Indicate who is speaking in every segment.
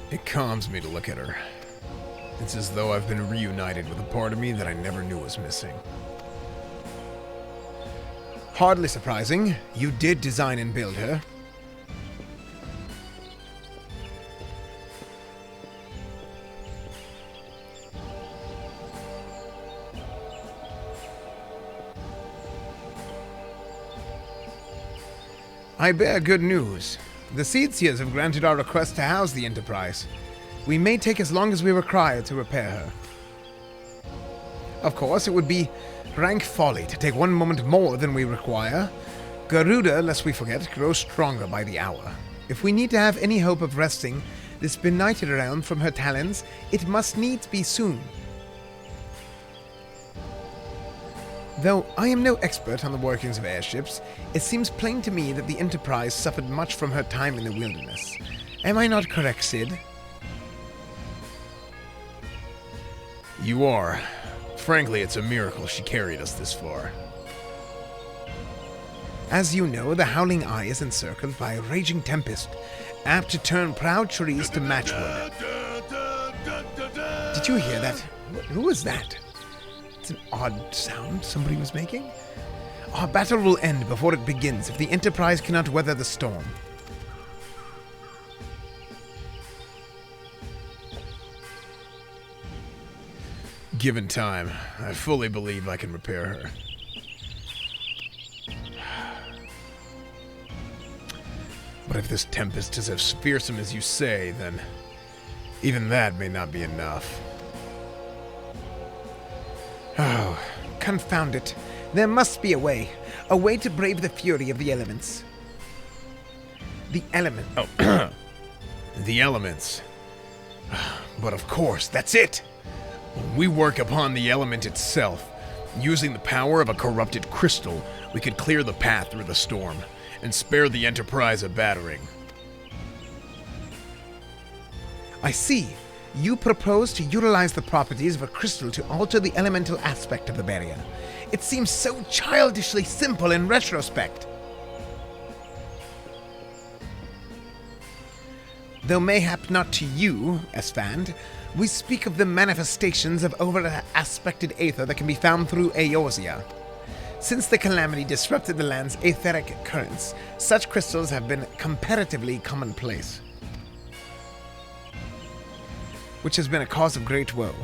Speaker 1: It calms me to look at her. It's as though I've been reunited with a part of me that I never knew was missing. Hardly surprising, you did design and build her. I bear good news. The Seedseers have granted our request to house the Enterprise. We may take as long as we require to repair her. Of course, it would be rank folly to take one moment more than we require. Garuda, lest we forget, grows stronger by the hour. If we need to have any hope of wresting this benighted realm from her talons, it must needs be soon. Though I am no expert on the workings of airships, it seems plain to me that the Enterprise suffered much from her time in the wilderness. Am I not correct, Sid?
Speaker 2: You are. Frankly, it's a miracle she carried us this far.
Speaker 1: As you know, the Howling Eye is encircled by a raging tempest, apt to turn proud trees to matchwood. Did you hear that? Who was that? It's an odd sound somebody was making. Our battle will end before it begins if the Enterprise cannot weather the storm.
Speaker 2: Given time, I fully believe I can repair her. But if this tempest is as fearsome as you say, then even that may not be enough.
Speaker 1: Oh, confound it. There must be a way to brave the fury of the elements. The element.
Speaker 2: Oh, the elements. But of course, that's it! We work upon the element itself. Using the power of a corrupted crystal, we could clear the path through the storm and spare the Enterprise a battering.
Speaker 1: I see. You propose to utilize the properties of a crystal to alter the elemental aspect of the barrier. It seems so childishly simple in retrospect. Though mayhap not to you, Esfand, we speak of the manifestations of over-aspected aether that can be found through Eorza. Since the calamity disrupted the land's etheric currents, such crystals have been comparatively commonplace, which has been a cause of great woe,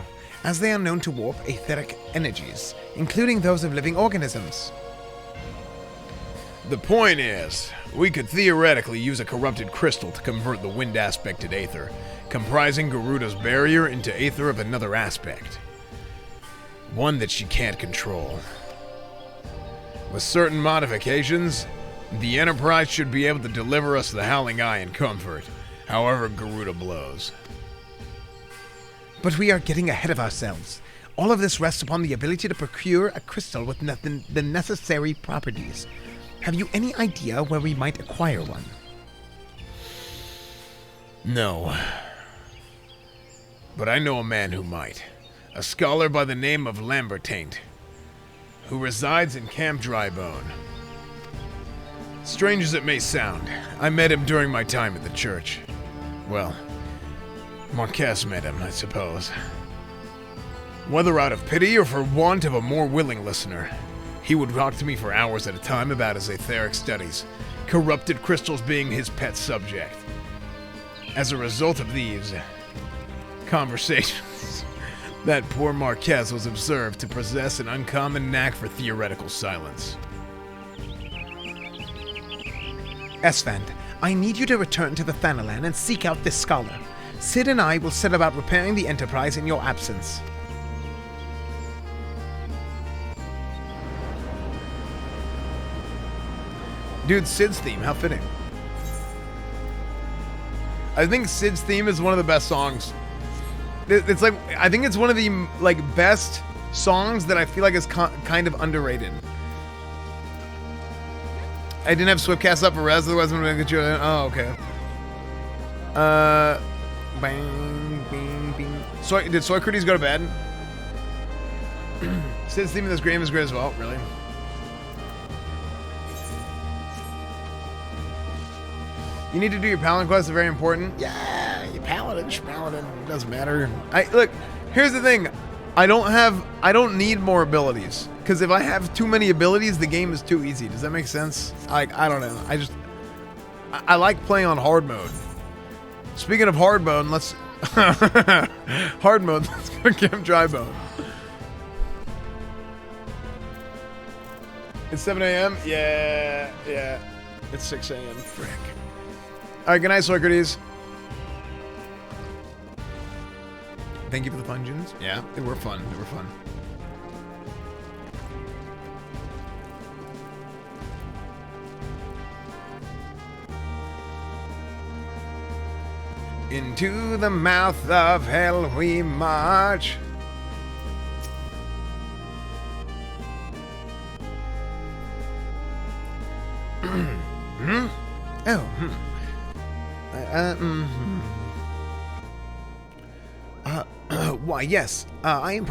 Speaker 1: as they are known to warp etheric energies, including those of living organisms.
Speaker 2: The point is, we could theoretically use a corrupted crystal to convert the wind-aspected aether, comprising Garuda's barrier into aether of another aspect. One that she can't control. With certain modifications, the Enterprise should be able to deliver us the Howling Eye in comfort, however Garuda blows.
Speaker 1: But we are getting ahead of ourselves. All of this rests upon the ability to procure a crystal with the necessary properties. Have you any idea where we might acquire one?
Speaker 2: No. But I know a man who might. A scholar by the name of Lambertaint, who resides in Camp Drybone. Strange as it may sound, I met him during my time at the church. Well, Marquez met him, I suppose. Whether out of pity or for want of a more willing listener, he would talk to me for hours at a time about his etheric studies, corrupted crystals being his pet subject. As a result of these conversations, that poor Marquez was observed to possess an uncommon knack for theoretical silence.
Speaker 1: Esfand, I need you to return to the Thanalan and seek out this scholar. Sid and I will set about repairing the Enterprise in your absence.
Speaker 2: Dude, Sid's theme, how fitting. I think Sid's theme is one of the best songs. It's like, I think it's one of the best songs that I feel like is kind of underrated. I didn't have Swiftcast up for Res, otherwise I'm gonna get you. Oh, okay. Bang, bing, bing. Did Soycrates go to bed? Sid's theme in this game is great as well, really. You need to do your Paladin quest, it's very important.
Speaker 1: Yeah, your Paladin
Speaker 2: paladin, doesn't matter. Look, here's the thing. I don't need more abilities. Because if I have too many abilities, the game is too easy. Does that make sense? I don't know. I like playing on hard mode. Speaking of hard mode, let's hard mode, let's go Camp Dry Bone. It's 7 a.m. Yeah. It's 6 a.m. Frick. All right, good night, Socrates. Thank you for the pungeons. Yeah, they were fun. They were fun. Into the mouth of hell we march. Why, yes, I am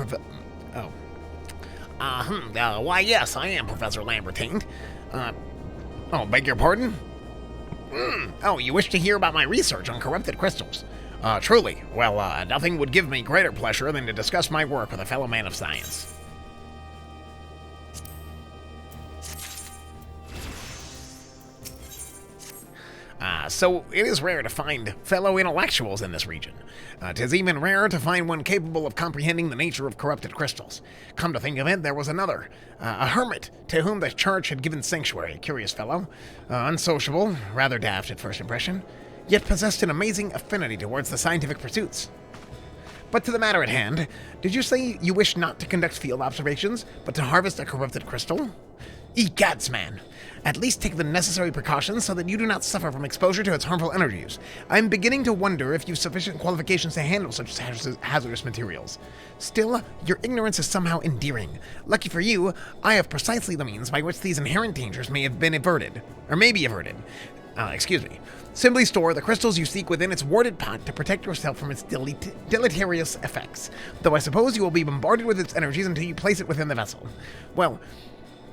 Speaker 3: why, yes, I am Professor Lambertine. Beg your pardon? Oh, you wish to hear about my research on corrupted crystals? Truly. Well, nothing would give me greater pleasure than to discuss my work with a fellow man of science. So it is rare to find fellow intellectuals in this region. 'Tis even rarer to find one capable of comprehending the nature of corrupted crystals. Come to think of it, there was another, a hermit, to whom the church had given sanctuary. A curious fellow, unsociable, rather daft at first impression, yet possessed an amazing affinity towards the scientific pursuits. But to the matter at hand, did you say you wish not to conduct field observations, but to harvest a corrupted crystal? Egads, man! At least take the necessary precautions so that you do not suffer from exposure to its harmful energies. I am beginning to wonder if you've sufficient qualifications to handle such hazardous materials. Still, your ignorance is somehow endearing. Lucky for you, I have precisely the means by which these inherent dangers may have been averted. Or may be averted. Excuse me. Simply store the crystals you seek within its warded pot to protect yourself from its deleterious effects. Though I suppose you will be bombarded with its energies until you place it within the vessel. Well,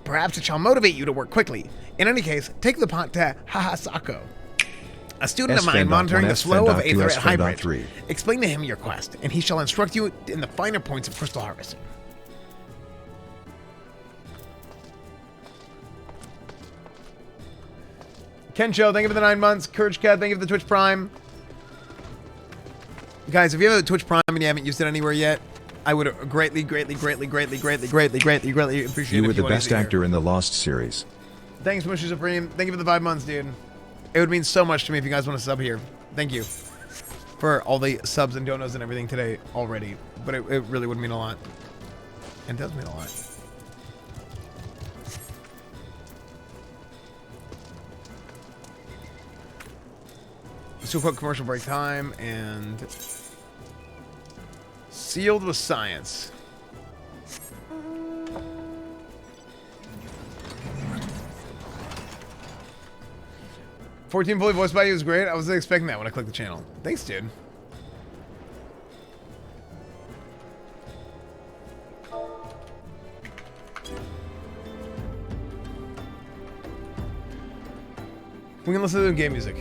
Speaker 3: perhaps it shall motivate you to work quickly. In any case, take the pot to Hahasako, a student of mine monitoring the flow of aether at Hybrid. Explain to him your quest, and he shall instruct you in the finer points of crystal harvesting.
Speaker 2: Kencho, thank you for the 9 months. Courage Cat, thank you for the Twitch Prime. Guys, if you have a Twitch Prime and you haven't used it anywhere yet, I would greatly appreciate it.
Speaker 4: You were the best actor in the Lost series.
Speaker 2: Thanks, Mushy Supreme. Thank you for the 5 months, dude. It would mean so much to me if you guys want to sub here. Thank you for all the subs and donos and everything today already. But it really would mean a lot. It does mean a lot. Let's do a quick commercial break time and sealed with science. $14 fully voiced by you was great. I wasn't expecting that when I clicked the channel. Thanks, dude. We can listen to the game music.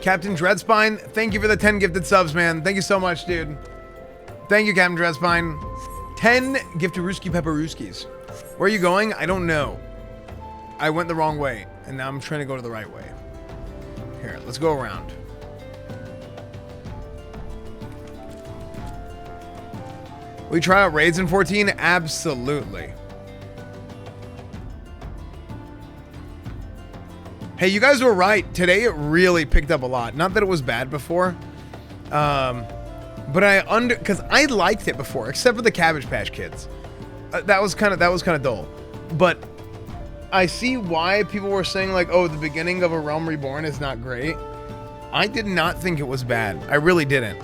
Speaker 2: Captain Dreadspine, thank you for the 10 gifted subs, man. Thank you so much, dude. Thank you, Captain Dreadspine. 10 gifted Rooski Pepperooskies. Where are you going? I don't know. I went the wrong way, and now I'm trying to go to the right way. Here, let's go around. We try out raids in 14? Absolutely. Hey, you guys were right. Today it really picked up a lot. Not that it was bad before. But because I liked it before, except for the Cabbage Patch Kids. That was kind of dull. But
Speaker 1: I see why people were saying, like, oh, the beginning of A Realm Reborn is not great. I did not think it was bad. I really didn't.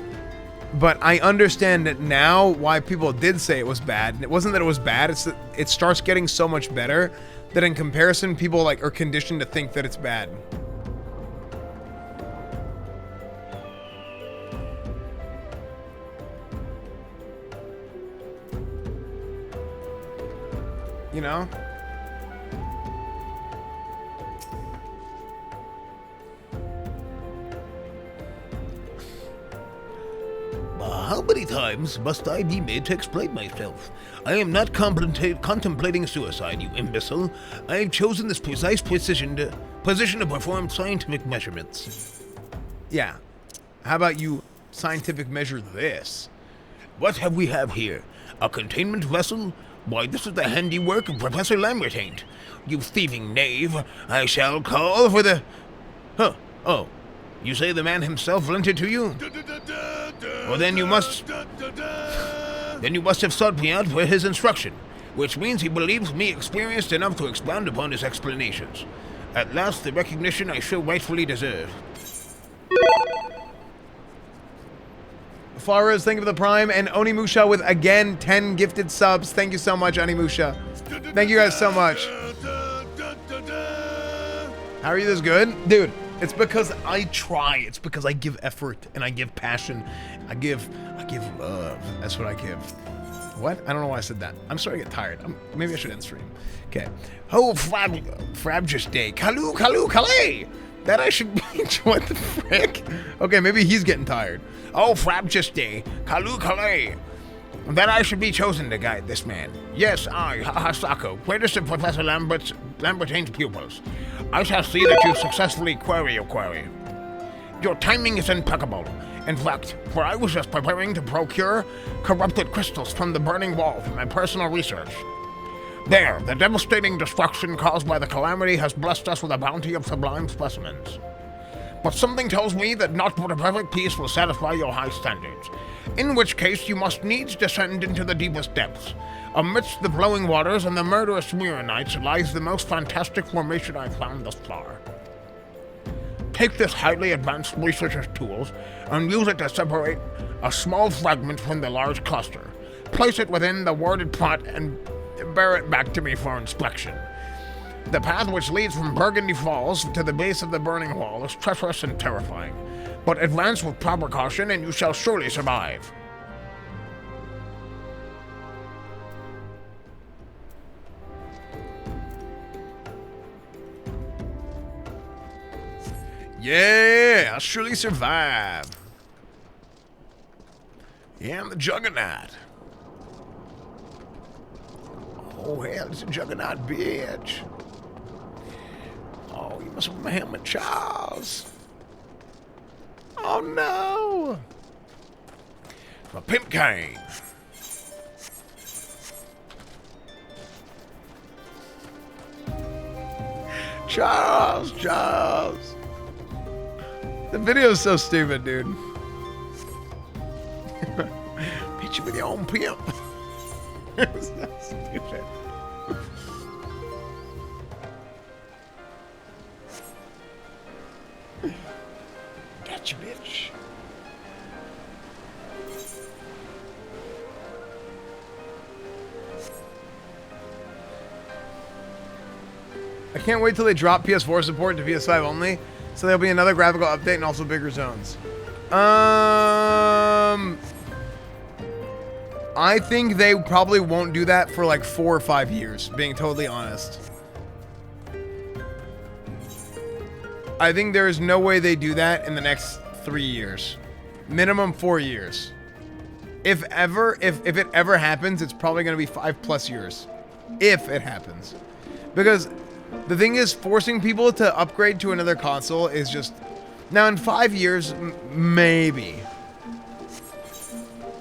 Speaker 1: But I understand that now why people did say it was bad. And it wasn't that it was bad, it's that it starts getting so much better that in comparison, people like are conditioned to think that it's bad. You know?
Speaker 3: How many times must I be made to explain myself? I am not contemplating suicide, you imbecile. I have chosen this precise position to perform scientific measurements.
Speaker 1: Yeah. How about you scientific measure this?
Speaker 3: What have we here? A containment vessel? Why, this is the handiwork of Professor Lambertaint. You thieving knave, I shall call for the... Huh, oh, you say the man himself lent it to you? Well, then you must have sought me out for his instruction, which means he believes me experienced enough to expound upon his explanations. At last, the recognition I so rightfully deserve.
Speaker 1: Faraz, thank you for the Prime, and Onimusha with, again, 10 gifted subs. Thank you so much, Onimusha. Thank you guys so much. How are you this good? Dude, it's because I try. It's because I give effort, and I give passion. I give love. That's what I give. What? I don't know why I said that. I'm starting to get tired. Maybe I should end stream. Okay. Oh, Frabjus Day. Kalu, Kalay! That I should be... What the frick? Okay, maybe he's getting tired.
Speaker 3: Oh, Frabjus Day. Kalu, Kalay! That I should be chosen to guide this man. Yes, I, Hahasako, greatest of Professor Lambertain's pupils. I shall see that you successfully query your query. Your timing is impeccable. In fact, for I was just preparing to procure corrupted crystals from the burning wall for my personal research. There, the devastating destruction caused by the calamity has blessed us with a bounty of sublime specimens. But something tells me that not but a perfect peace will satisfy your high standards, in which case you must needs descend into the deepest depths. Amidst the flowing waters and the murderous Mirrorites lies the most fantastic formation I've found thus far. Take this highly advanced researcher's tools and use it to separate a small fragment from the large cluster. Place it within the warded pot and bear it back to me for inspection. The path which leads from Burgundy Falls to the base of the burning wall is treacherous and terrifying, but advance with proper caution and you shall surely survive.
Speaker 2: Yeah, I'll surely survive. Yeah, I'm the Juggernaut. Oh, hell, it's a Juggernaut, bitch. Oh, you must have my helmet, Charles. Oh, no. My pimp cane. Charles.
Speaker 1: The video is so stupid, dude.
Speaker 2: Beat you with your own pimp.
Speaker 1: It's so stupid.
Speaker 2: Gotcha, bitch.
Speaker 1: I can't wait till they drop PS4 support to PS5 only, so there'll be another graphical update and also bigger zones. I think they probably won't do that for like 4 or 5 years, being totally honest. I think there is no way they do that in the next 3 years. Minimum 4 years. If it ever happens, it's probably going to be 5+ years. If it happens. Because the thing is, forcing people to upgrade to another console is just... Now, in 5 years, maybe.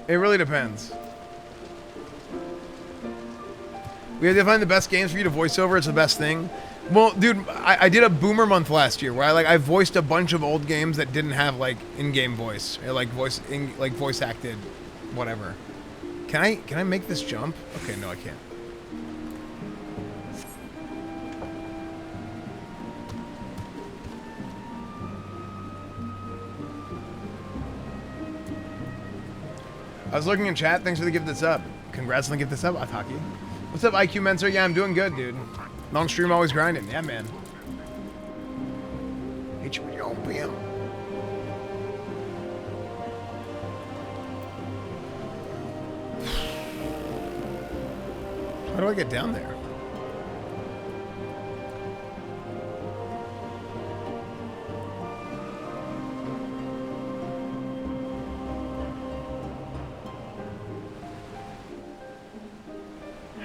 Speaker 1: It really depends. We have to find the best games for you to voice over. It's the best thing. Well, dude, I did a Boomer month last year where I voiced a bunch of old games that didn't have like in-game voice or like voice acted, whatever. Can I make this jump? Okay, no, I can't. I was looking in chat. Thanks for the gift this up. Congrats on the gift this up, Ataki. What's up, IQ Mentor? Yeah, I'm doing good, dude. Long stream, always grinding. Yeah, man.
Speaker 3: HBO PM.
Speaker 1: How do I get down there?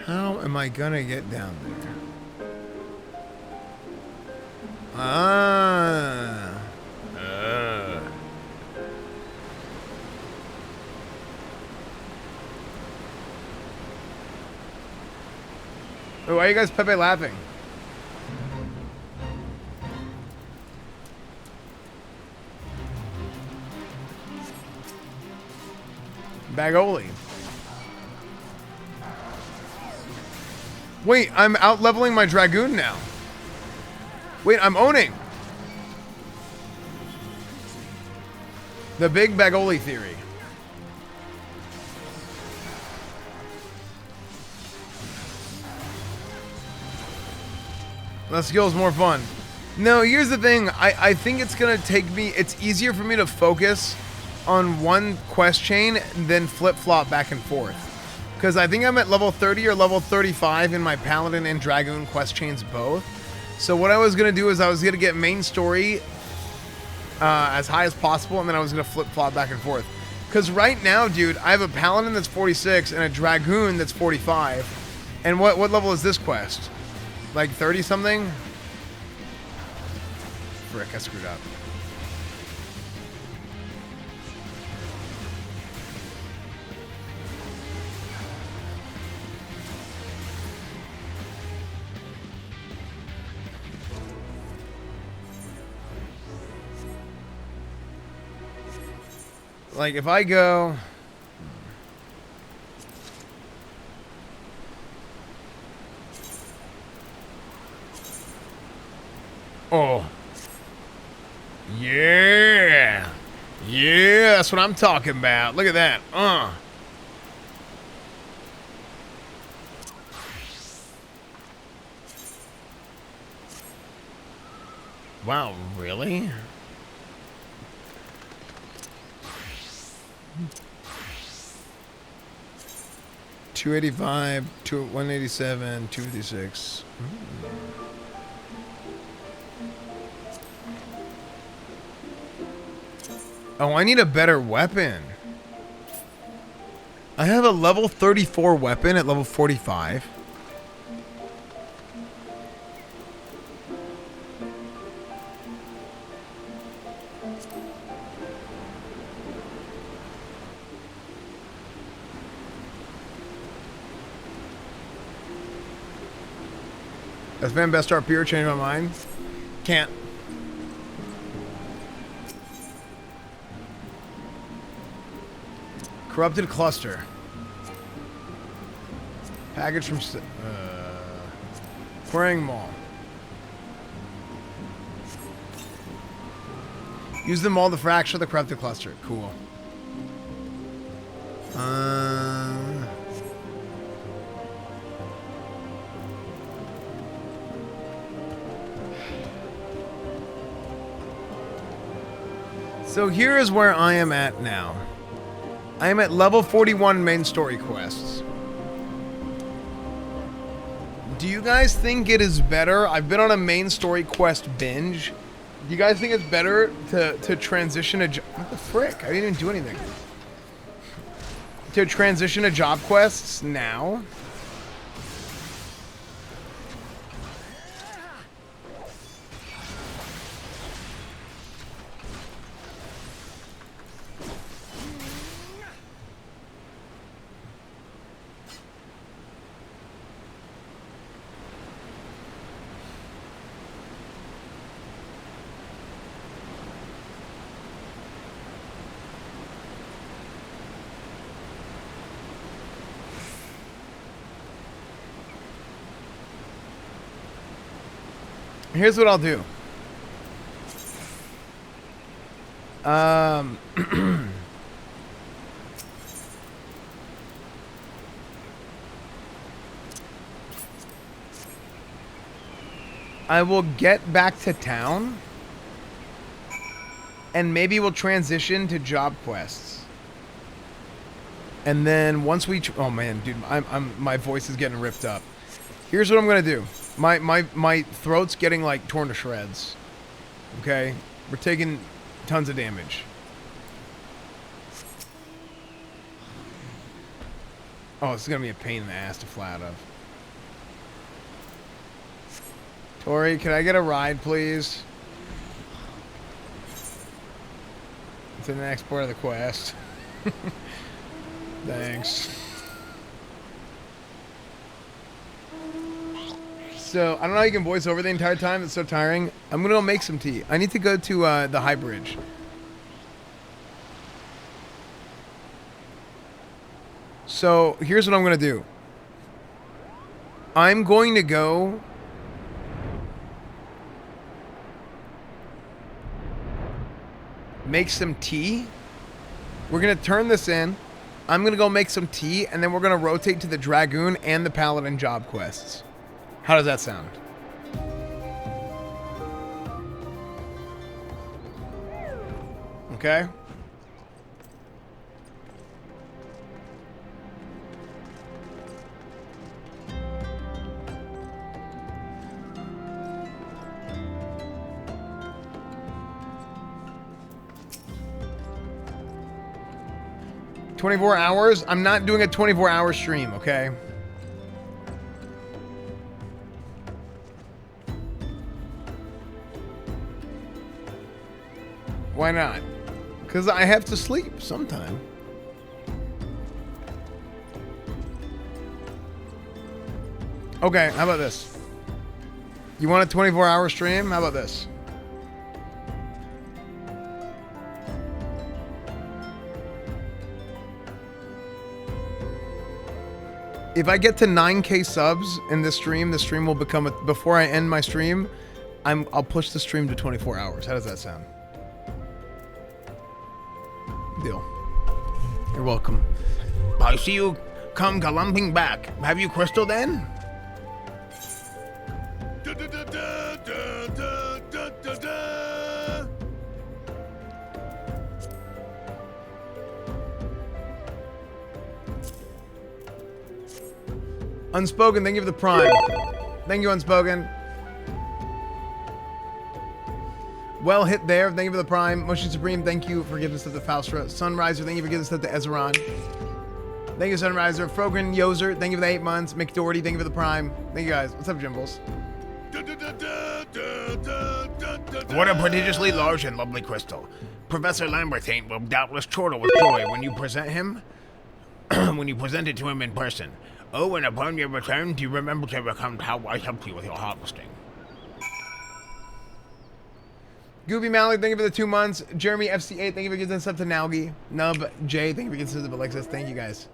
Speaker 1: How am I gonna get down there? Wait, why are you guys Pepe laughing? Bagoli. Wait, I'm out leveling my Dragoon now. Wait, I'm owning. The big Bagoli theory. That skill's more fun. No, here's the thing. I think it's going to take me... It's easier for me to focus on one quest chain than flip-flop back and forth. Because I think I'm at level 30 or level 35 in my Paladin and Dragoon quest chains both. So what I was going to do is I was going to get main story as high as possible, and then I was going to flip-flop back and forth. Because right now, dude, I have a Paladin that's 46 and a Dragoon that's 45. And what level is this quest? Like 30-something? Frick, I screwed up. Like, if I go... Oh. Yeah. Yeah, that's what I'm talking about. Look at that. Wow, really? $285, 187, 256. Oh, I need a better weapon. I have a level 34 weapon at level 45. Esfand best RP or change my mind? Can't. Corrupted cluster. Package from Quarrying Mall. Use the mall to fracture the corrupted cluster. Cool. So here is where I am at now. I am at level 41 main story quests. Do you guys think it is better? I've been on a main story quest binge. Do you guys think it's better to transition a... What the frick? I didn't even do anything. To transition to job quests now? Here's what I'll do. I will get back to town. And maybe we'll transition to job quests. And then once we... oh, man, dude. My voice is getting ripped up. Here's what I'm going to do. My throat's getting, like, torn to shreds. Okay? We're taking tons of damage. Oh, this is going to be a pain in the ass to fly out of. Tori, can I get a ride, please? To the next part of the quest. Thanks. So, I don't know how you can voice over the entire time. It's so tiring. I'm going to go make some tea. I need to go to the high bridge. So, here's what I'm going to do. I'm going to go... make some tea. We're going to turn this in. I'm going to go make some tea, and then we're going to rotate to the Dragoon and the Paladin job quests. How does that sound? Okay. $24 hours? I'm not doing a 24-hour stream, okay? Why not? Because I have to sleep sometime. Okay, how about this? You want a 24-hour stream? How about this? If I get to 9K subs in this stream, the stream will become before I end my stream, I'll push the stream to 24 hours. How does that sound? Deal. You're welcome.
Speaker 3: I see you come galumphing back. Have you crystal then?
Speaker 1: Unspoken, thank you for the prime. Thank you, Unspoken. Well hit there, thank you for the prime. Motion Supreme, thank you for giving us to the Faustra. Sunriser, thank you for giving us to the Ezran. Thank you, Sunriser. Frogren Yoser, thank you for the 8 months. McDoherty, thank you for the prime. Thank you guys. What's up, Jimbles?
Speaker 3: What a prodigiously large and lovely crystal. Professor Lamberthane will doubtless chortle with joy when you present him, when you present it to him in person. Oh, and upon your return, do you remember to recount how I helped you with your harvesting?
Speaker 1: Gooby Malik, thank you for the 2 months. Jeremy FC8, thank you for giving us up to Nalgi. Nub J, thank you for giving us up to Alexis. Thank you guys.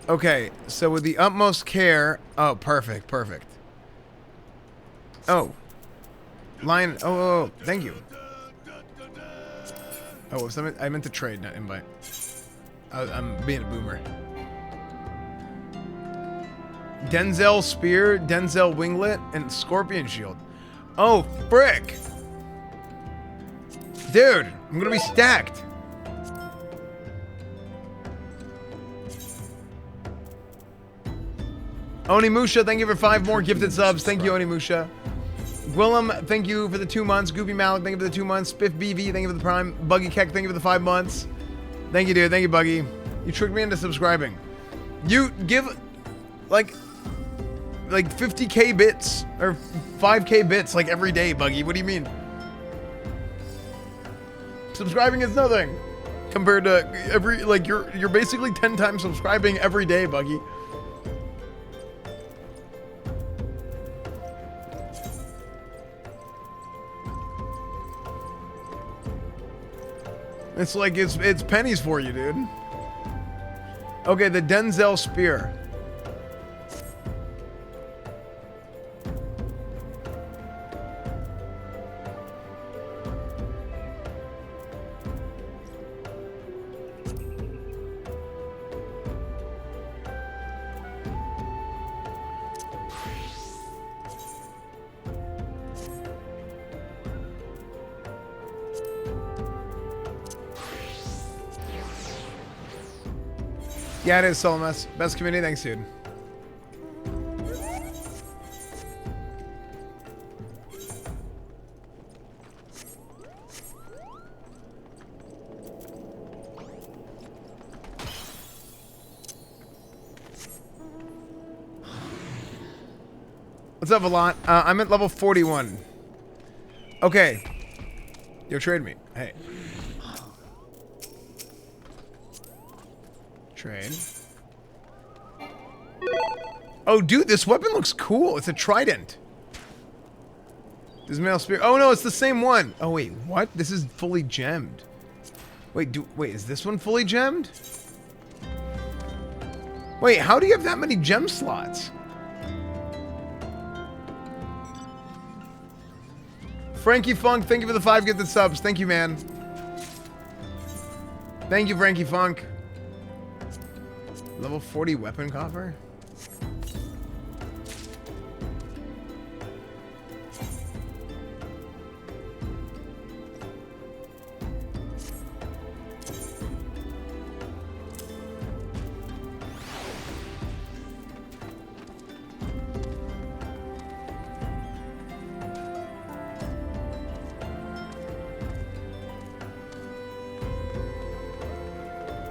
Speaker 1: Okay, so with the utmost care. Oh, perfect, perfect. Oh. Lion. Oh, thank you. Oh, I meant to trade, not invite. I'm being a boomer. Denzel Spear, Denzel Winglet, and Scorpion Shield. Oh, frick! Dude, I'm gonna be stacked. Onimusha, thank you for 5 more gifted subs. Thank you, Onimusha. Willem, thank you for the 2 months. Goopy Malik, thank you for the 2 months. Spiff BV, thank you for the prime. Buggy Keck, thank you for the 5 months. Thank you, dude. Thank you, Buggy. You tricked me into subscribing. You give like 50k bits or 5k bits like every day, Buggy. What do you mean? Subscribing is nothing compared to every you're basically 10 times subscribing every day, Buggy. It's like it's pennies for you, dude. Okay, the Denzel Spear. Yeah, it is Solomos. Best community. Thanks, dude. What's up, Alon? I'm at level 41. Okay. Yo, trade me. Hey. Trade. Oh, dude, this weapon looks cool. It's a trident. This male spear. Oh, no, it's the same one. Oh, wait, what? This is fully gemmed. Wait, is this one fully gemmed? Wait, how do you have that many gem slots? Frankie Funk, thank you for the 5 gifted subs. Thank you, man. Thank you, Frankie Funk. Level 40 weapon coffer?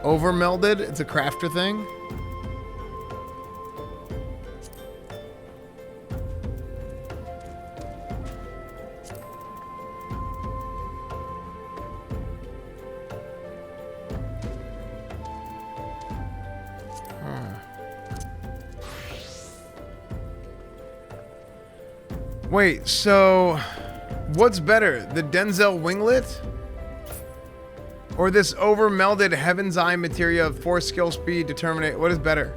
Speaker 1: Over melded? It's a crafter thing? Wait, so what's better, the Denzel winglet or this over melded Heaven's Eye materia of 4 skill speed determinate? What is better?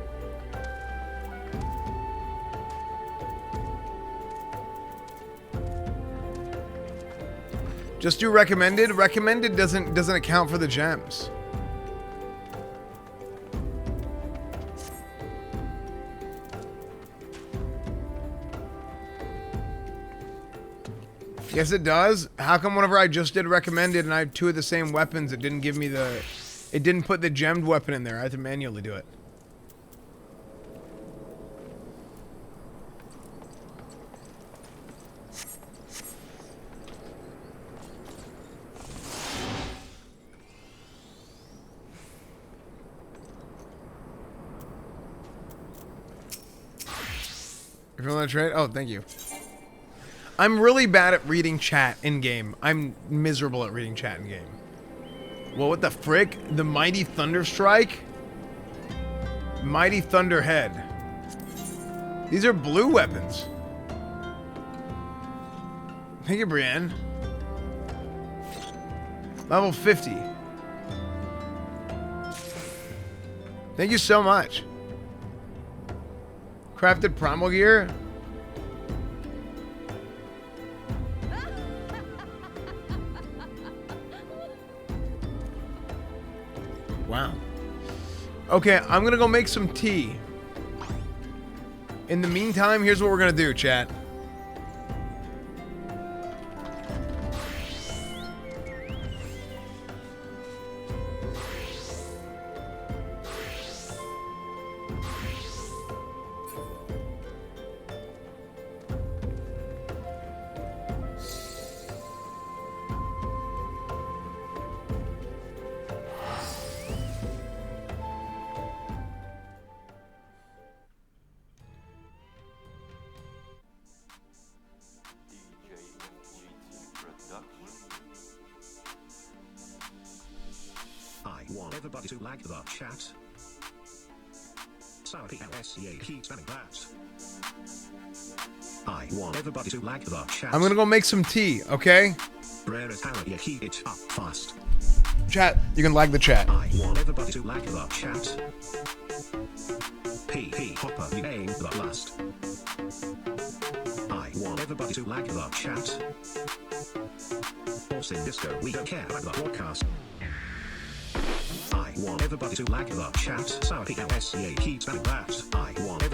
Speaker 1: Just do recommended. Recommended doesn't account for the gems. Yes, it does. How come whenever I just did recommended and I have 2 of the same weapons, it didn't give me the... It didn't put the gemmed weapon in there. I had to manually do it. If you want to trade... Oh, thank you. I'm really bad at reading chat in-game. I'm miserable at reading chat in-game. Well, what the frick? The Mighty Thunderstrike? Mighty Thunderhead. These are blue weapons. Thank you, Brienne. Level 50. Thank you so much. Crafted primal gear? Wow. Okay, I'm gonna go make some tea. In the meantime, here's what we're gonna do, chat.
Speaker 5: Everybody to like the chat. Sour PLSCA keep spamming that. I want everybody to like the chat.
Speaker 1: I'm gonna go make some tea, okay?
Speaker 5: Rare is how you keep it up fast.
Speaker 1: Chat, you can like the chat.
Speaker 5: I want everybody to like the chat. PP Hopper, you aim the last. I want everybody to like the chat. Austin Disco, we don't care about the broadcast. I want everybody to like the chat. Sour PLSCA keep spamming that. I want everybody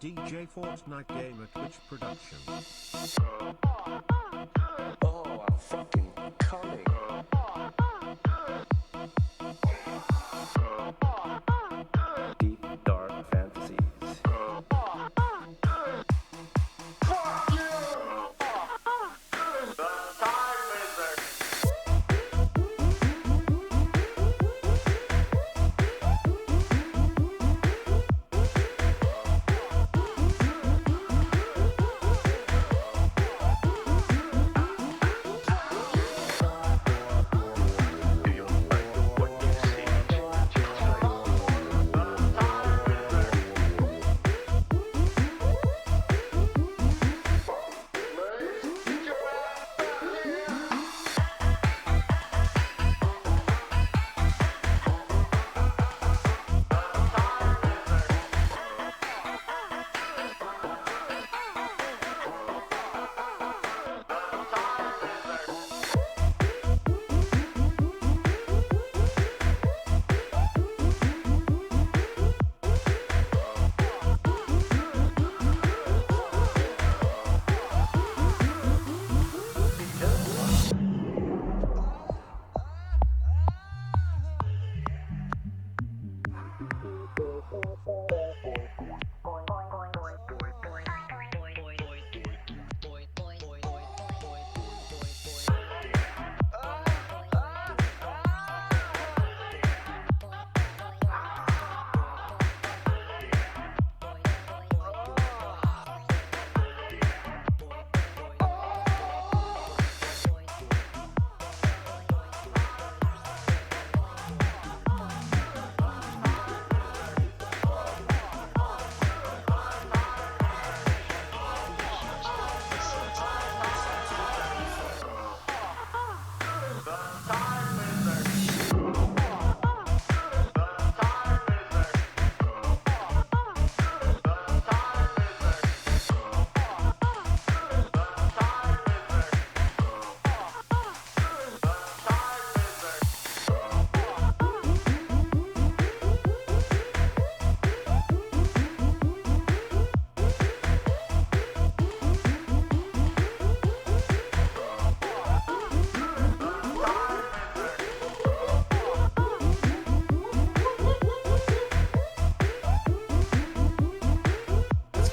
Speaker 4: DJ Fortnite Gamer Twitch production.
Speaker 6: Oh, I'm fucking coming. Deep dark fantasies.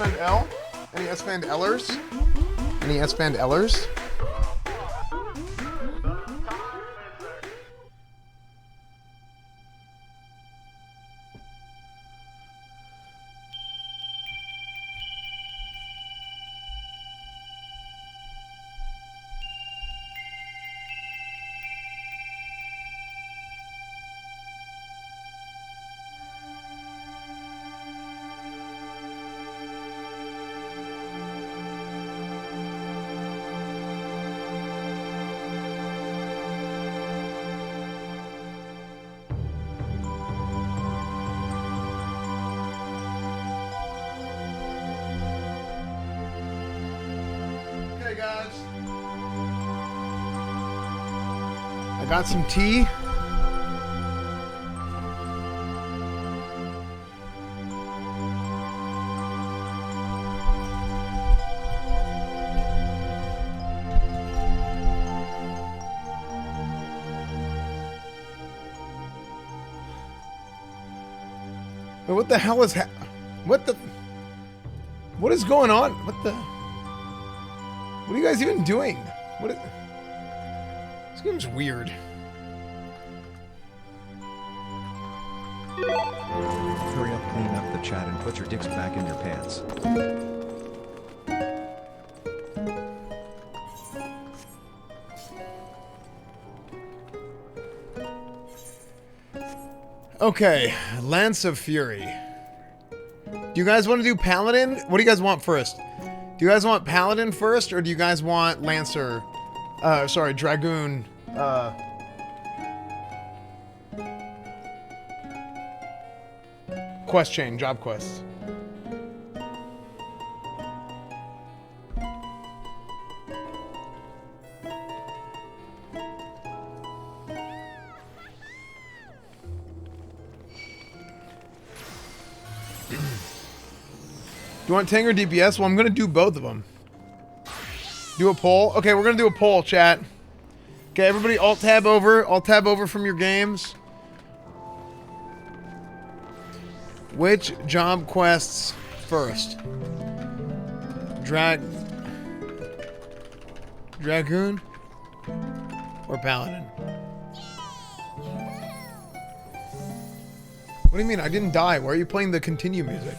Speaker 1: Esfand L? Any Esfand Ellers? Any Esfand Ellers? Okay, guys. I got some tea. But what the hell is what is going on? What are you guys even doing? This game's weird.
Speaker 4: Hurry up, clean up the chat and put your dicks back in your pants.
Speaker 1: Okay, Lance of Fury. Do you guys want to do Paladin? What do you guys want first? Do you guys want Paladin first, or do you guys want Lancer? Sorry, Dragoon. Quest chain, job quests. You want Tank or DPS? Well, I'm gonna do both of them. Do a poll. Okay, we're gonna do a poll, chat. Okay, everybody, alt tab over. Alt tab over from your games. Which job quests first? Dragoon or Paladin? What do you mean? I didn't die. Why are you playing the continue music?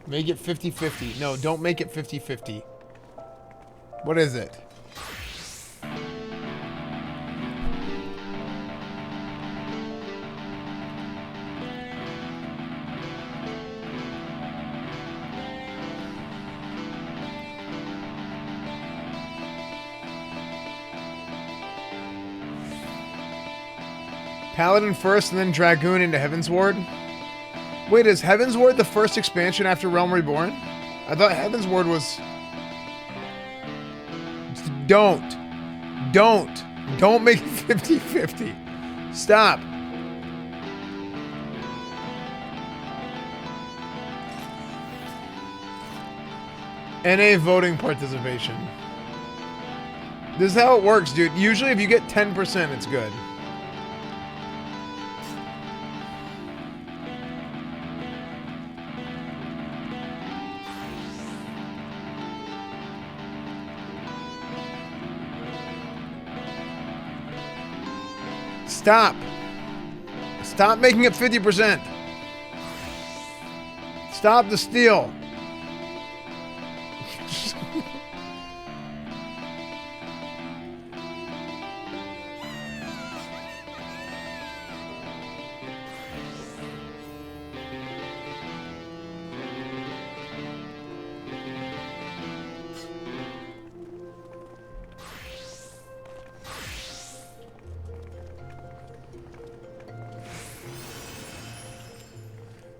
Speaker 1: Make it 50-50. No, don't make it 50-50. What is it? Paladin first and then Dragoon into Heaven's Ward? Wait, is Heaven's Ward the first expansion after Realm Reborn? I thought Heaven's Ward was... Don't make it 50-50. Stop. NA voting participation. This is how it works, dude. Usually if you get 10%, it's good. Stop. Stop making it 50%. Stop the steal.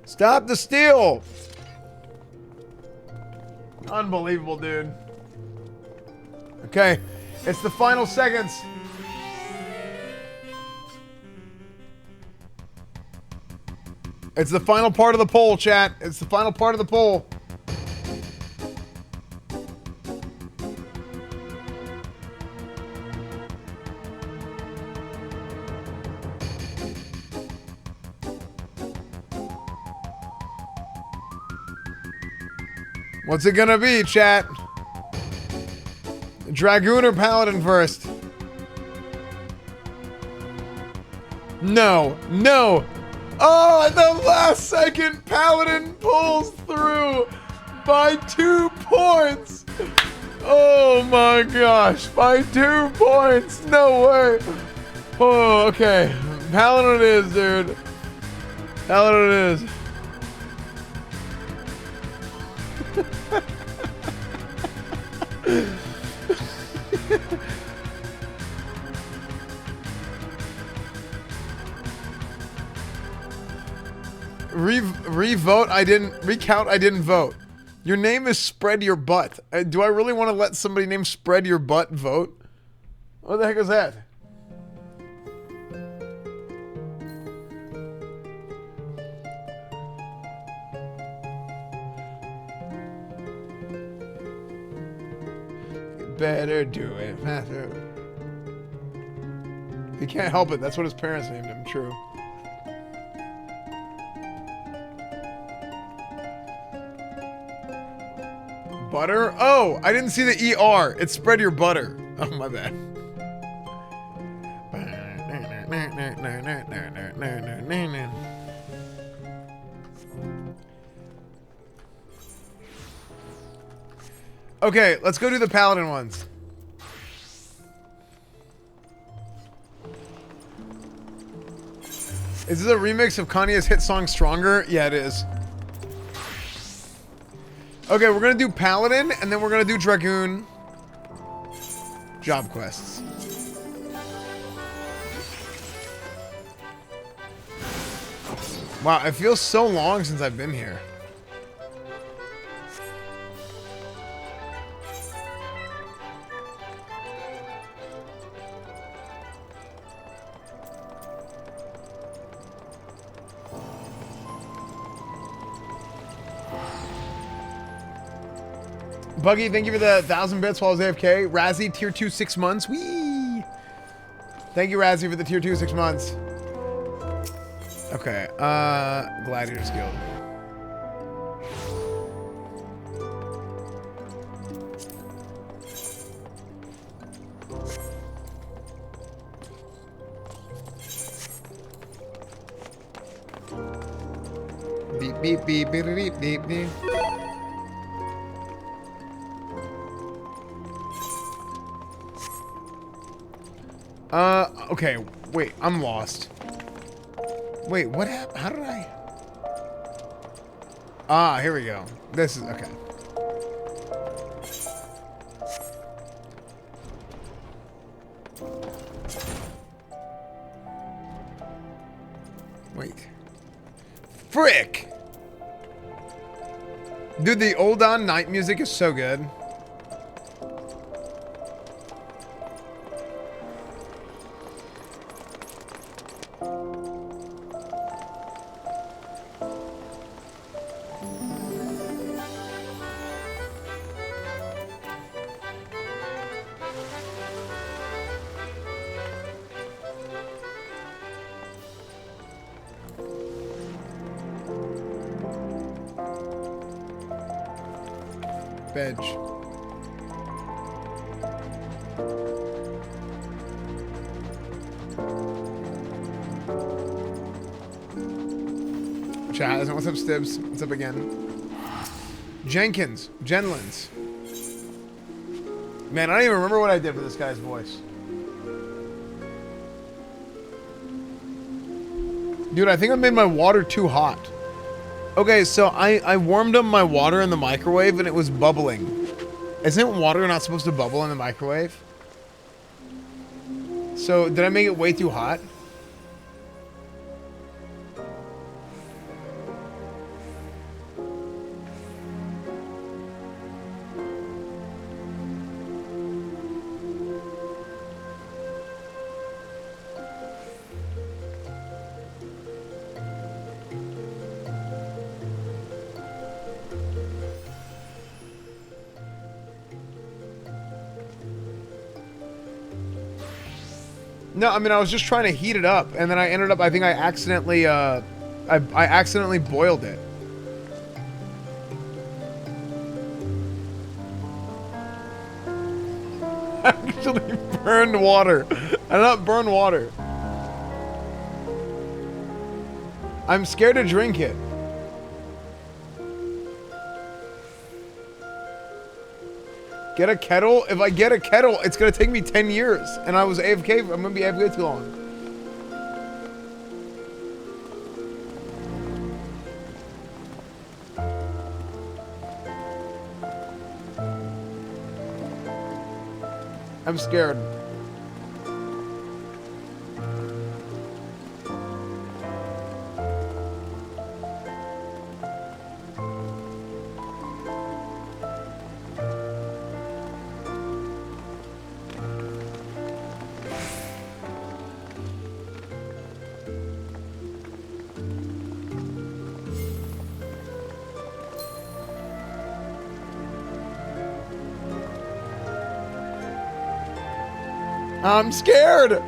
Speaker 1: Stop the steal! Unbelievable, dude. Okay, it's the final seconds. It's the final part of the poll, chat. It's the final part of the poll. What's it gonna be, chat? Dragoon or Paladin first? No. No. Oh, at the last second, Paladin pulls through by 2 points. Oh my gosh, by 2 points. No way. Oh, okay. Paladin it is, dude. Paladin it is. Revote, I didn't. Recount, I didn't vote. Your name is Spread Your Butt. Do I really want to let somebody named Spread Your Butt vote? What the heck is that? Better do it faster. He can't help it. That's what his parents named him. True. Butter? Oh, I didn't see the ER. It's Spread Your Butter. Oh, my bad. Okay, let's go do the Paladin ones. Is this a remix of Kanye's hit song Stronger? Yeah, it is. Okay, we're gonna do Paladin, and then we're gonna do Dragoon. Job quests. Wow, it feels so long since I've been here. Buggy, thank you for the 1,000 bits while I was AFK. Razzie, tier 2, 6 months. Whee! Thank you, Razzie, for the tier 2, 6 months. Okay, Gladiators Guild. Beep, beep, beep, beep, beep, beep, beep. Okay, wait, I'm lost. Wait, what happened? How did I? Ah, here we go. This is, okay. Wait. Frick! Dude, the Old On Night music is so good. Veg. Chat, what's up, Stibs? What's up again? Jenkins, Jenlins. Man, I don't even remember what I did with this guy's voice. Dude, I think I made my water too hot. Okay, so I warmed up my water in the microwave and it was bubbling. Isn't water not supposed to bubble in the microwave? So, did I make it way too hot? No, I mean, I was just trying to heat it up, and then I ended up, I think I accidentally, I accidentally boiled it. Actually burned water. I did not burn water. I'm scared to drink it. Get a kettle? If I get a kettle, it's gonna take me 10 years. And I was AFK, I'm gonna be AFK too long. I'm scared. I'm scared.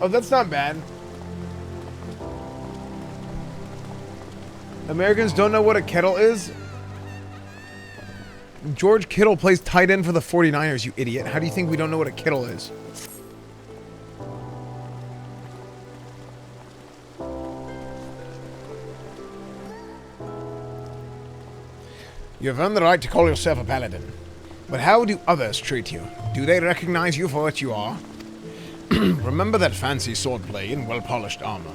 Speaker 1: Oh, that's not bad. Americans don't know what a kettle is? George Kittle plays tight end for the 49ers, you idiot. How do you think we don't know what a kettle is?
Speaker 2: You have earned the right to call yourself a paladin. But how do others treat you? Do they recognize you for what you are? Remember that fancy swordplay and well-polished armor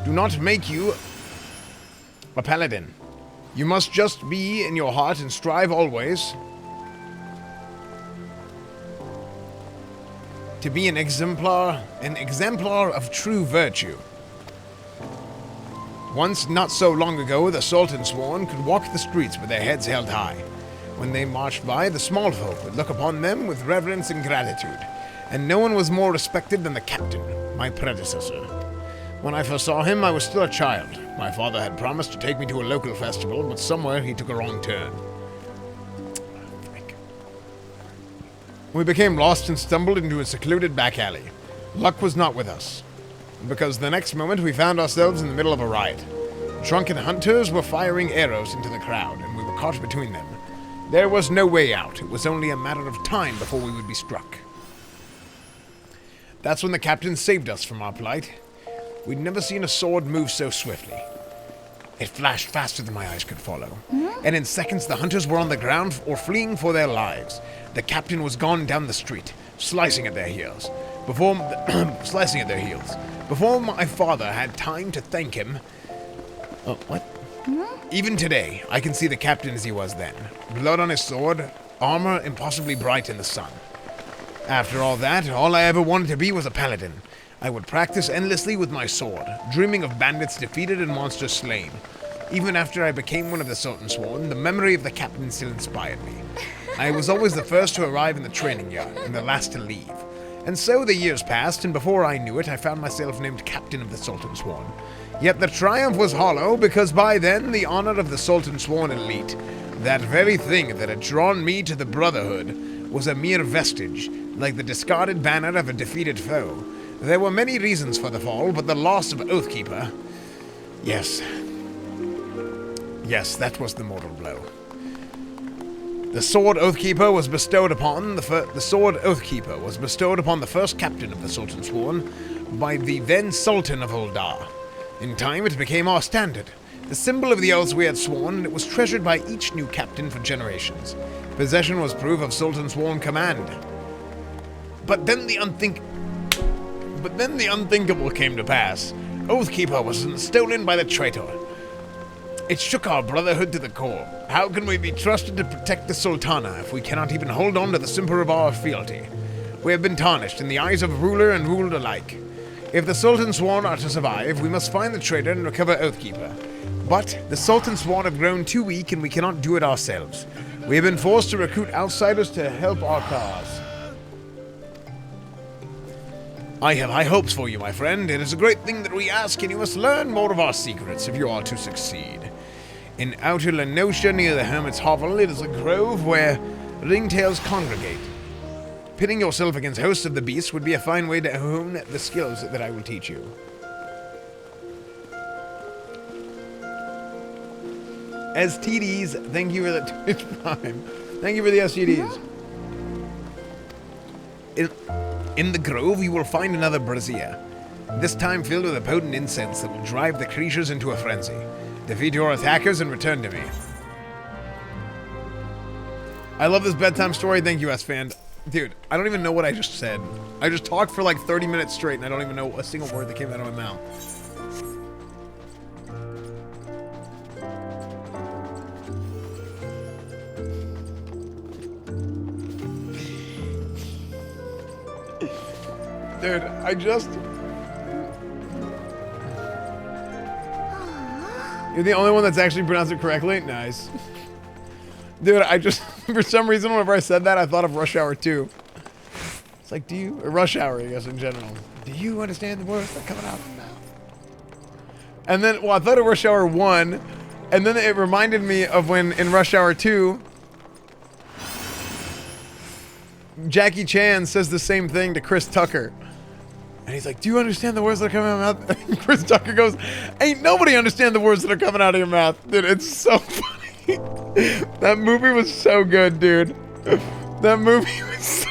Speaker 2: do not make you a paladin. You must just be in your heart and strive always to be an exemplar of true virtue. Once, not so long ago, the Sultan Sworn could walk the streets with their heads held high. When they marched by, the small folk would look upon them with reverence and gratitude, and no one was more respected than the captain, my predecessor. When I first saw him, I was still a child. My father had promised to take me to a local festival, but somewhere he took a wrong turn. We became lost and stumbled into a secluded back alley. Luck was not with us, because the next moment we found ourselves in the middle of a riot. Drunken hunters were firing arrows into the crowd, and we were caught between them. There was no way out. It was only a matter of time before we would be struck. That's when the captain saved us from our plight. We'd never seen a sword move so swiftly. It flashed faster than my eyes could follow. And in seconds, the hunters were on the ground or fleeing for their lives. The captain was gone down the street, slicing at their heels. Before my father had time to thank him... Oh, what? Even today, I can see the captain as he was then. Blood on his sword, armor impossibly bright in the sun. After all that, all I ever wanted to be was a paladin. I would practice endlessly with my sword, dreaming of bandits defeated and monsters slain. Even after I became one of the Sultan Sworn, the memory of the captain still inspired me. I was always the first to arrive in the training yard, and the last to leave. And so the years passed, and before I knew it, I found myself named Captain of the Sultan Sworn. Yet the triumph was hollow, because by then, the honor of the Sultan Sworn elite, that very thing that had drawn me to the Brotherhood, was a mere vestige, like the discarded banner of a defeated foe. There were many reasons for the fall, but the loss of Oathkeeper... Yes, that was the mortal blow. The sword Oathkeeper was bestowed upon the first captain of the Sultan Sworn by the then Sultan of Uldar. In time, it became our standard, the symbol of the oaths we had sworn, and it was treasured by each new captain for generations. Possession was proof of Sultan Sworn command. But then the unthinkable came to pass. Oathkeeper was stolen by the traitor. It shook our brotherhood to the core. How can we be trusted to protect the Sultana if we cannot even hold on to the simper of our fealty? We have been tarnished in the eyes of ruler and ruled alike. If the Sultan Sworn are to survive, we must find the traitor and recover Oathkeeper. But the Sultan Sworn have grown too weak and we cannot do it ourselves. We have been forced to recruit outsiders to help our cause. I have high hopes for you, my friend. It is a great thing that we ask, and you must learn more of our secrets if you are to succeed. In outer Lenosha, near the Hermit's Hovel, it is a grove where ringtails congregate. Pitting yourself against hosts of the beast would be a fine way to hone the skills that I will teach you. STDs, thank you for the Twitch Prime. Thank you for the STDs. In the grove, you will find another brazier, this time filled with a potent incense that will drive the creatures into a frenzy. Defeat your attackers and return to me. I love this bedtime story. Thank you, Esfand. Dude, I don't even know what I just said. I just talked for like 30 minutes straight, and I don't even know a single word that came out of my mouth. Dude, You're the only one that's actually pronounced it correctly? Nice. Dude, for some reason, whenever I said that, I thought of Rush Hour 2. It's like, or Rush Hour, I guess, in general. Do you understand the words that are coming out of your mouth? And then, I thought of Rush Hour 1, and then it reminded me of when, in Rush Hour 2, Jackie Chan says the same thing to Chris Tucker. And he's like, do you understand the words that are coming out of my mouth? And Chris Tucker goes, ain't nobody understand the words that are coming out of your mouth. Dude, it's so funny. That movie was so good, dude. That movie was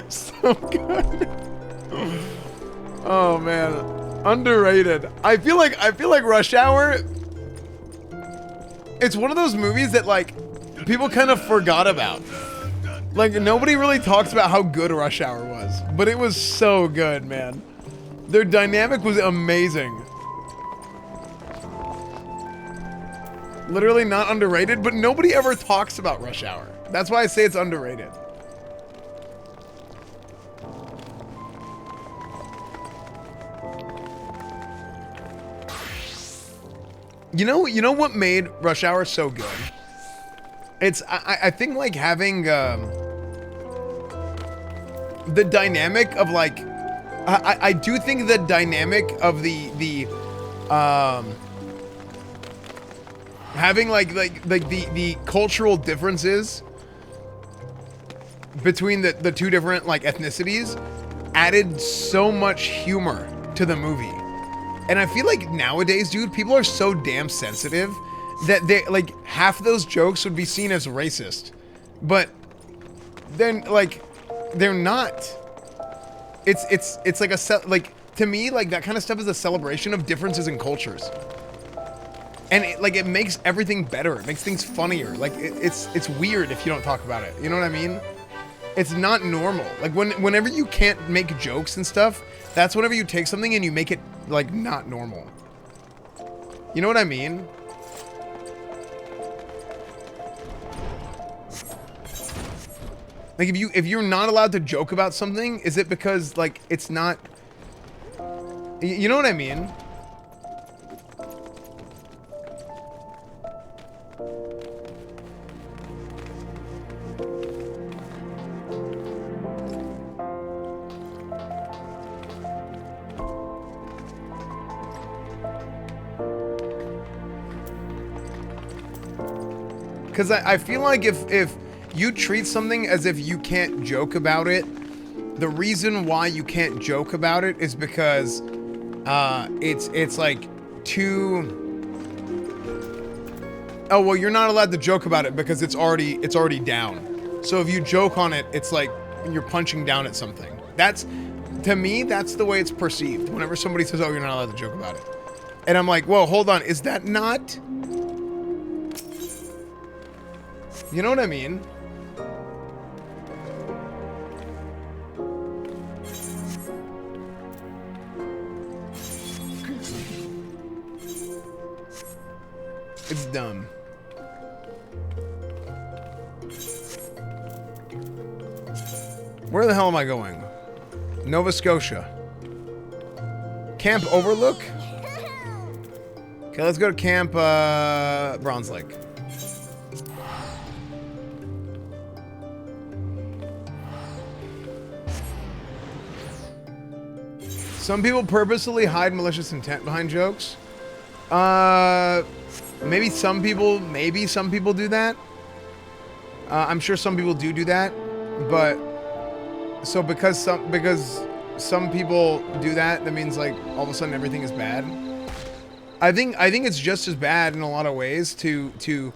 Speaker 2: so good. Oh, man. Underrated. I feel like Rush Hour, it's one of those movies that, like,
Speaker 1: people kind of forgot about. Like, nobody really talks about how good Rush Hour was, but it was so good, man. Their dynamic was amazing. Literally not underrated, but nobody ever talks about Rush Hour. That's why I say it's underrated. You know what made Rush Hour so good? It's I think like having the dynamic of like I do think the dynamic of the having like the cultural differences between the two different like ethnicities added so much humor to the movie. And I feel like nowadays, dude, people are so damn sensitive that they like half those jokes would be seen as racist, but then like they're not. It's like like to me like that kind of stuff is a celebration of differences in cultures, and it makes everything better. It makes things funnier. Like it's weird if you don't talk about it. You know what I mean? It's not normal. Like whenever you can't make jokes and stuff, that's whenever you take something and you make it like not normal. You know what I mean? Like if you're not allowed to joke about something, is it because like it's not? You know what I mean? Because I feel like if you treat something as if you can't joke about it, the reason why you can't joke about it is because it's like too. Oh well, you're not allowed to joke about it because it's already down. So if you joke on it, it's like you're punching down at something. That's, to me, that's the way it's perceived. Whenever somebody says, "Oh, you're not allowed to joke about it," and I'm like, "Well, hold on, is that not?" You know what I mean? It's dumb. Where the hell am I going? Nova Scotia. Camp Overlook? Okay, let's go to Camp Bronze Lake. Some people purposely hide malicious intent behind jokes. Maybe some people do that. I'm sure some people do that, but so because some people do that, that means like all of a sudden everything is bad. I think it's just as bad in a lot of ways to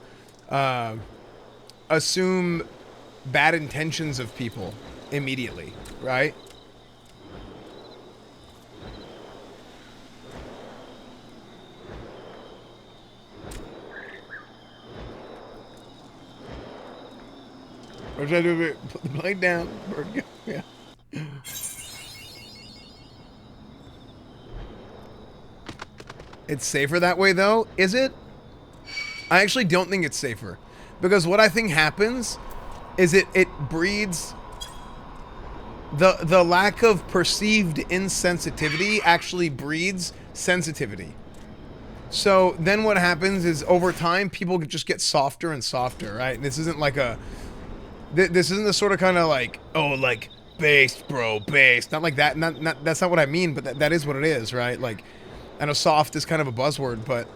Speaker 1: assume bad intentions of people immediately, right? What should I do? Put the blade down. Yeah. It's safer that way, though, is it? I actually don't think it's safer. Because what I think happens is it breeds... The lack of perceived insensitivity actually breeds sensitivity. So then what happens is over time, people just get softer and softer, right? This isn't like a... This isn't the sort of kind of like, oh, like, based, bro, based. Not like that. Not that's not what I mean, but that is what it is, right? Like, I know soft is kind of a buzzword, but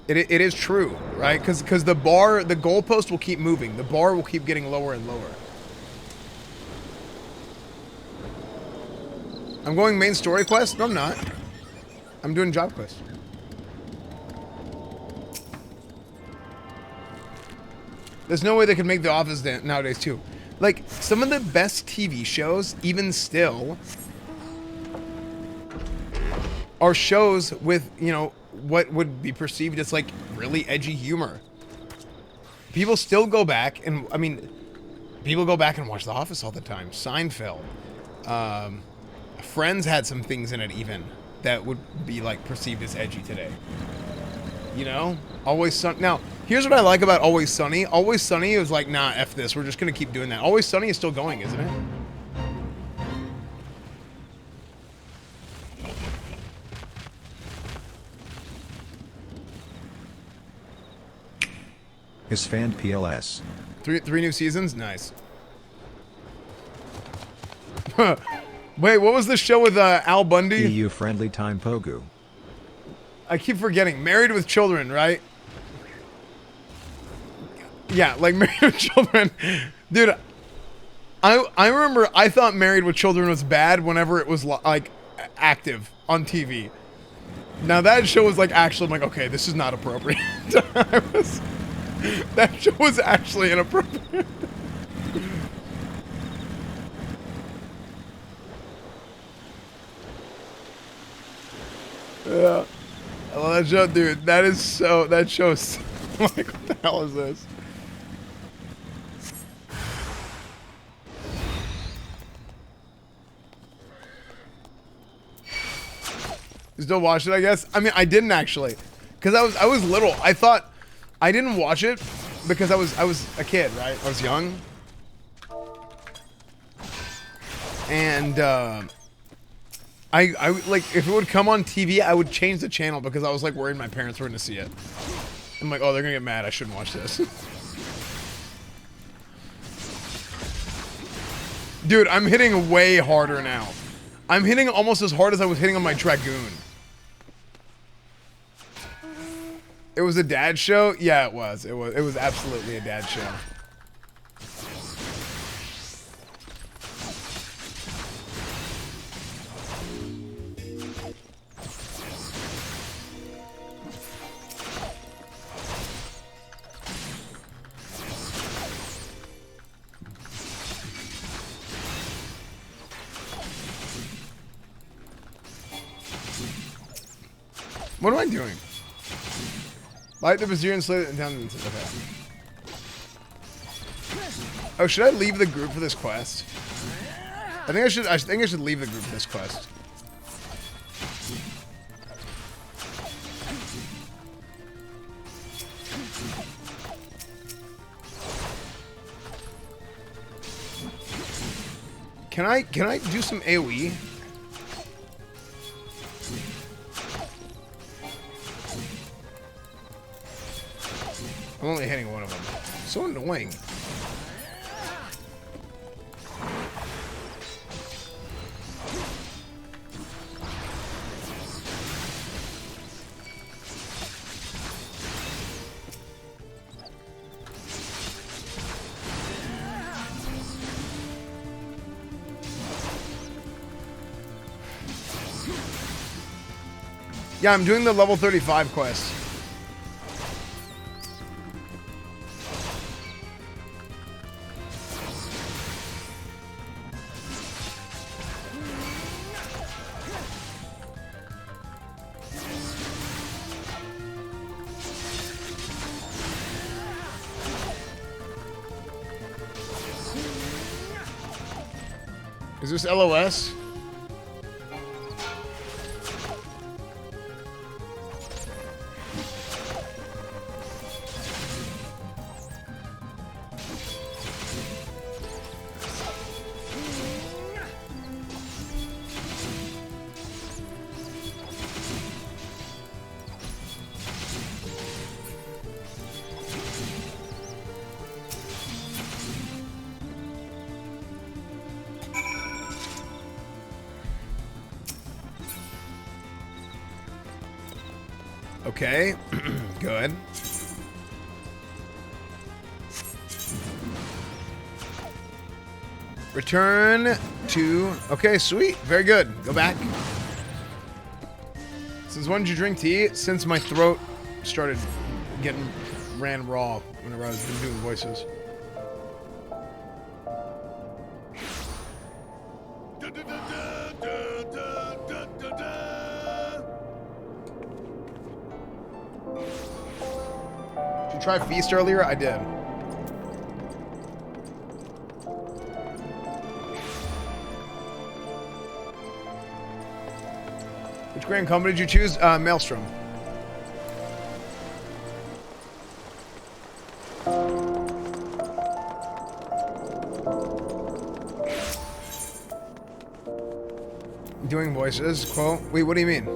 Speaker 1: it is true, right? Because the goalpost will keep moving. The bar will keep getting lower and lower. I'm going main story quest? No, I'm not. I'm doing job quest. There's no way they could make The Office nowadays, too. Like, some of the best TV shows, even still, are shows with, you know, what would be perceived as, like, really edgy humor. people still go back and, I mean, people go back and watch The Office all the time. Seinfeld. Friends had some things in it even that would be like perceived as edgy today. You know? Always Sunny. Now, here's what I like about Always Sunny. Always Sunny is like, nah, F this. We're just going to keep doing that. Always Sunny is still going, isn't it?
Speaker 4: Esfand PLS.
Speaker 1: Three new seasons? Nice. Wait, what was the show with Al Bundy?
Speaker 4: EU friendly time Pogu.
Speaker 1: I keep forgetting. Married with Children, right? Yeah, like Married with Children. Dude, I remember I thought Married with Children was bad whenever it was like active on TV. Now that show was like actually, I'm like, okay, this is not appropriate. That show was actually inappropriate. Yeah. I love that show, dude. That is so, that show is so, like, what the hell is this? You still watch it, I guess? I mean, I didn't actually. Because I was little. I thought, I didn't watch it because I was a kid, right? I was young. And, I like, if it would come on TV, I would change the channel because I was like worried my parents were going to see it. I'm like, oh, they're going to get mad. I shouldn't watch this. Dude, I'm hitting way harder now. I'm hitting almost as hard as I was hitting on my Dragoon. It was a dad show? Yeah, it was. It was absolutely a dad show. What am I doing? Light the Vizier and slay it down. Okay. Oh, should I leave the group for this quest? I think I should leave the group for this quest. Can I do some AoE? I'm only hitting one of them. So annoying. Yeah, I'm doing the level 35 quest. Is this LOS? Okay, good. Return to... Okay, sweet. Very good. Go back. Since when did you drink tea? Since my throat started ran raw whenever I was doing voices. Did you try Feast earlier? I did. Which Grand Combo did you choose? Maelstrom. Doing voices, quote. Wait, what do you mean?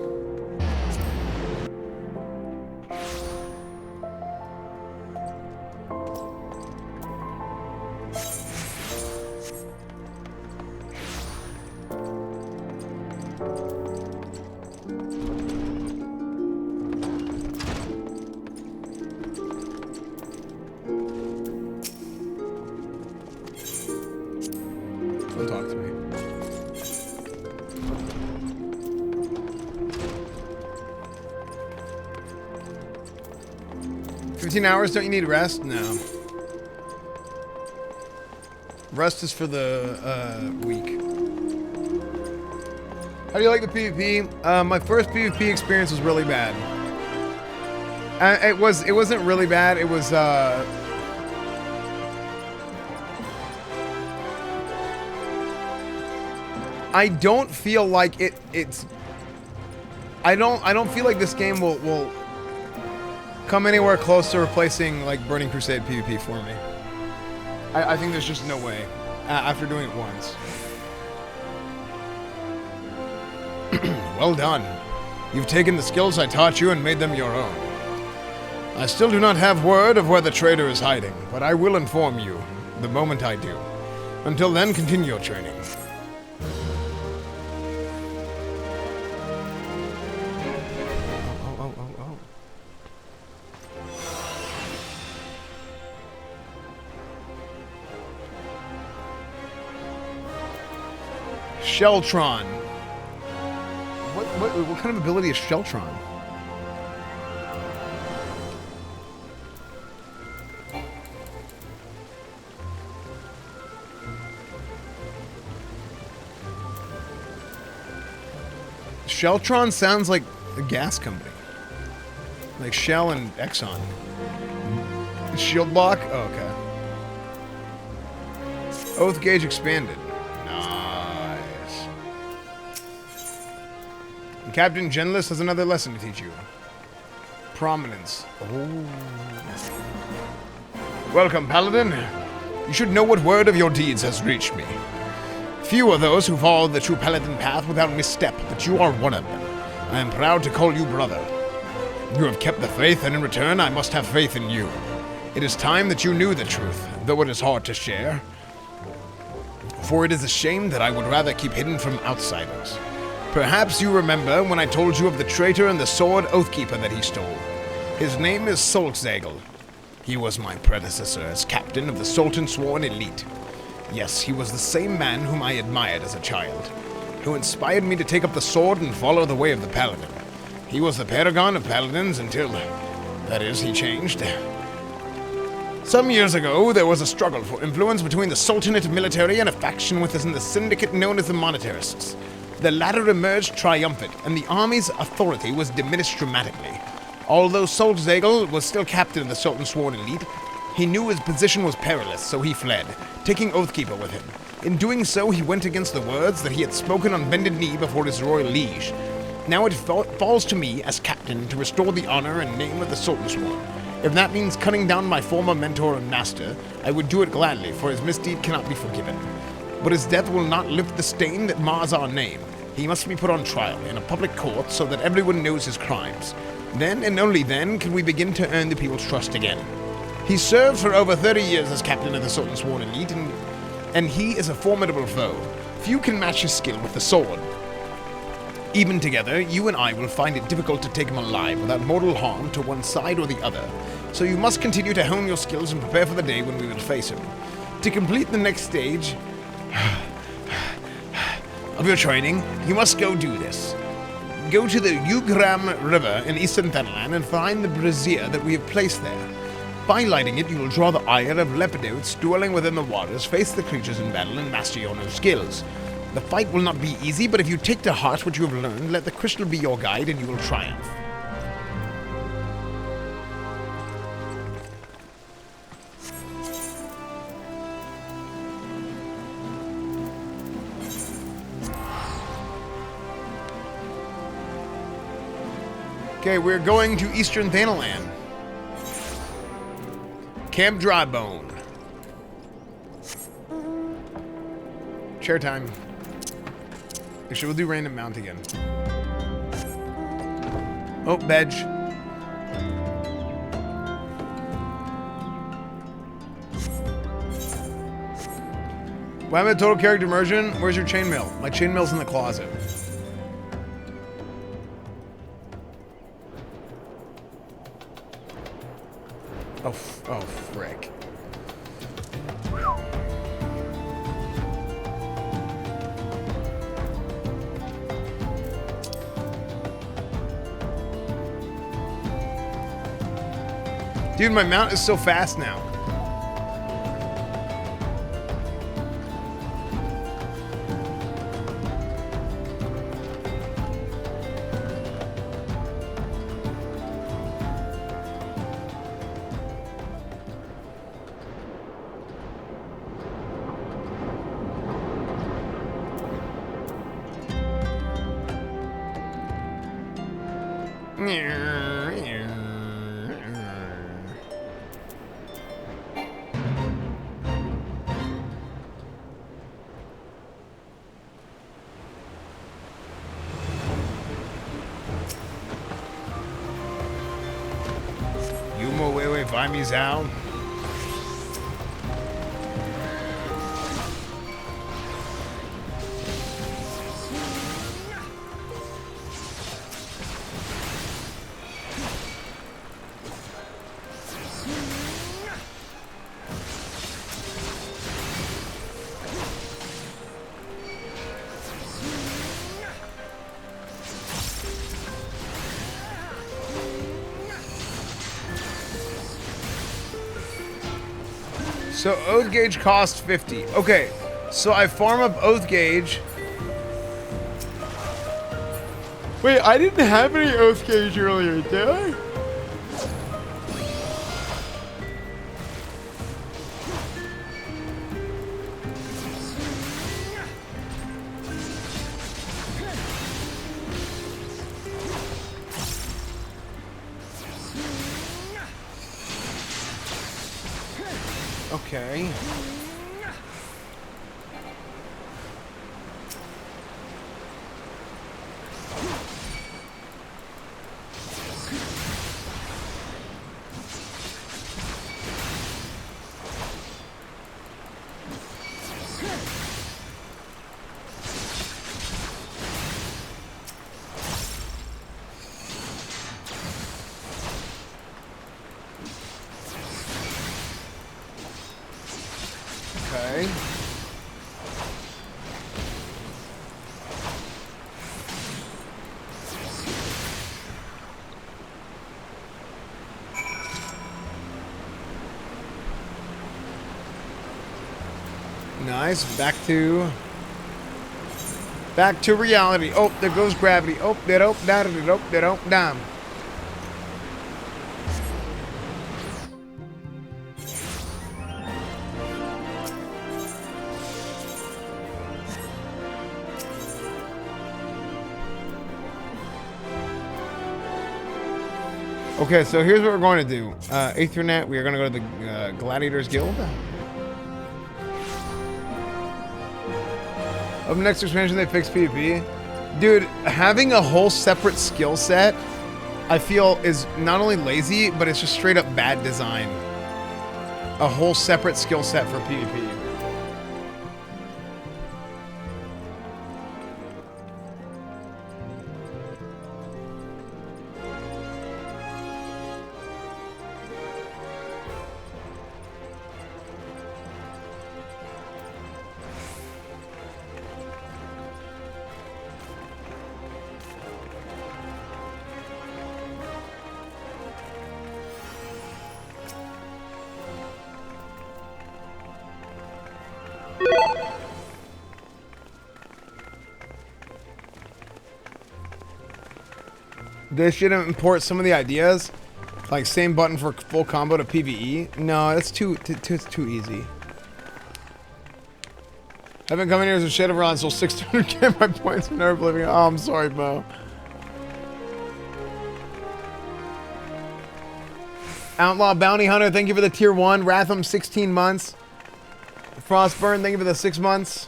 Speaker 1: Don't talk to me. 15 hours, don't you need rest? No. Rest is for the week. How do you like the PvP? My first PvP experience was really bad. It wasn't really bad. It was I don't feel like it's I don't feel like this game will come anywhere close to replacing like Burning Crusade PvP for me. I think there's just no way after doing it once. Well done. You've taken the skills I taught you and made them your own. I still do not have word of where the traitor is hiding, but I will inform you the moment I do. Until then, continue your training. Sheltron. What kind of ability is Sheltron? Sheltron sounds like a gas company. Like Shell and Exxon. Shield block? Oh, okay. Oath gauge expanded. Nice. And Captain Genless has another lesson to teach you. Prominence. Oh. Welcome, Paladin. You should know what word of your deeds has reached me. Few are those who follow the true Paladin path without misstep, but you are one of them. I am proud to call you brother. You have kept the faith, and in return, I must have faith in you. It is time that you knew the truth, though it is hard to share. For it is a shame that I would rather keep hidden from outsiders. Perhaps you remember when I told you of the traitor and the sword Oathkeeper that he stole. His name is Soltzagel. He was my predecessor as captain of the Sultan Sworn Elite. Yes, he was the same man whom I admired as a child, who inspired me to take up the sword and follow the way of the Paladin. He was the paragon of Paladins until, that is, he changed. Some years ago, there was a struggle for influence between the Sultanate military and a faction within the syndicate known as the Monetarists. The latter emerged triumphant, and the army's authority was diminished dramatically. Although Soltzagel was still captain of the Sultan Sworn Elite, he knew his position was perilous, so he fled, taking Oathkeeper with him. In doing so, he went against the words that he had spoken on bended knee before his royal liege. Now it falls to me, as captain, to restore the honor and name of the Sultan Sworn. If that means cutting down my former mentor and master, I would do it gladly, for his misdeed cannot be forgiven. But his death will not lift the stain that mars our name. He must be put on trial in a public court so that everyone knows his crimes. Then, and only then, can we begin to earn the people's trust again. He served for over 30 years as captain of the Sultan Sworn Elite, and he is a formidable foe. Few can match his skill with the sword. Even together, you and I will find it difficult to take him alive without mortal harm to one side or the other. So you must continue to hone your skills and prepare for the day when we will face him. To complete the next stage of your training, you must go do this. Go to the Ugram River in eastern Thanalan and find the brazier that we have placed there. By lighting it, you will draw the ire of lepidotes dwelling within the waters, face the creatures in battle, and master your new skills. The fight will not be easy, but if you take to heart what you have learned, let the crystal be your guide and you will triumph. Okay, we're going to Eastern Thanalan. Camp Drybone. Chair time. Actually, we'll do random mount again. Oh, Bedge. Why am I total character immersion? Where's your chainmail? My chainmail's in the closet. Oh, oh, frick. Dude, my mount is so fast now. Yumo Wewe Vimy Zao. So Oath Gauge costs 50. Okay, so I farm up Oath Gauge. Wait, I didn't have any Oath Gauge earlier, did I? Okay. Okay. Nice. Back to reality. Oh, there goes gravity. Oh, down. Okay, so here's what we're going to do. Aethernet, we are going to go to the Gladiators Guild. Up next expansion, they fixed PvP. Dude, having a whole separate skill set, I feel, is not only lazy, but it's just straight up bad design. A whole separate skill set for PvP. They should import some of the ideas, like same button for full combo to PvE. No, that's too easy. I've been coming here as a Shadowrun, so 600k my points for never living. Oh, I'm sorry, Mo. Outlaw Bounty Hunter, thank you for the tier 1. Ratham, 16 months. Frostburn, thank you for the 6 months.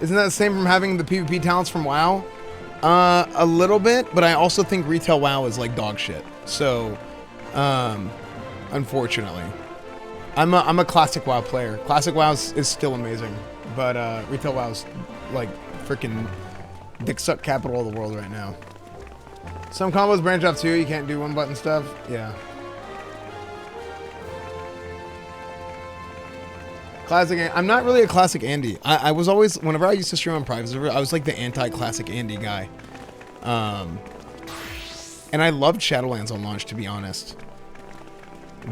Speaker 1: Isn't that the same from having the PvP talents from WoW? A little bit, but I also think retail WoW is like dog shit. So, unfortunately. I'm a classic WoW player. Classic WoW is still amazing, but retail WoW's like freaking dick suck capital of the world right now. Some combos branch off too. You can't do one button stuff. Yeah. Classic. I'm not really a classic Andy. I was always, whenever I used to stream on private server, I was like the anti-classic Andy guy. And I loved Shadowlands on launch, to be honest.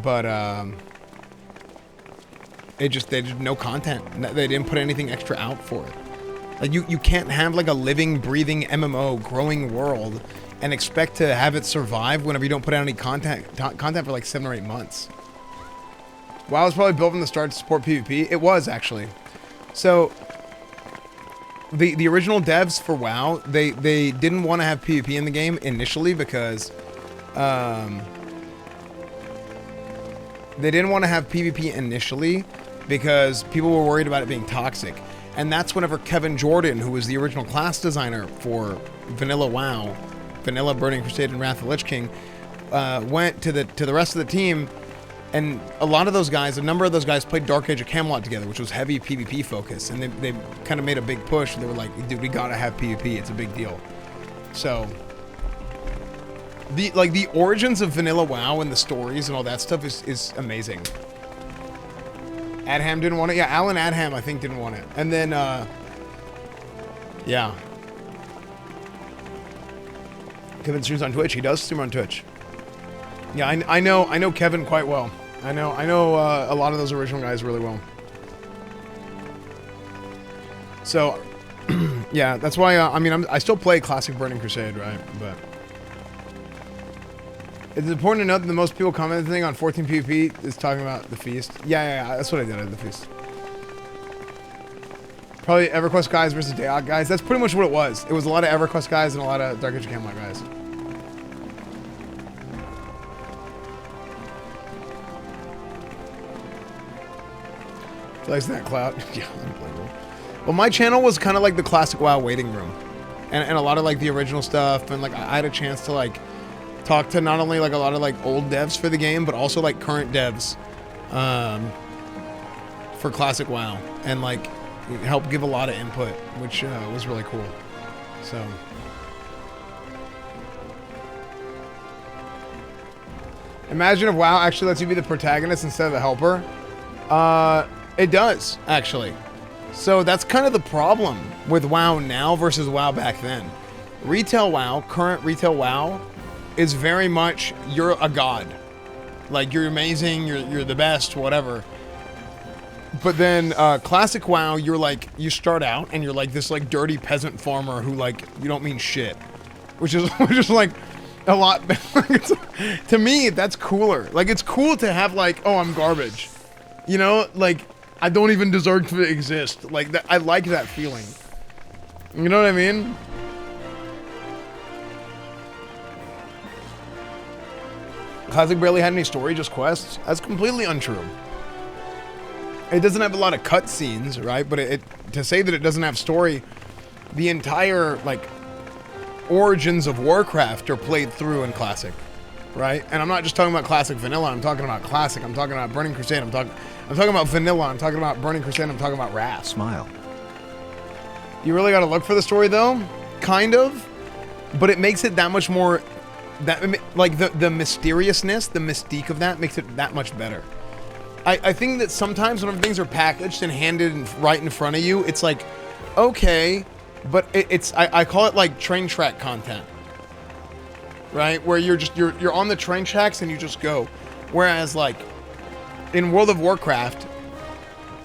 Speaker 1: But they did no content. They didn't put anything extra out for it. Like you can't have like a living, breathing MMO growing world and expect to have it survive whenever you don't put out any content for like 7 or 8 months. WoW was probably built from the start to support PvP. It was actually. So the original devs for WoW, they didn't want to have PvP in the game initially because people were worried about it being toxic. And that's whenever Kevin Jordan, who was the original class designer for Vanilla WoW, Vanilla Burning Crusade and Wrath of the Lich King, went to the rest of the team. And a lot of those guys, a number of those guys played Dark Age of Camelot together, which was heavy PvP focus. And they kind of made a big push. They were like, dude, we gotta have PvP. It's a big deal. So the origins of Vanilla WoW and the stories and all that stuff is amazing. Adham didn't want it. Yeah, Alan Adham, I think, didn't want it. And then, yeah. Kevin streams on Twitch. He does stream on Twitch. Yeah, I know Kevin quite well. I know a lot of those original guys really well. So, yeah, that's why. I mean, I still play classic Burning Crusade, right? But it's important to note that the most people commenting on 14 PvP is talking about the feast. Yeah, that's what I did at the feast. Probably EverQuest guys versus Daog guys. That's pretty much what it was. It was a lot of EverQuest guys and a lot of Dark Age of Camelot guys. Flies in that cloud. Yeah, unbelievable. Well, my channel was kind of like the classic WoW waiting room, and a lot of like the original stuff, and like I had a chance to like talk to not only like a lot of like old devs for the game, but also like current devs for classic WoW, and like help give a lot of input, which was really cool. So. Imagine if WoW actually lets you be the protagonist instead of the helper. It does, actually. So that's kind of the problem with WoW now versus WoW back then. Retail WoW, current retail WoW, is very much, you're a god. Like, you're amazing, you're the best, whatever. But then classic WoW, you're like, you start out and you're like this like dirty peasant farmer who like, you don't mean shit. Which is like a lot, to me, that's cooler. Like, it's cool to have like, oh, I'm garbage. You know, like, I don't even deserve to exist. Like, that, I like that feeling. You know what I mean? Classic barely had any story, just quests. That's completely untrue. It doesn't have a lot of cutscenes, right? But to say that it doesn't have story, the entire, like, origins of Warcraft are played through in Classic, right? And I'm not just talking about Classic Vanilla, I'm talking about Classic, I'm talking about Burning Crusade, I'm talking about Vanilla, I'm talking about Burning Crusade, I'm talking about Wrath.
Speaker 4: Smile.
Speaker 1: You really gotta look for the story though, kind of, but it makes it that much more, like the mysteriousness, the mystique of that makes it that much better. I think that sometimes when things are packaged and handed right in front of you, it's like, okay, but I call it like train track content, right? Where you're on the train tracks and you just go. Whereas like in World of Warcraft,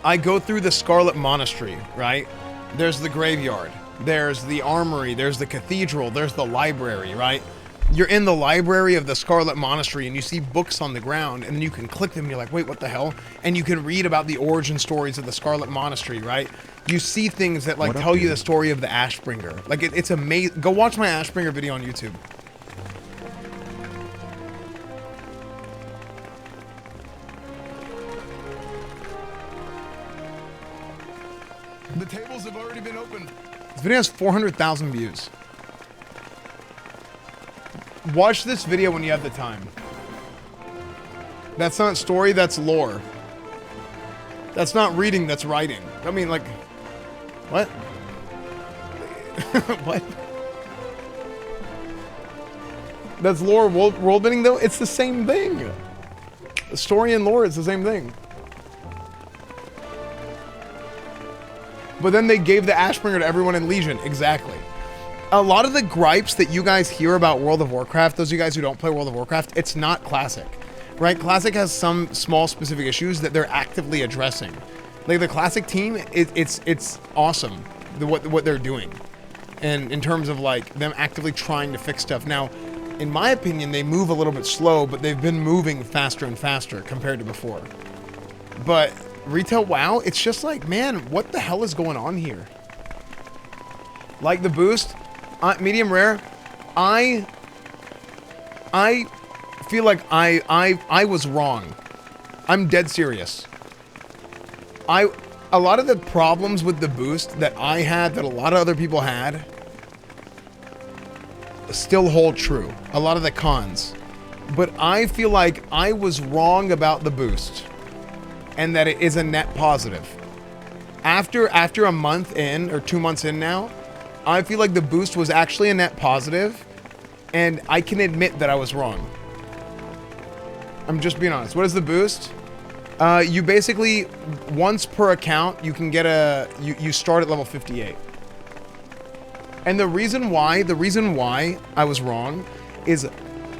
Speaker 1: I go through the Scarlet Monastery, right? There's the graveyard, there's the armory, there's the cathedral, there's the library, right? You're in the library of the Scarlet Monastery and you see books on the ground and then you can click them and you're like, wait, what the hell? And you can read about the origin stories of the Scarlet Monastery, right? You see things that like tell you the story of the Ashbringer. Like it's amazing. Go watch my Ashbringer video on YouTube.
Speaker 2: already been opened. This video has 400,000 views. Watch this video when you have the time. That's not story, that's lore. That's not reading, that's writing. I mean, like, what? What? That's lore world building, though? It's the same thing. The story and lore is the same thing. But then they gave the Ashbringer to everyone in Legion. Exactly. A lot of the gripes that you guys hear about World of Warcraft, those of you guys who don't play World of Warcraft, it's not Classic. Right? Classic has some small specific issues that they're actively addressing. Like the Classic team, it's awesome what they're doing. And in terms of like them actively trying to fix stuff. Now, in my opinion, they move a little bit slow, but they've been moving faster and faster compared to before. But retail WoW, it's just like, man, what the hell is going on here? Like the boost, medium rare, I feel like I was wrong. I'm dead serious. A lot of the problems with the boost that I had, that a lot of other people had, still hold true. A lot of the cons. But I feel like I was wrong about the boost. And that it is a net positive. After a month in, or 2 months in now, I feel like the boost was actually a net positive. And I can admit that I was wrong. I'm just being honest. What is the boost? You basically, once per account, you can get you start at level 58. And the reason why I was wrong is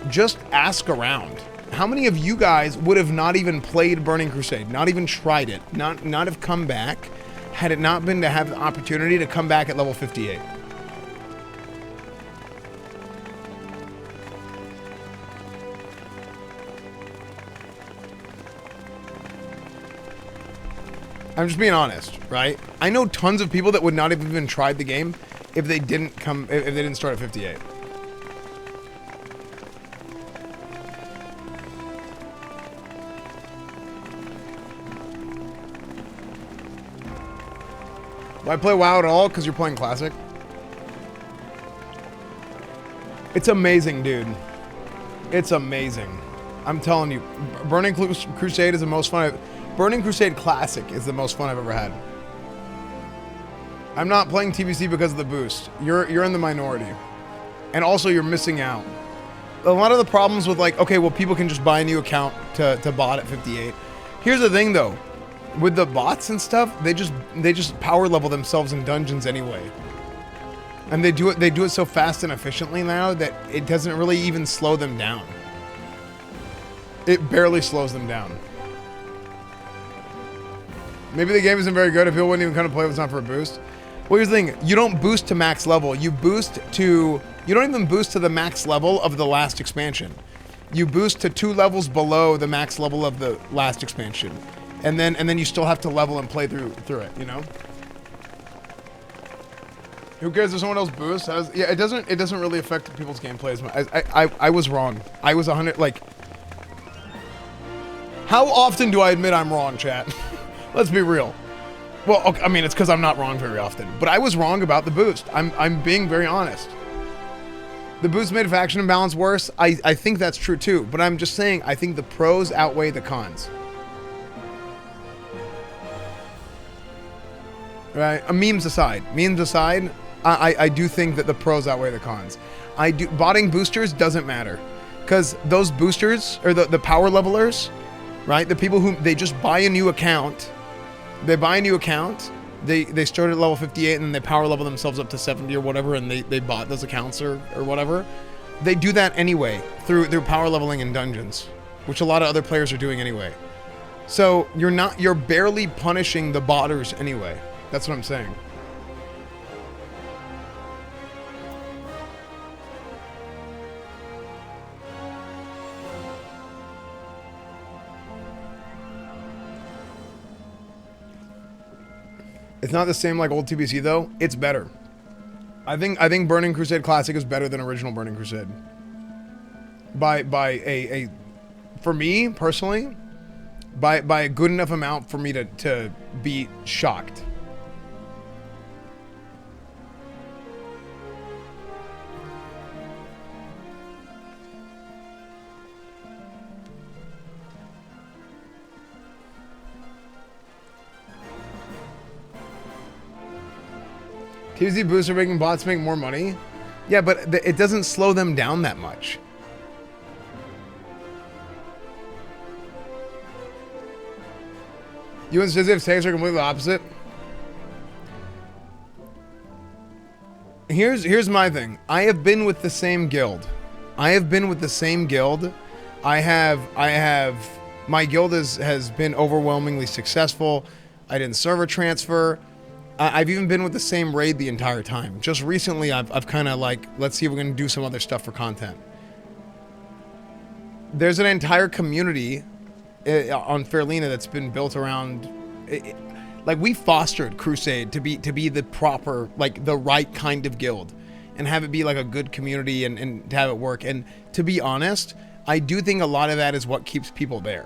Speaker 2: just ask around. How many of you guys would have not even played Burning Crusade, not even tried it, not have come back, had it not been to have the opportunity to come back at level 58? I'm just being honest, right? I know tons of people that would not have even tried the game if they didn't start at 58. Why play WoW at all? Because you're playing Classic. It's amazing, dude. It's amazing. I'm telling you, Burning Crusade is the most fun. Burning Crusade Classic is the most fun I've ever had. I'm not playing TBC because of the boost. You're in the minority. And also you're missing out. A lot of the problems with like, okay, well people can just buy a new account to bot at 58. Here's the thing though. With the bots and stuff, they just power level themselves in dungeons anyway. And they do it so fast and efficiently now that it doesn't really even slow them down. It barely slows them down. Maybe the game isn't very good if people wouldn't even kind of play if it's not for a boost. Well, here's the thing. You don't boost to max level. You don't even boost to the max level of the last expansion. You boost to 2 levels below the max level of the last expansion. And then you still have to level and play through it, you know? Who cares if someone else boosts? Yeah, it doesn't really affect people's gameplay as much. I was wrong. I was 100, like... How often do I admit I'm wrong, chat? Let's be real. Well, okay, I mean, it's because I'm not wrong very often. But I was wrong about the boost. I'm being very honest. The boost made faction imbalance worse. I think that's true too. But I'm just saying, I think the pros outweigh the cons. Right? Memes aside, I do think that the pros outweigh the cons. Botting boosters doesn't matter. Because those boosters, or the power levelers, right? The people who, they just buy a new account. They buy a new account. They start at level 58 and then they power level themselves up to 70 or whatever, and they bought those accounts or whatever. They do that anyway through power leveling in dungeons, which a lot of other players are doing anyway. So you're barely punishing the botters anyway. That's what I'm saying. It's not the same like old TBC though. It's better. I think Burning Crusade Classic is better than original Burning Crusade. For me personally, by a good enough amount for me to be shocked.
Speaker 1: TVZ booster making bots make more money. Yeah, but it doesn't slow them down that much. You and Sizzy's takes are completely opposite. Here's my thing. I have been with the same guild. I have my guild has been overwhelmingly successful. I didn't server transfer. I've even been with the same raid the entire time. Just recently, I've kind of like, let's see if we're going to do some other stuff for content. There's an entire community on Fairlena that's been built around, like we fostered Crusade to be the proper, like the right kind of guild, and have it be like a good community and to have it work. And to be honest, I do think a lot of that is what keeps people there.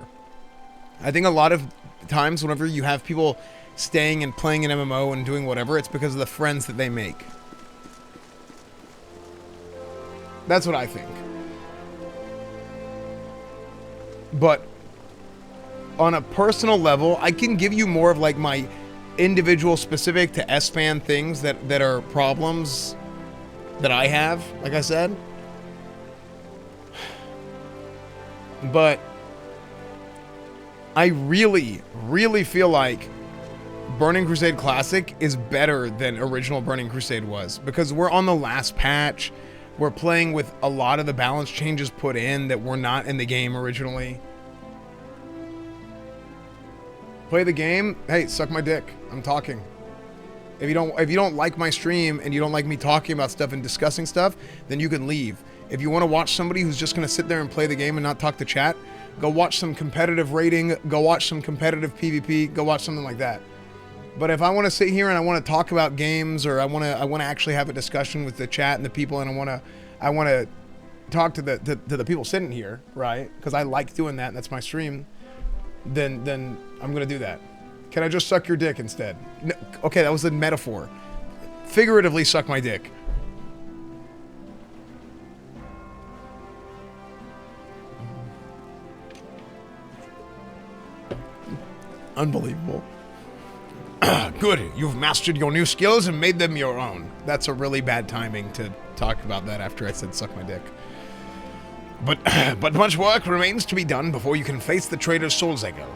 Speaker 1: I think a lot of times whenever you have people staying and playing an MMO and doing whatever, it's because of the friends that they make. That's what I think. But on a personal level, I can give you more of like my individual specific to Esfand things that are problems that I have, like I said. But I really, really feel like Burning Crusade Classic is better than original Burning Crusade was, because we're on the last patch. We're playing with a lot of the balance changes put in that were not in the game originally. Play the game. Hey, suck my dick. I'm talking. If you don't like my stream and you don't like me talking about stuff and discussing stuff, then you can leave. If you want to watch somebody who's just going to sit there and play the game and not talk to chat, go watch some competitive raiding, go watch some competitive PvP, go watch something like that. But if I want to sit here and I want to talk about games, or I want to actually have a discussion with the chat and the people, and I want to talk to the people sitting here, right? Because I like doing that, and that's my stream. Then I'm gonna do that. Can I just suck your dick instead? No, okay, that was a metaphor. Figuratively suck my dick. Unbelievable. Good, you've mastered your new skills and made them your own. That's a really bad timing to talk about that after I said suck my dick. But much work remains to be done before you can face the traitor's soul's echo.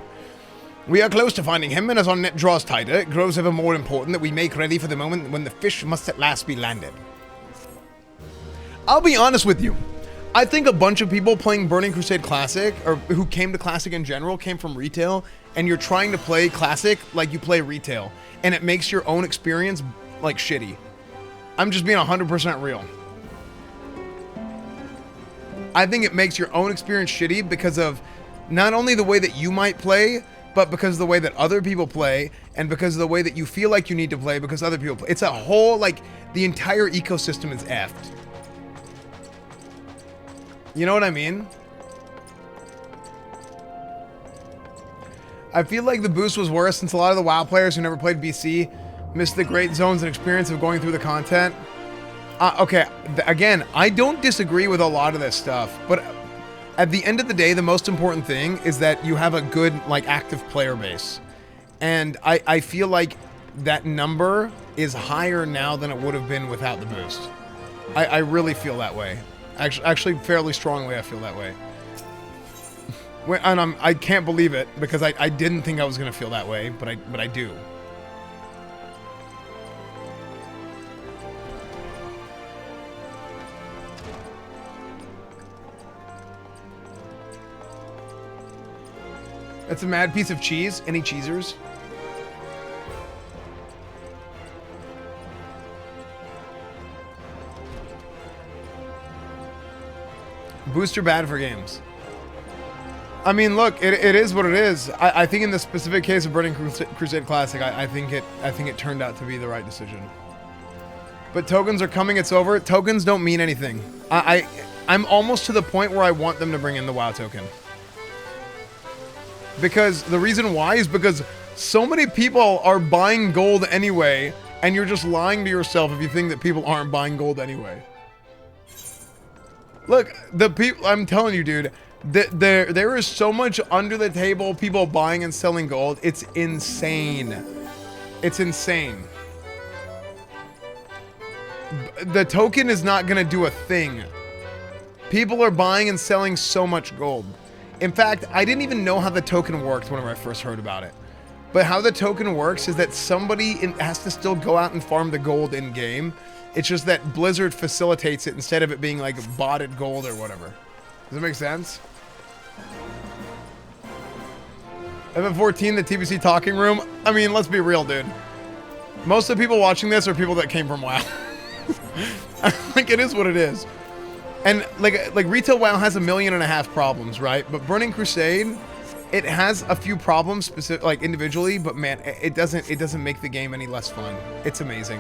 Speaker 1: We are close to finding him, and as our net draws tighter, it grows ever more important that we make ready for the moment when the fish must at last be landed. I'll be honest with you. I think a bunch of people playing Burning Crusade Classic, or who came to Classic in general, came from retail, and you're trying to play Classic like you play retail, and it makes your own experience, like, shitty. I'm just being 100% real. I think it makes your own experience shitty because of not only the way that you might play, but because of the way that other people play, and because of the way that you feel like you need to play because other people play. It's a whole, like, the entire ecosystem is effed. You know what I mean? I feel like the boost was worse since a lot of the WoW players who never played BC missed the great zones and experience of going through the content. Okay, again, I don't disagree with a lot of this stuff, but at the end of the day, the most important thing is that you have a good, like, active player base. And I feel like that number is higher now than it would have been without the boost. I really feel that way. Actually, fairly strongly, I feel that way. And I can't believe it, because I didn't think I was going to feel that way, but I do. That's a mad piece of cheese. Any cheesers? Booster bad for games. I mean, look, it is what it is. I think in the specific case of Burning Crusade Classic, I think it turned out to be the right decision. But tokens are coming. It's over. Tokens don't mean anything. I'm almost to the point where I want them to bring in the WoW token. Because the reason why is because so many people are buying gold anyway, and you're just lying to yourself if you think that people aren't buying gold anyway. Look, the people, I'm telling you, dude, there is so much under the table people buying and selling gold. It's insane. It's insane. The token is not gonna do a thing. People are buying and selling so much gold. In fact, I didn't even know how the token worked whenever I first heard about it. But how the token works is that somebody has to still go out and farm the gold in game. It's just that Blizzard facilitates it instead of it being like botted gold or whatever. Does that make sense? FF14, the TBC talking room. I mean, let's be real, dude. Most of the people watching this are people that came from WoW. Like, it is what it is. And like retail WoW has 1.5 million problems, right? But Burning Crusade, it has a few problems specific, like individually, but man, it doesn't make the game any less fun. It's amazing.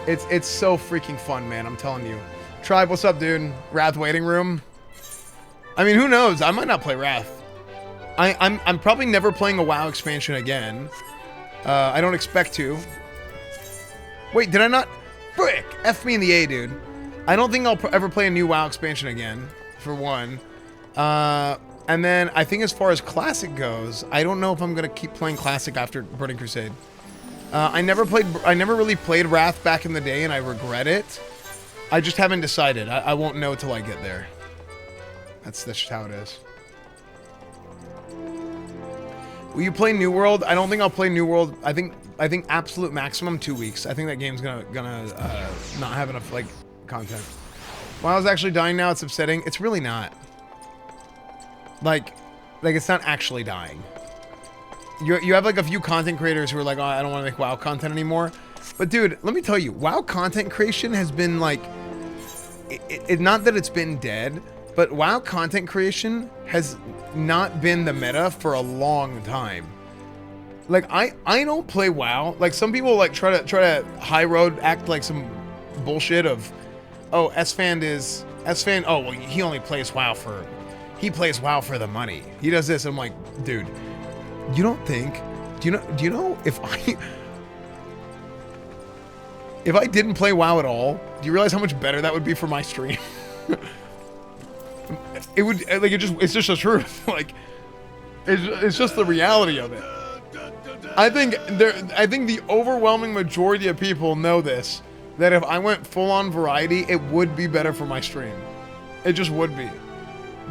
Speaker 1: It's so freaking fun, man. I'm telling you. Tribe, what's up, dude? Wrath waiting room. I mean, who knows? I might not play Wrath. I'm probably never playing a WoW expansion again. I don't expect to. Wait, did I not? Frick! F me in the A, dude. I don't think I'll ever play a new WoW expansion again, for one. And then I think as far as Classic goes, I don't know if I'm gonna keep playing Classic after Burning Crusade. I never really played Wrath back in the day, and I regret it. I just haven't decided. I won't know till I get there. That's just how it is. Will you play New World? I don't think I'll play New World. I think absolute maximum 2 weeks. I think that game's gonna not have enough like content. WoW's actually dying now. It's upsetting. It's really not. Like it's not actually dying. You have like a few content creators who are like, oh, I don't want to make WoW content anymore. But dude, let me tell you, WoW content creation has been like, not that it's been dead, but WoW content creation has not been the meta for a long time. Like I don't play WoW. Like some people like try to high road act like some bullshit of, oh, Esfand. Oh, well, he only plays WoW for the money. He does this. I'm like, dude, you don't think? Do you know if I didn't play WoW at all? Do you realize how much better that would be for my stream? It would like it's just the truth. Like it's just the reality of it. I think the overwhelming majority of people know this, that if I went full on variety, it would be better for my stream. It just would be.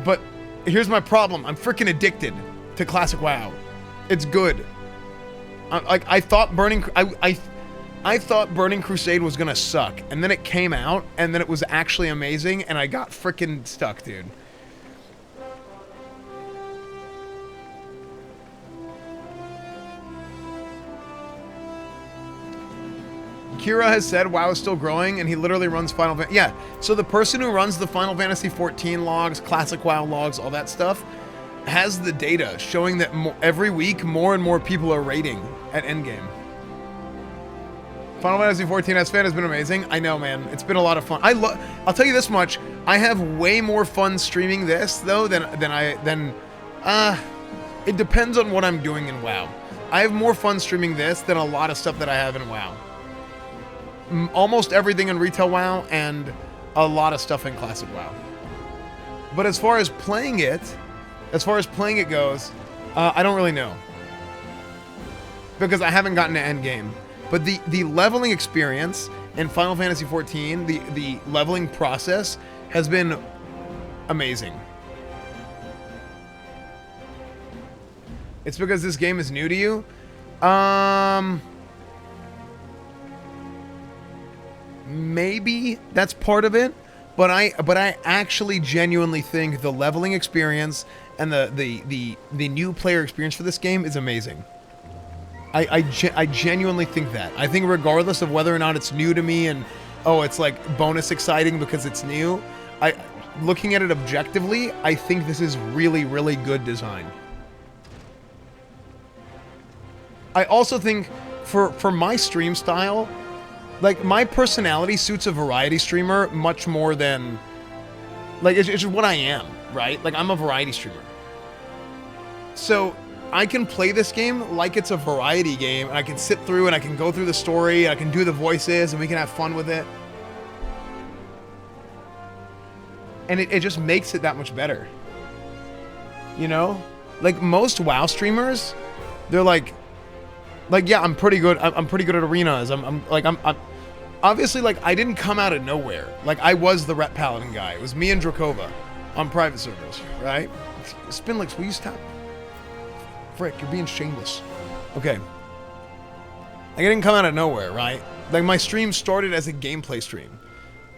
Speaker 1: But here's my problem. I'm freaking addicted to classic WoW. It's good. I thought Burning Crusade was gonna suck, and then it came out, and then it was actually amazing, and I got freaking stuck, dude. Kira has said WoW is still growing, and he literally runs Final Fantasy. Yeah, so the person who runs the Final Fantasy 14 logs, classic WoW logs, all that stuff, has the data showing that every week more and more people are raiding at endgame. Final Fantasy 14 Esfand has been amazing. I know, man. It's been a lot of fun. I'll tell you this much. I have way more fun streaming this though than it depends on what I'm doing in WoW. I have more fun streaming this than a lot of stuff that I have in WoW. Almost everything in retail WoW and a lot of stuff in classic WoW. But as far as playing it goes, I don't really know. Because I haven't gotten to endgame. But the leveling experience in Final Fantasy 14, the leveling process has been amazing. It's because this game is new to you? Maybe that's part of it, but I actually genuinely think the leveling experience and the new player experience for this game is amazing. I genuinely think that. I think regardless of whether or not it's new to me and oh, it's like bonus exciting because it's new, looking at it objectively, I think this is really, really good design. I also think for my stream style, like my personality suits a variety streamer much more than like it's just what I am, right? Like I'm a variety streamer. So I can play this game like it's a variety game, and I can sit through and I can go through the story, and I can do the voices, and we can have fun with it. And it just makes it that much better. You know? Like most WoW streamers, they're like, Like, yeah, I'm pretty good. I'm pretty good at arenas. I'm obviously, like, I didn't come out of nowhere. Like, I was the rep paladin guy. It was me and Drakova on private servers, right? Spinlix, will you stop? Frick, you're being shameless. Okay. Like, I didn't come out of nowhere, right? Like, my stream started as a gameplay stream.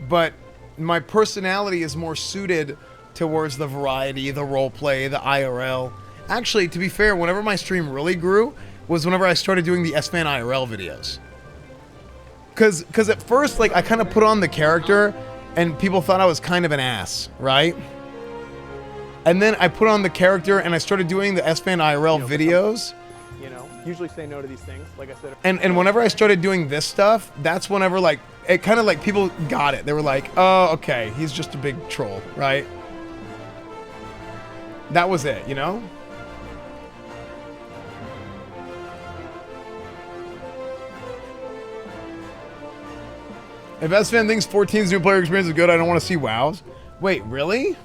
Speaker 1: But my personality is more suited towards the variety, the roleplay, the IRL. Actually, to be fair, whenever my stream really grew was whenever I started doing the Esfand IRL videos. Cause at first, like, I kind of put on the character and people thought I was kind of an ass, right? And then I put on the character and I started doing the Esfand IRL videos.
Speaker 7: You know, usually say no to these things, like I said.
Speaker 1: And whenever I started doing this stuff, that's whenever, like, it kind of, like, people got it. They were like, oh, okay, he's just a big troll, right? That was it, you know? If Esfand thinks 14's new player experience is good, I don't want to see WoWs. Wait, really?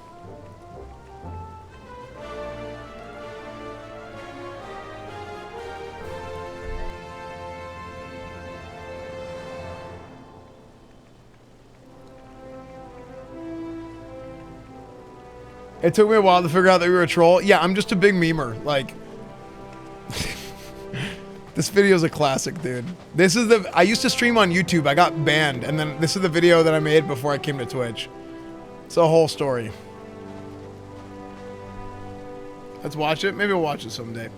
Speaker 1: It took me a while to figure out that we were a troll. Yeah, I'm just a big memer. Like, this video is a classic, dude. This is I used to stream on YouTube. I got banned, and then this is the video that I made before I came to Twitch. It's a whole story. Let's watch it. Maybe we'll watch it someday.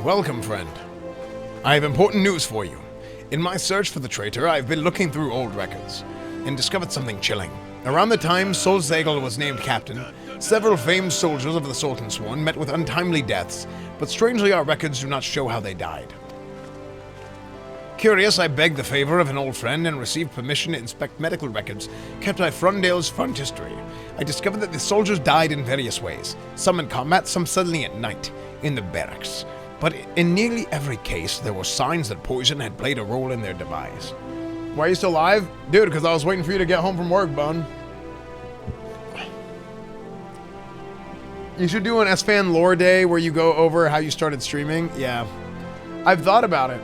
Speaker 2: Welcome, friend. I have important news for you. In my search for the traitor, I've been looking through old records and discovered something chilling. Around the time Sol Zegel was named captain, several famed soldiers of the Sultan Sworn met with untimely deaths, but strangely our records do not show how they died. Curious, I begged the favor of an old friend and received permission to inspect medical records kept by Frondale's front history. I discovered that the soldiers died in various ways, some in combat, some suddenly at night, in the barracks. But in nearly every case, there were signs that poison had played a role in their demise.
Speaker 1: Why are you still alive? Dude, because I was waiting for you to get home from work, bun. You should do an Esfand lore day where you go over how you started streaming. Yeah. I've thought about it.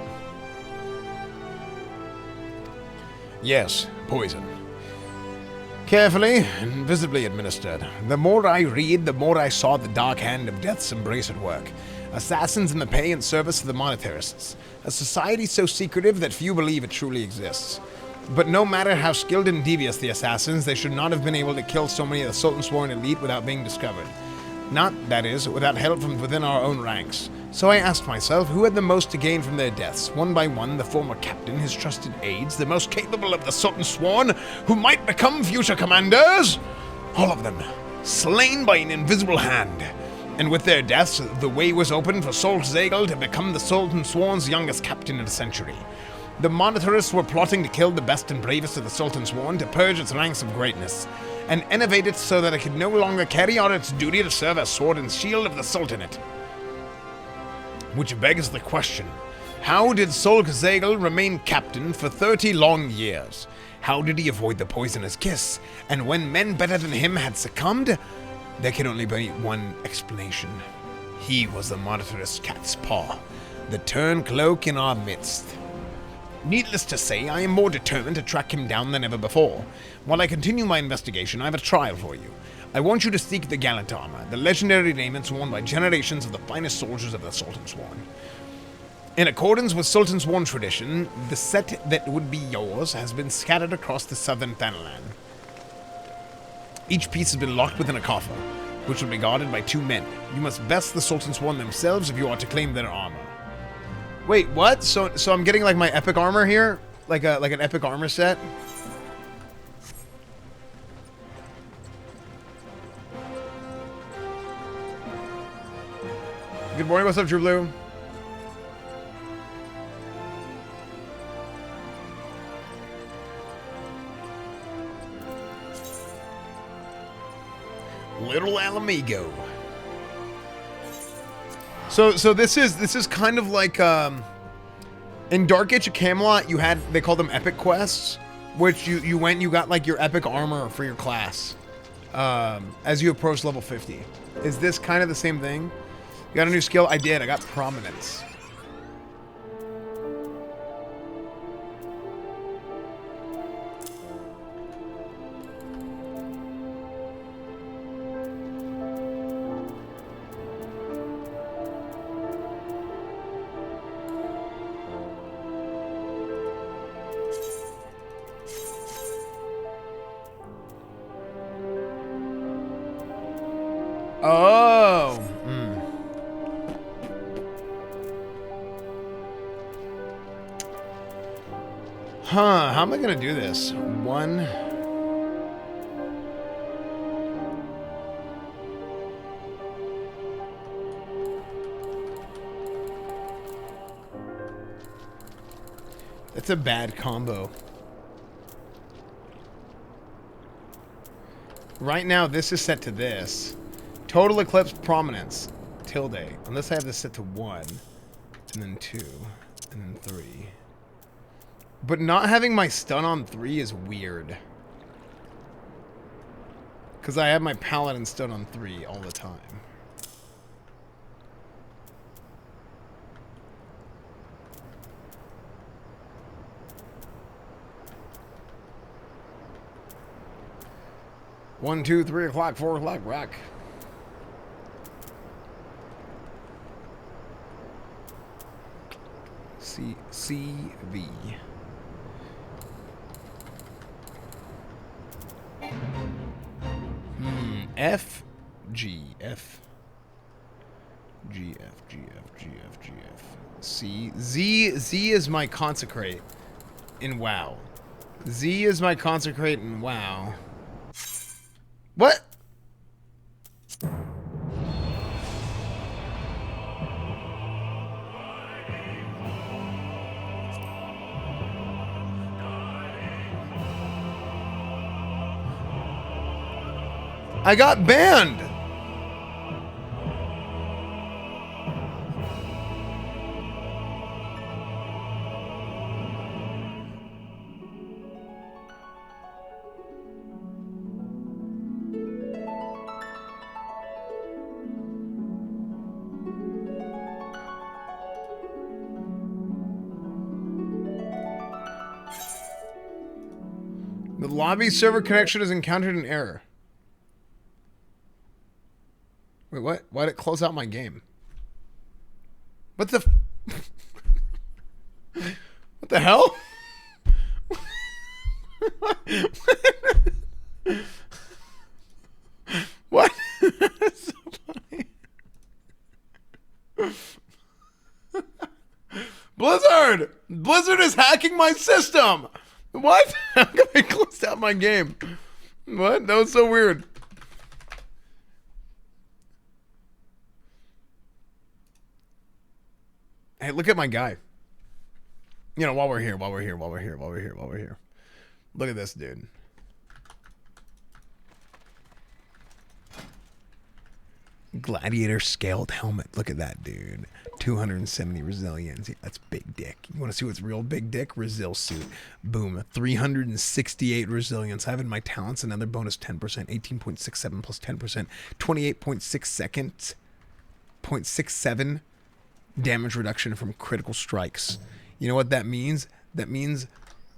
Speaker 2: Yes, poison. Carefully and visibly administered. The more I read, the more I saw the dark hand of death's embrace at work. Assassins in the pay and service of the monetarists. A society so secretive that few believe it truly exists. But no matter how skilled and devious the assassins, they should not have been able to kill so many of the Sultan Sworn elite without being discovered. Not, that is, without help from within our own ranks. So I asked myself who had the most to gain from their deaths. One by one, the former captain, his trusted aides, the most capable of the Sultan Sworn, who might become future commanders. All of them, slain by an invisible hand. And with their deaths, the way was open for Sol Zegel to become the Sultan Sworn's youngest captain in a century. The monetarists were plotting to kill the best and bravest of the Sultan Sworn to purge its ranks of greatness, and innovate it so that it could no longer carry out its duty to serve as sword and shield of the Sultanate. Which begs the question, how did Sol Zegel remain captain for 30 long years? How did he avoid the poisonous kiss? And when men better than him had succumbed, there can only be one explanation. He was the monetarist cat's paw, the turncloak in our midst. Needless to say, I am more determined to track him down than ever before. While I continue my investigation, I have a trial for you. I want you to seek the gallant armor, the legendary raiments worn by generations of the finest soldiers of the Sultan Sworn. In accordance with Sultan Sworn tradition, the set that would be yours has been scattered across the southern Thanalan. Each piece has been locked within a coffer, which will be guarded by 2 men. You must best the Sultan Sworn themselves if you are to claim their armor.
Speaker 1: Wait, what? So I'm getting like my epic armor here? Like an epic armor set? Good morning, what's up, True Blue?
Speaker 2: Little Alamigo.
Speaker 1: So this is kind of like In Dark Age of Camelot, you had, they called them epic quests, which you went and you got like your epic armor for your class as you approach level 50. Is this kind of the same thing? You got a new skill? I did. I got prominence. Oh. Huh, how am I gonna do this? One. That's a bad combo. Right now, this is set to this. Total Eclipse Prominence. Tilde. Unless I have this set to 1. And then 2. And then 3. But not having my stun on 3 is weird. Because I have my Paladin stun on 3 all the time. One, 2, 3 o'clock, 4 o'clock, rock. CV. F G F G F G F G F G F C Z is my consecrate in WoW. Z is my consecrate in WoW. What? I got banned. The lobby server connection has encountered an error. Wait, what? Why'd it close out my game? What the... What the hell? What? That's so funny. Blizzard! Blizzard is hacking my system! What? How come I closed out my game? What? That was so weird. Hey, look at my guy. You know, while we're here. Look at this dude. Gladiator scaled helmet. Look at that dude. 270 resilience. That's big dick. You want to see what's real big dick? Resil suit. Boom. 368 resilience. Having my talents, another bonus 10%. 18.67 plus 10%. 28.6 seconds. 0.67 damage reduction from critical strikes. You know what that means? That means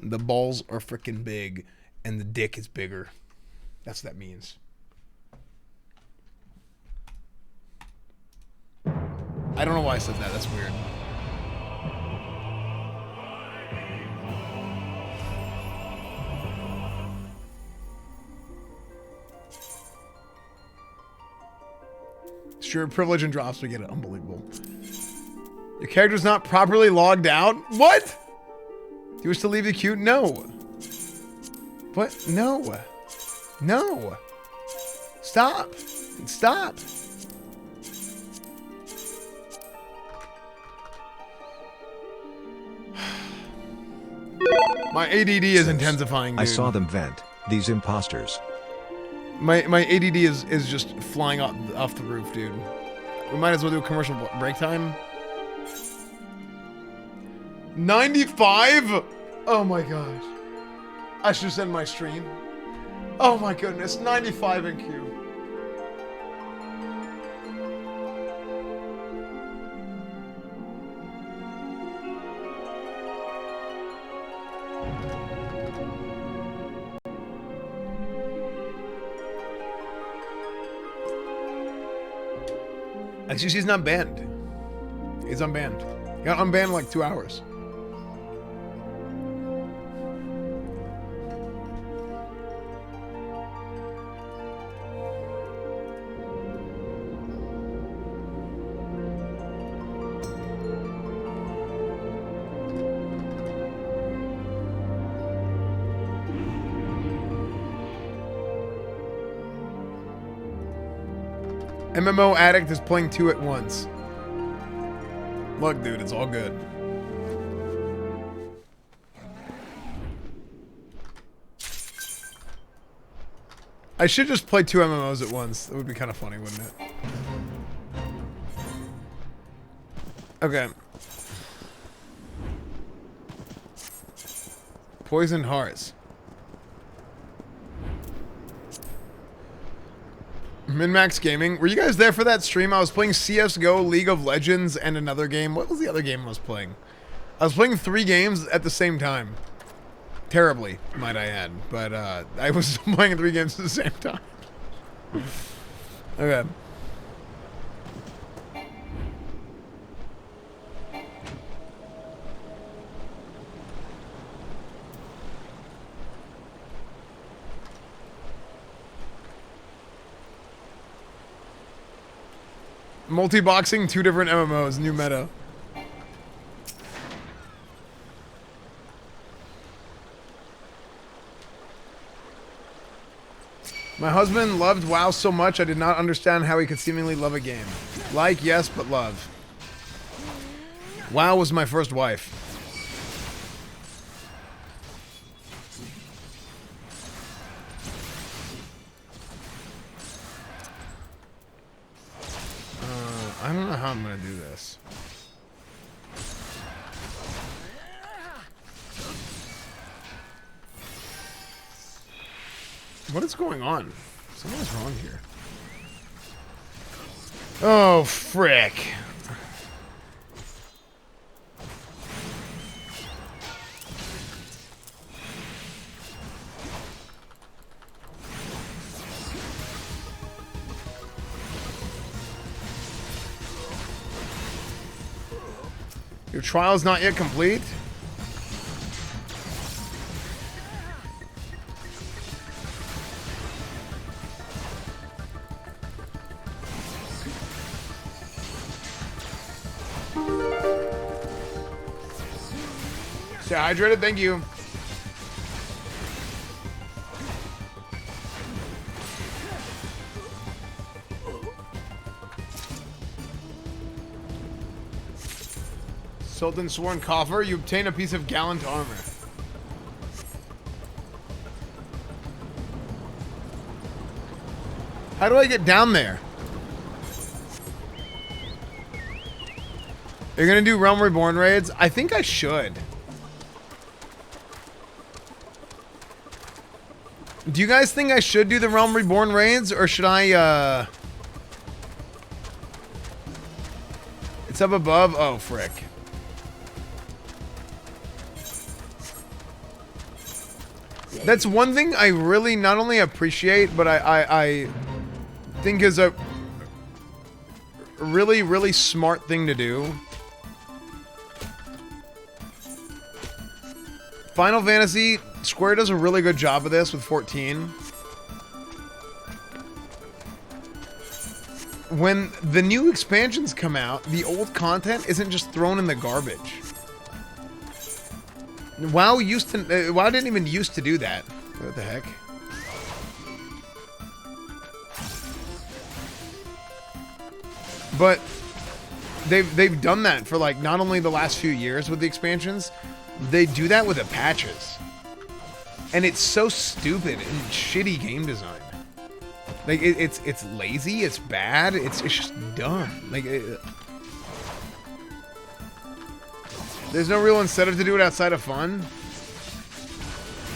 Speaker 1: the balls are freaking big and the dick is bigger. That's what that means. I don't know why I said that. That's weird. Sure, privilege and drops, we get it. Unbelievable. Your character's not properly logged out? What? Do you wish to leave the queue? No. What? No. No. Stop. Stop. My ADD is intensifying, dude.
Speaker 4: I saw them vent, these imposters.
Speaker 1: My ADD is just flying off the roof, dude. We might as well do a commercial break time. 95? Oh my gosh. I should send my stream. Oh my goodness, 95 in queue. Actually, he's not banned. He's unbanned. He got unbanned in like 2 hours. MMO Addict is playing 2 at once. Look, dude, it's all good. I should just play 2 MMOs at once. That would be kind of funny, wouldn't it? Okay. Poisoned Hearts. Min-Max Gaming. Were you guys there for that stream? I was playing CSGO, League of Legends, and another game. What was the other game I was playing? I was playing 3 games at the same time. Terribly, might I add. But I was playing 3 games at the same time. Okay. Multi-boxing, 2 different MMOs, new meta. My husband loved WoW so much I did not understand how he could seemingly love a game. Like, yes, but love. WoW was my first wife. I don't know how I'm gonna do this. What is going on? Something's wrong here. Oh, frick. Your trial's not yet complete? Stay hydrated, thank you. Sultan Sworn Coffer, you obtain a piece of gallant armor. How do I get down there? You're gonna do Realm Reborn raids? I think I should. Do you guys think I should do the Realm Reborn raids, or should I, It's up above? Oh, frick. That's one thing I really not only appreciate, but I think is a really, really smart thing to do. Final Fantasy, Square does a really good job of this with 14. When the new expansions come out, the old content isn't just thrown in the garbage. WoW didn't even used to do that. What the heck? But they've done that for like not only the last few years with the expansions, they do that with the patches. And it's so stupid and shitty game design. Like it's lazy, it's bad, it's just dumb. Like There's no real incentive to do it outside of fun.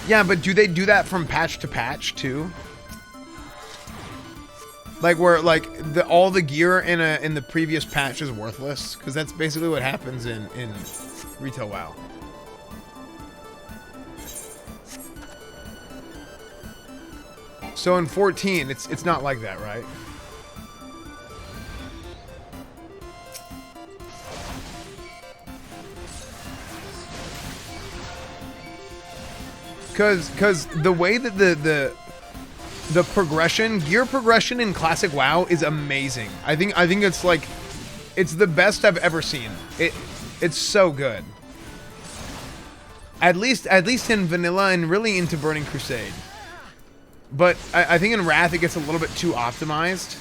Speaker 1: Yeah, but do they do that from patch to patch too? Like where like all the gear in the previous patch is worthless? Because that's basically what happens in retail WoW. So in 14, it's not like that, right? Because the way that the progression, gear progression in classic WoW is amazing. I think it's like, it's the best I've ever seen. It's so good. At least in vanilla and really into Burning Crusade. But I think in Wrath it gets a little bit too optimized.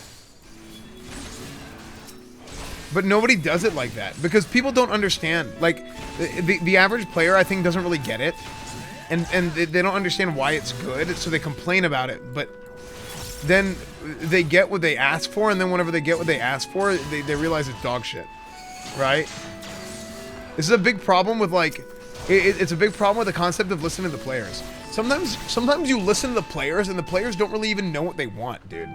Speaker 1: But nobody does it like that because people don't understand. Like the average player, I think, doesn't really get it. And they don't understand why it's good, so they complain about it. But then they get what they ask for, and then whenever they get what they ask for, they realize it's dog shit, right? This is a big problem with like, it's a big problem with the concept of listening to the players. Sometimes you listen to the players, and the players don't really even know what they want, dude.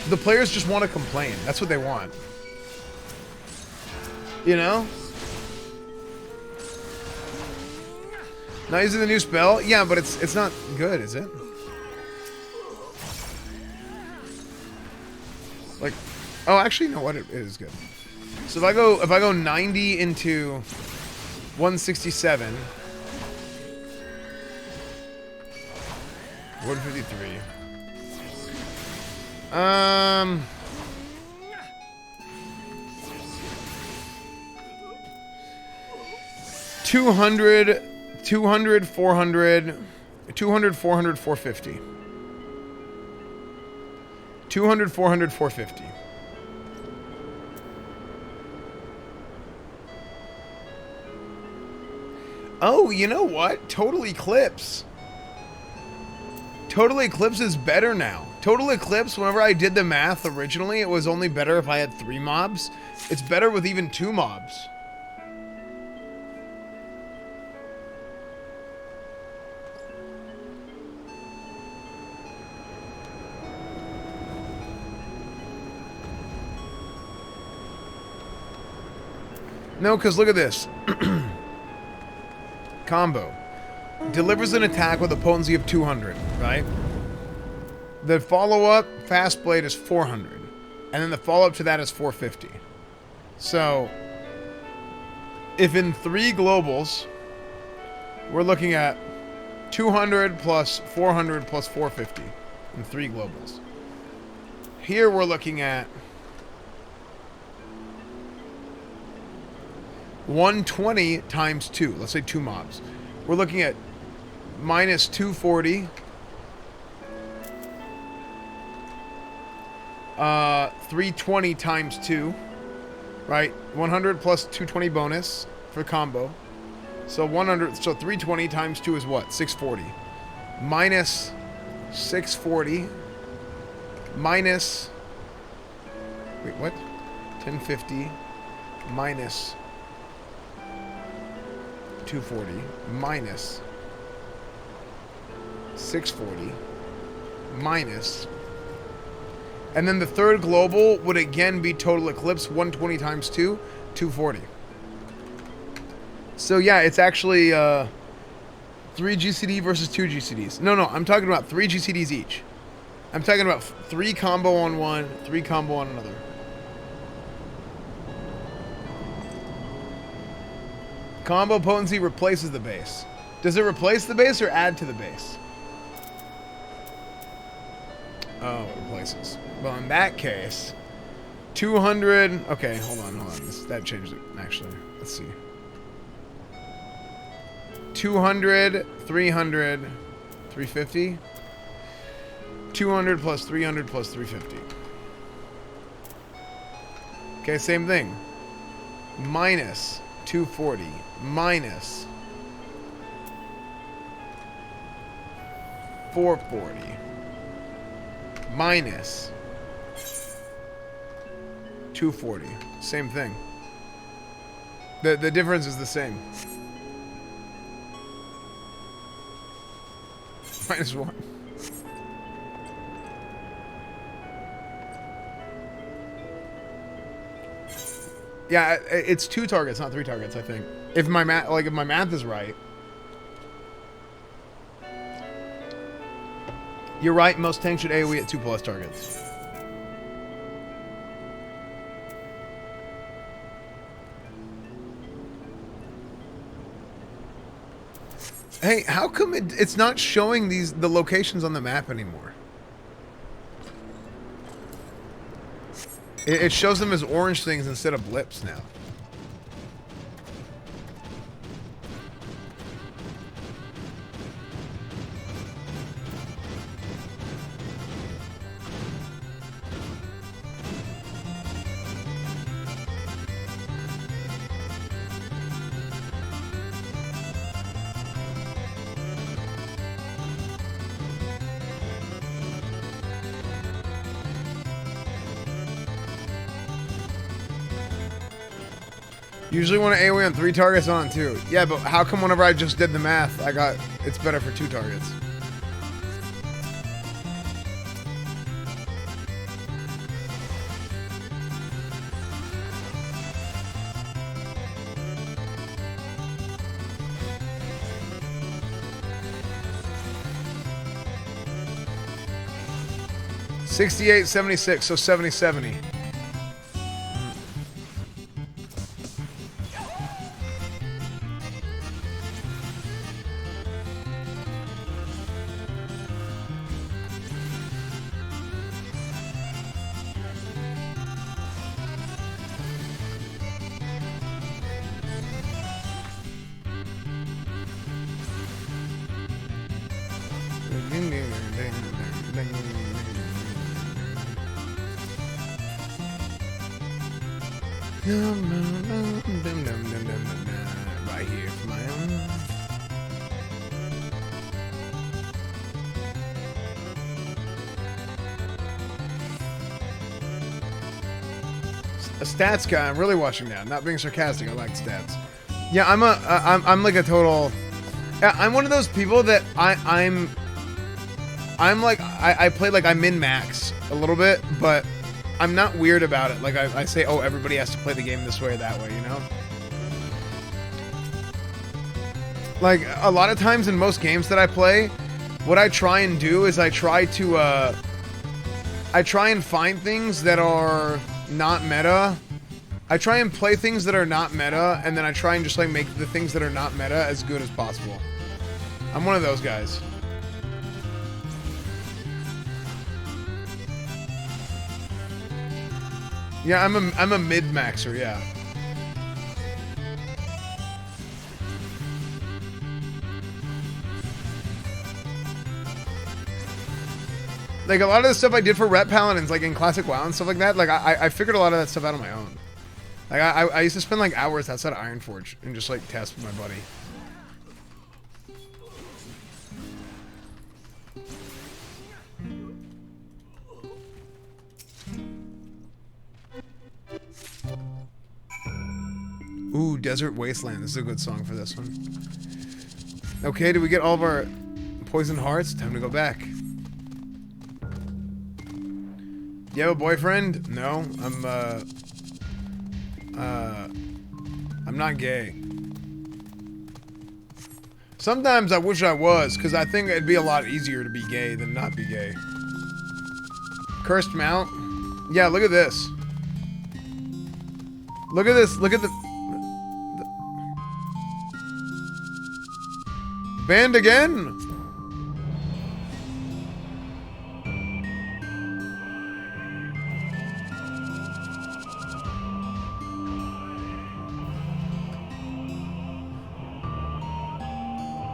Speaker 1: The players just want to complain. That's what they want. You know? Not using the new spell? Yeah, but it's not good, is it? Like, oh, actually, you know what? It is good. So if I go 90 into 167, 153. 200, 400, 450. 200, 400, 450. Oh, you know what? Total Eclipse. Total Eclipse is better now. Total Eclipse, whenever I did the math originally, it was only better if I had 3 mobs. It's better with even 2 mobs. No, because look at this. Combo. Delivers an attack with a potency of 200, right? The follow-up, Fast Blade, is 400. And then the follow-up to that is 450. So, if in 3 globals, we're looking at 200 plus 400 plus 450 in 3 globals. Here we're looking at 120 times 2. Let's say 2 mobs. We're looking at minus 240. 320 times 2. Right? 100 plus 220 bonus for combo. So 100. So 320 times 2 is what? 640. Minus 640. Minus. Wait, what? 1050. Minus 240 minus 640 minus, and then the third global would again be Total Eclipse, 120 times 2, 240. So yeah, it's actually 3 GCD versus 2 GCDs. No, I'm talking about 3 GCDs each. I'm talking about 3 combo on one, 3 combo on another. Combo potency replaces the base. Does it replace the base or add to the base? Oh, it replaces. Well, in that case, 200... Okay, hold on. That changed it, actually. Let's see. 200, 300, 350. 200 plus 300 plus 350. Okay, same thing. Minus 240 minus 440 minus 240. Same thing. The difference is the same. -1. Yeah, it's 2 targets, not 3 targets, I think. If my math is right. You're right, most tanks should AoE at 2+ targets. Hey, how come it's not showing the locations on the map anymore? It shows them as orange things instead of blips now. Usually when I AoE on 3 targets, on 2. Yeah, but how come whenever I just did the math, it's better for 2 targets? $68, $76, so $70, $70. Right here for my own. A stats guy. I'm really watching that. Not being sarcastic. I like stats. Yeah, I'm like a total. I'm one of those people that I'm like I play like I min max a little bit, but I'm not weird about it. Like I say, oh, everybody has to play the game this way or that way, you know? Like a lot of times in most games that I play, what I try and do is I try and find things that are not meta. I try and play things that are not meta, and then I try and just like make the things that are not meta as good as possible. I'm one of those guys. Yeah, I'm a mid-maxer, yeah. Like, a lot of the stuff I did for Rep Paladins, like in Classic WoW and stuff like that, like, I figured a lot of that stuff out on my own. Like, I used to spend, like, hours outside of Ironforge and just, like, test with my buddy. Ooh, Desert Wasteland. This is a good song for this one. Okay, did we get all of our poison hearts? Time to go back. You have a boyfriend? No, I'm not gay. Sometimes I wish I was, because I think it'd be a lot easier to be gay than not be gay. Cursed mount? Yeah, look at this. Look at this, look at the... Banned again?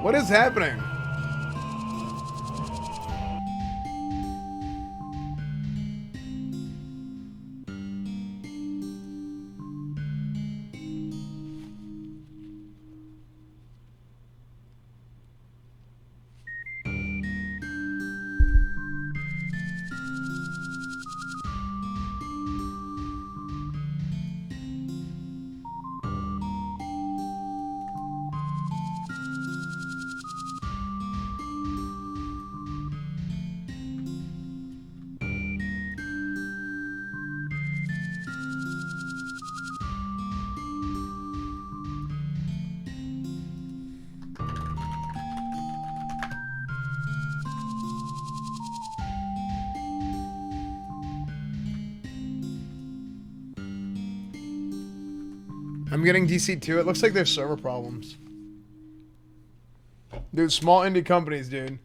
Speaker 1: What is happening? I'm getting DC2. It looks like there's server problems. Dude, small indie companies, dude.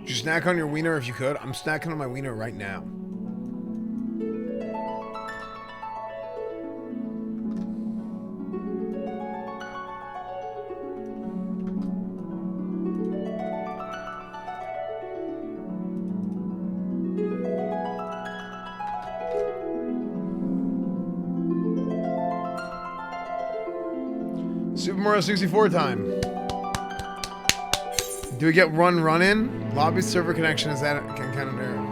Speaker 1: Would you snack on your wiener if you could? I'm snacking on my wiener right now. Super Mario 64 time. Do we get run in? Lobby server connection is that can kind of narrow.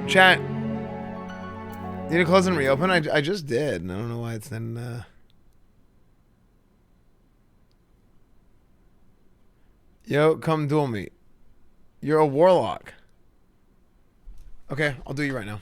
Speaker 1: Chat. Need to close and reopen? I just did. And I don't know why it's then Yo, come duel me. You're a warlock. Okay, I'll do you right now.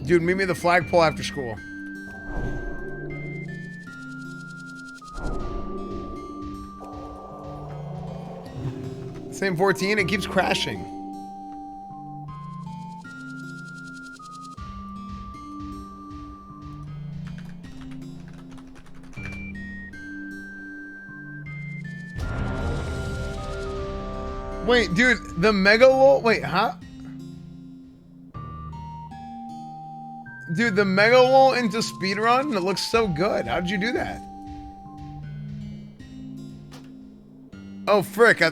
Speaker 1: Dude, meet me at the flagpole after school. Same 14, it keeps crashing. Wait, dude, the mega wall, wait, huh? Dude, the mega wall into speedrun, it looks so good. How'd you do that? Oh, frick, I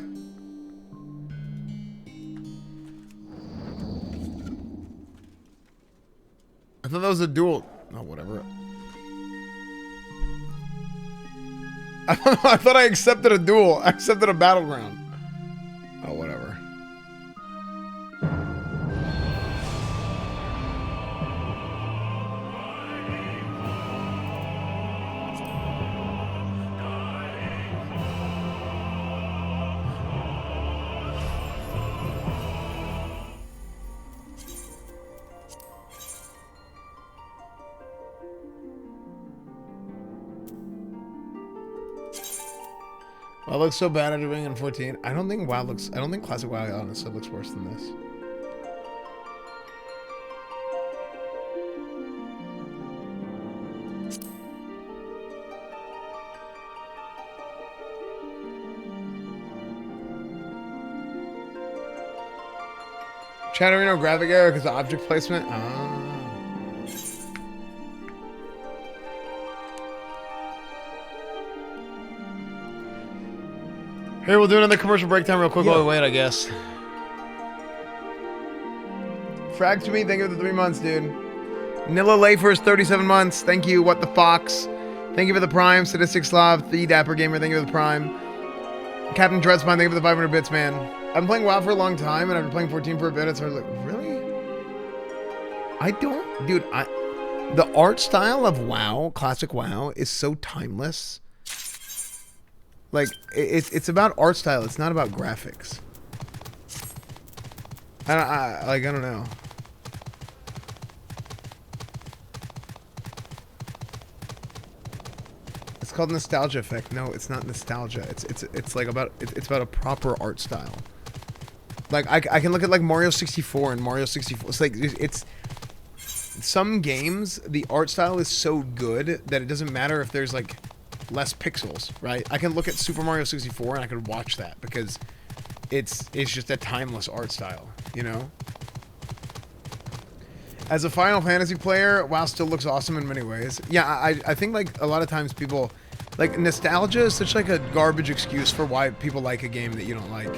Speaker 1: thought that was a duel. Oh, whatever. I thought I accepted a duel. I accepted a battleground. Oh, whatever. WoW looks so bad at doing in 14. I don't think classic WoW honestly looks worse than this. Chatterino graphic error because of object placement. Here, we'll do another commercial breakdown real quick while we wait, I guess. Frag to me, thank you for the 3 months, dude. Nilla Lafers, 37 months. Thank you, What the Fox. Thank you for the Prime. Sadistic Slav, The Dapper Gamer, thank you for the Prime. Captain Dreadspine, thank you for the 500 bits, man. I've been playing WoW for a long time, and I've been playing 14 for a bit. It's hard to like, really? I don't, dude, the art style of WoW, classic WoW, is so timeless. Like, it's about art style. It's not about graphics. I don't know. It's called nostalgia effect. No, it's not nostalgia. It's like about a proper art style. Like I can look at like Mario 64 and Mario 64. It's like it's some games the art style is so good that it doesn't matter if there's like less pixels, right? I can look at Super Mario 64 and I could watch that because it's just a timeless art style, you know? As a Final Fantasy player, WoW still looks awesome in many ways. Yeah, I think like a lot of times people, like nostalgia is such like a garbage excuse for why people like a game that you don't like.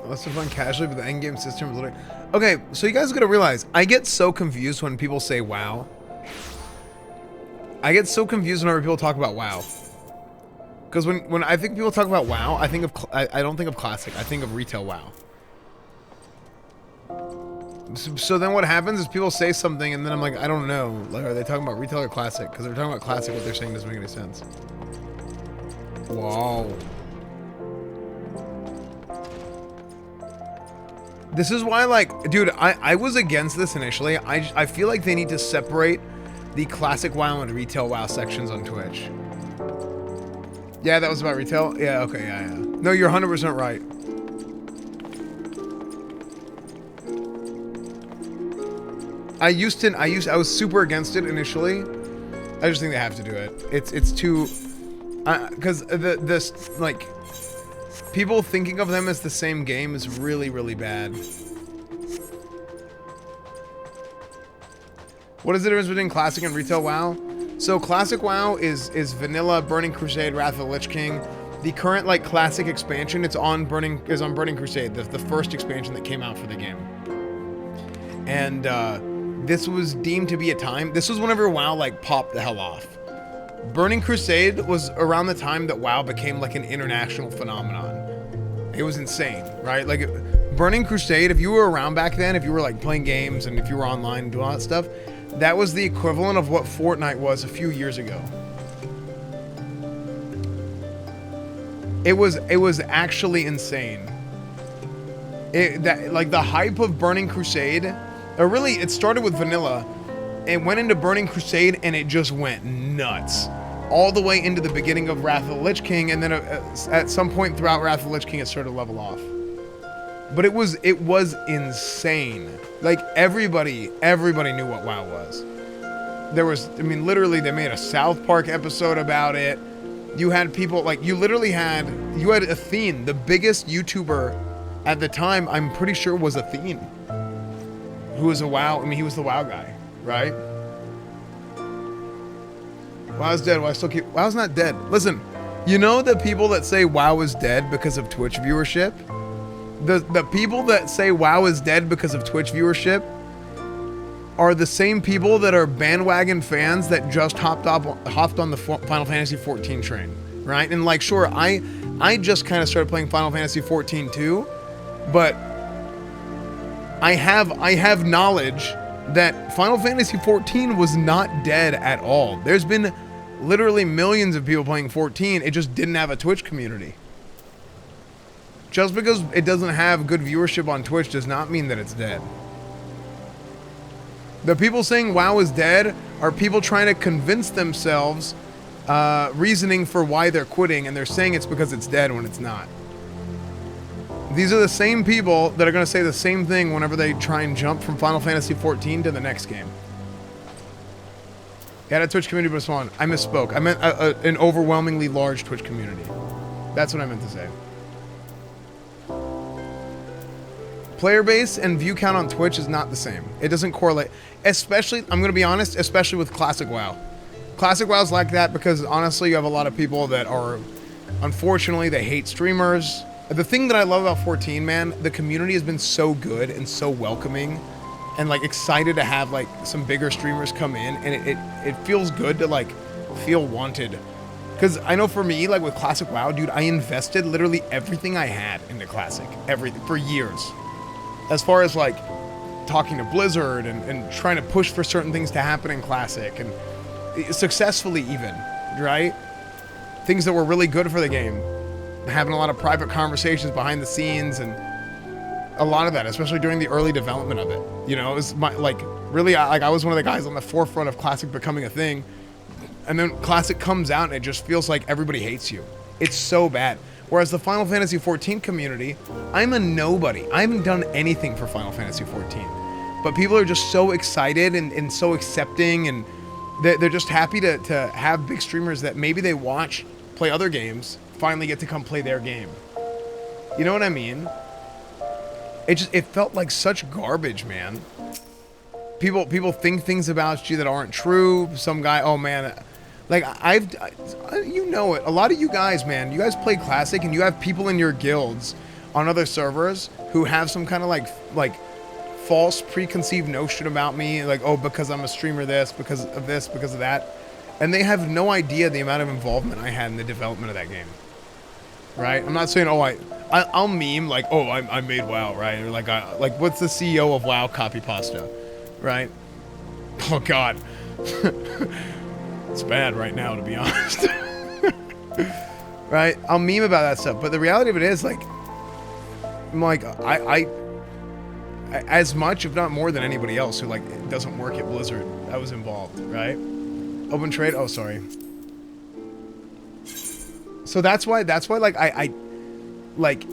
Speaker 1: Let's have fun casually, but the endgame system is literally... Okay, so you guys gotta realize, I get so confused when people say WoW. I get so confused whenever people talk about WoW. Because when I think people talk about WoW, I think of I don't think of classic. I think of retail WoW. So then what happens is people say something, and then I'm like, I don't know. Like, are they talking about retail or classic? Because they're talking about classic, what they're saying doesn't make any sense. Wow. This is why, like, dude, I was against this initially. I feel like they need to separate the classic WoW and retail WoW sections on Twitch. Yeah, that was about retail? Yeah, okay, yeah. No, you're 100% right. I was super against it initially. I just think they have to do it. It's too, because this like, people thinking of them as the same game is really, really bad. What is the difference between classic and retail WoW? So classic WoW is vanilla, Burning Crusade, Wrath of the Lich King. The current like classic expansion, is on Burning Crusade, the first expansion that came out for the game. And this was deemed to be a time. This was whenever WoW like popped the hell off. Burning Crusade was around the time that WoW became like an international phenomenon. It was insane, right? Like Burning Crusade, if you were around back then, if you were like playing games and if you were online and doing all that stuff, that was the equivalent of what Fortnite was a few years ago. It was actually insane. Like the hype of Burning Crusade, or really it started with vanilla. It went into Burning Crusade and it just went nuts. All the way into the beginning of Wrath of the Lich King, and then at some point throughout Wrath of the Lich King it started to level off. But it was insane. Like everybody knew what WoW was. There was, I mean, literally they made a South Park episode about it. You had people like, you had Athene, the biggest YouTuber at the time, I'm pretty sure was Athene. Who was a WoW, I mean, he was the WoW guy, right? WoW's dead, WoW's not dead. Listen, you know the people that say WoW is dead because of Twitch viewership? The people that say WoW is dead because of Twitch viewership are the same people that are bandwagon fans that just hopped on the Final Fantasy 14 train, right? And like, sure, I just kind of started playing Final Fantasy 14 too, but I have knowledge that Final Fantasy 14 was not dead at all. There's been literally millions of people playing 14. It just didn't have a Twitch community. Just because it doesn't have good viewership on Twitch does not mean that it's dead. The people saying WoW is dead are people trying to convince themselves reasoning for why they're quitting, and they're saying it's because it's dead when it's not. These are the same people that are going to say the same thing whenever they try and jump from Final Fantasy 14 to the next game. Yeah, a Twitch community, but it's fun. I misspoke. I meant an overwhelmingly large Twitch community. That's what I meant to say. Player base and view count on Twitch is not the same. It doesn't correlate. Especially, I'm going to be honest, especially with Classic WoW. Classic WoW's like that because honestly, you have a lot of people that are, unfortunately, they hate streamers. The thing that I love about 14, man, the community has been so good and so welcoming and like excited to have like some bigger streamers come in, and it feels good to like feel wanted. Because I know for me, like with Classic WoW, dude, I invested literally everything I had into Classic, everything, for years. As far as like talking to Blizzard and trying to push for certain things to happen in Classic, and successfully even, right? Things that were really good for the game. Having a lot of private conversations behind the scenes, and a lot of that, especially during the early development of it. You know, it was like Really, I was one of the guys on the forefront of Classic becoming a thing. And then Classic comes out and it just feels like everybody hates you. It's so bad. Whereas the Final Fantasy XIV community, I'm a nobody. I haven't done anything for Final Fantasy XIV. But people are just so excited and so accepting, and they're just happy to have big streamers that maybe they watch play other games finally get to come play their game. You know what I mean? It felt like such garbage, man. People think things about you that aren't true. Some guy, oh man, like you know it. A lot of you guys, man, you guys play Classic and you have people in your guilds on other servers who have some kind of like false preconceived notion about me, like, oh, because I'm a streamer because of that. And they have no idea the amount of involvement I had in the development of that game. Right? I'm not saying, oh, I'll meme like, oh, I made WoW, right? Or like what's the CEO of WoW copy pasta, right? Oh God, it's bad right now, to be honest. Right? I'll meme about that stuff, but the reality of it is, like, I'm like, I as much, if not more than anybody else who like doesn't work at Blizzard, I was involved, right? Open trade. Oh, sorry. So that's why like I like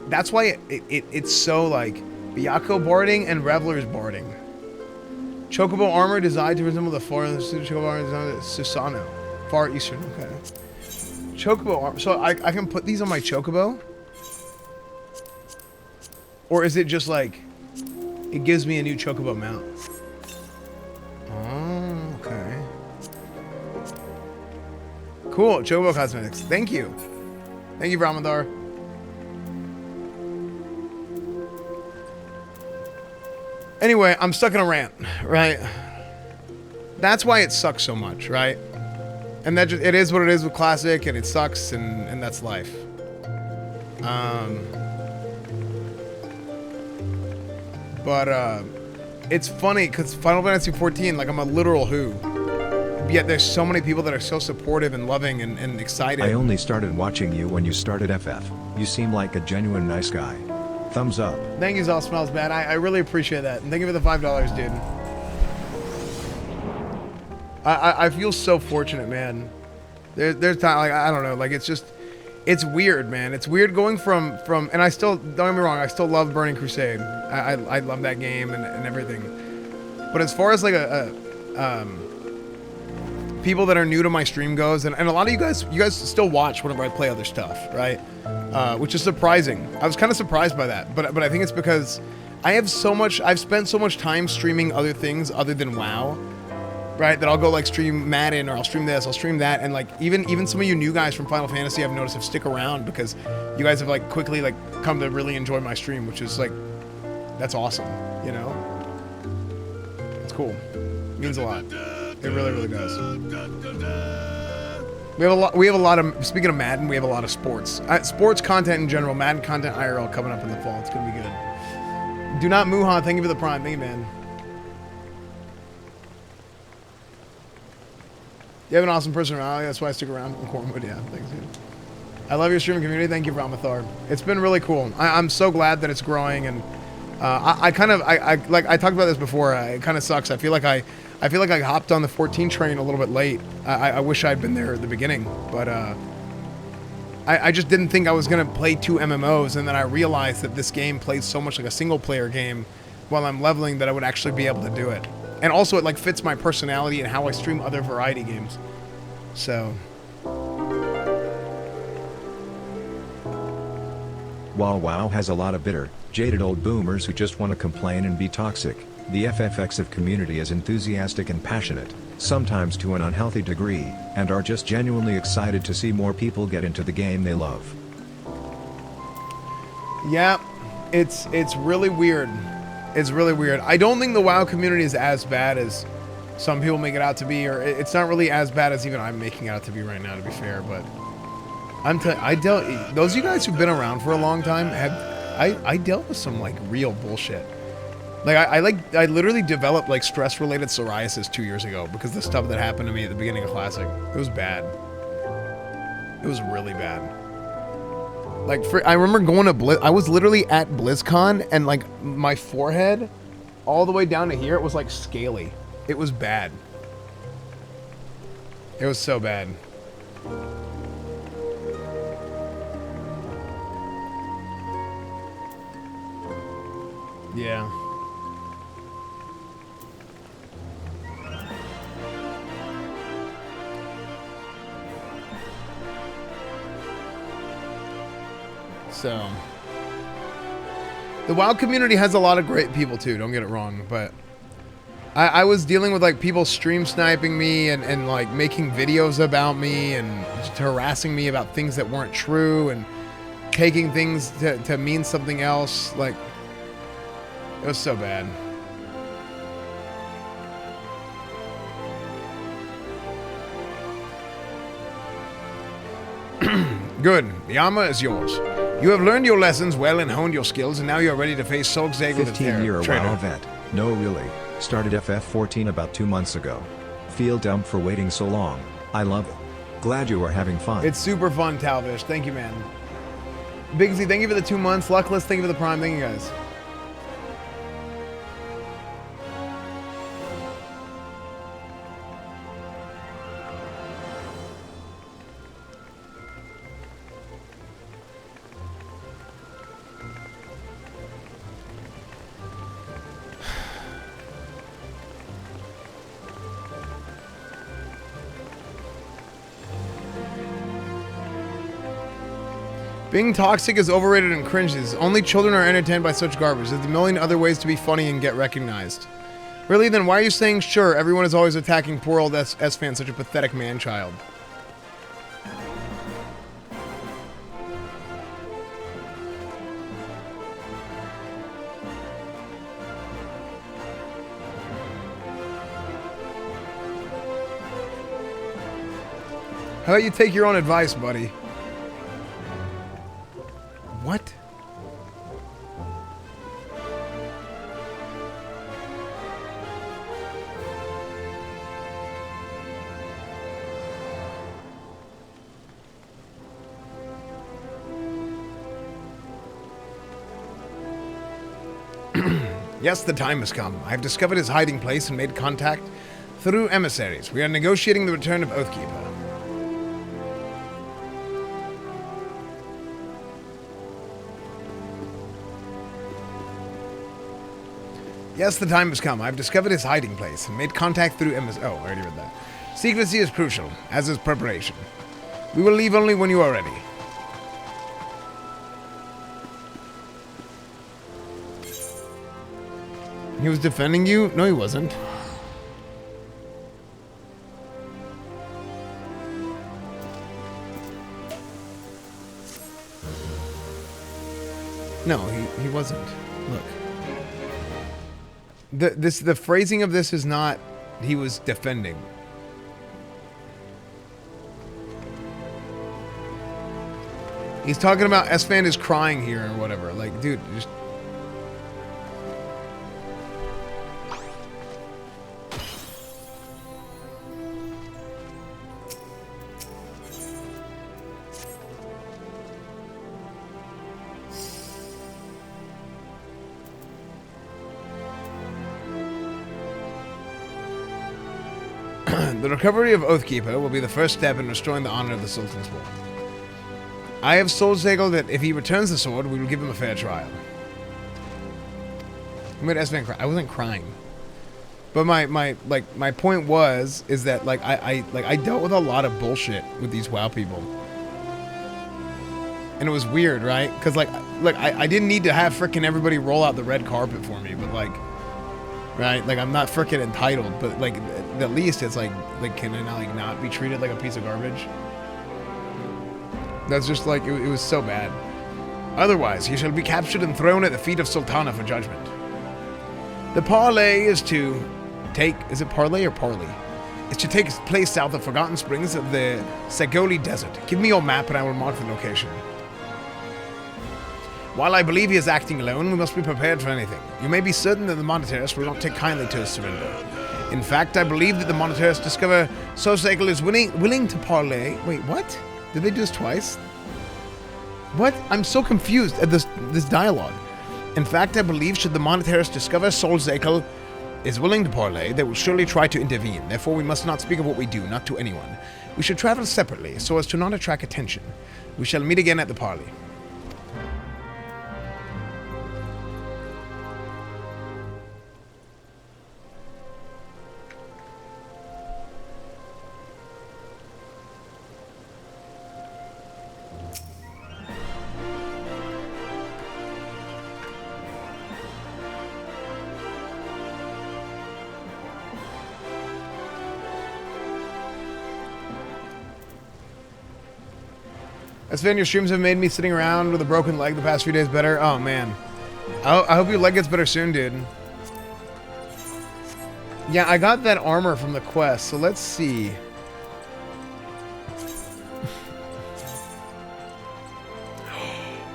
Speaker 1: that's why it's so like Byakuya barding and Reveler's barding. Chocobo armor designed to resemble the far Chocobo armor designed at Susano, far eastern. Okay. Chocobo armor. So I can put these on my Chocobo, or is it just like it gives me a new Chocobo mount? Oh, okay. Cool, Chocobo Cosmetics. Thank you. Thank you, Ramadar. Anyway, I'm stuck in a rant, right? That's why it sucks so much, right? And that just, it is what it is with Classic, and it sucks, and that's life. But it's funny, because Final Fantasy XIV, like, I'm a literal who. Yet there's so many people that are so supportive and loving and excited.
Speaker 4: I only started watching you when you started FF. You seem like a genuine nice guy. Thumbs up.
Speaker 1: Thank you, All Smells Bad. I really appreciate that. And thank you for the $5, dude. I feel so fortunate, man. There's time, like, I don't know, like, it's just, it's weird, man. It's weird going from and I still, don't get me wrong, I still love Burning Crusade. I love that game and everything. But as far as like people that are new to my stream goes, and a lot of you guys still watch whenever I play other stuff, right? Which is surprising. I was kind of surprised by that, but I think it's because I've spent so much time streaming other things other than WoW, right? That I'll go like stream Madden, or I'll stream this, I'll stream that, and like even some of you new guys from Final Fantasy I've noticed have stick around because you guys have like quickly like come to really enjoy my stream, which is like, that's awesome, you know? It's cool. It means a lot. It really, really does. We have a lot of, speaking of Madden, we have a lot of sports content in general. Madden content IRL coming up in the fall. It's gonna be good. Do not Muhan, thank you for the prime. Thank you, man. You have an awesome personality. That's why I stick around in Cornwood. Yeah, thanks, dude. I love your streaming community. Thank you, Ramathar. It's been really cool. I'm so glad that it's growing, and I talked about this before. It kind of sucks. I feel like I hopped on the 14 train a little bit late. I wish I'd been there at the beginning, but I just didn't think I was gonna play 2 MMOs, and then I realized that this game plays so much like a single player game while I'm leveling that I would actually be able to do it. And also it like fits my personality and how I stream other variety games. So.
Speaker 4: While WoW has a lot of bitter, jaded old boomers who just want to complain and be toxic, the FFX community is enthusiastic and passionate, sometimes to an unhealthy degree, and are just genuinely excited to see more people get into the game they love.
Speaker 1: Yeah, it's really weird. It's really weird. I don't think the WoW community is as bad as some people make it out to be, or it's not really as bad as even I'm making it out to be right now, to be fair, but those of you guys who've been around for a long time, I dealt with some like real bullshit. Like I literally developed like stress-related psoriasis 2 years ago because of the stuff that happened to me at the beginning of Classic. It was bad. It was really bad. Like I remember going to I was literally at BlizzCon, and like my forehead all the way down to here, it was like scaly. It was bad. It was so bad. Yeah. So, the WoW community has a lot of great people too, don't get it wrong, but I was dealing with like people stream sniping me and like making videos about me and just harassing me about things that weren't true and taking things to mean something else. Like, it was so bad. Good. The armor is yours. You have learned your lessons well and honed your skills, and now you are ready to face Solzagel the
Speaker 4: 15-year
Speaker 1: traitor.
Speaker 4: WoW vet. No, really. Started FF14 about 2 months ago. Feel dumb for waiting so long. I love it. Glad you are having fun.
Speaker 1: It's super fun, Talvish. Thank you, man. Bigsy, thank you for the 2 months. Luckless, thank you for the prime. Thank you, guys. Being toxic is overrated and cringes. Only children are entertained by such garbage. There's a million other ways to be funny and get recognized. Really, then why are you saying sure? Everyone is always attacking poor old S-Fan, such a pathetic man-child. How about you take your own advice, buddy? What? Yes, the time has come. I have discovered his hiding place and made contact through emissaries. We are negotiating the return of Oathkeeper. Yes, the time has come. I've discovered his hiding place and made contact through MS. Oh, I already read that. Secrecy is crucial, as is preparation. We will leave only when you are ready. He was defending you? No, he wasn't. No, he wasn't. Look. The phrasing of this is not he was defending. He's talking about Esfand is crying here or whatever. Like, dude, just... The recovery of Oathkeeper will be the first step in restoring the honor of the Sultan's War. I have Solzagel that if he returns the sword, we will give him a fair trial. I made Esfand cry. I wasn't crying. But my point is that like I dealt with a lot of bullshit with these WoW people. And it was weird, right? Because I didn't need to have frickin' everybody roll out the red carpet for me, but like, right? Like, I'm not frickin' entitled, but like at least it's like can I not not be treated like a piece of garbage? That's just like, it was so bad. Otherwise, he shall be captured and thrown at the feet of Sultana for judgment. The parley is to take, is it parley or parley? It's to take place south of Forgotten Springs of the Segoli Desert. Give me your map and I will mark the location. While I believe he is acting alone, we must be prepared for anything. You may be certain that the Monetaris will not take kindly to his surrender. In fact, I believe that the Monetaris discover Solzagel is willing to parley. Wait, what? Did they do this twice? What? I'm so confused at this dialogue. In fact, I believe should the monetarist discover Solzekel is willing to parley, they will surely try to intervene. Therefore, we must not speak of what we do, not to anyone. We should travel separately, so as to not attract attention. We shall meet again at the parley. Esfand, your streams have made me sitting around with a broken leg the past few days better. Oh, man. I hope your leg gets better soon, dude. Yeah, I got that armor from the quest, so let's see.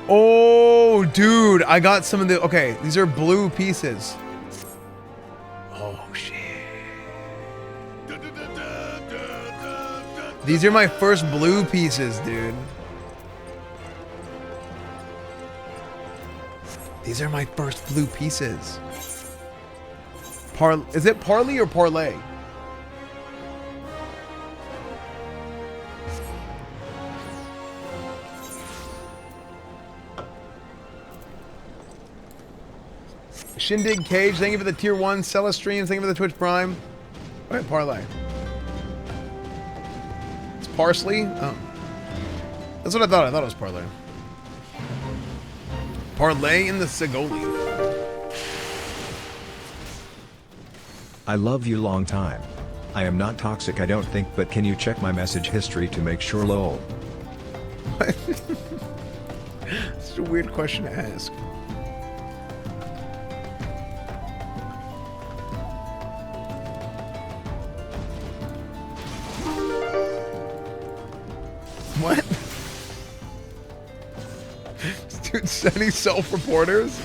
Speaker 1: Oh, dude, I got some of the... Okay, these are blue pieces. Oh, shit. These are my first blue pieces, dude. These are my first blue pieces. Is it parley or parlay? Shindig Cage, thank you for the tier 1. Cella streams, thank you for the Twitch Prime. Alright, parlay. It's parsley? Oh. That's what I thought. I thought it was parlay. Parlay in the Sigoli.
Speaker 4: I love you long time. I am not toxic I don't think, but can you check my message history to make sure lol?
Speaker 1: What? It's a weird question to ask. What? Dude, sending self-reporters?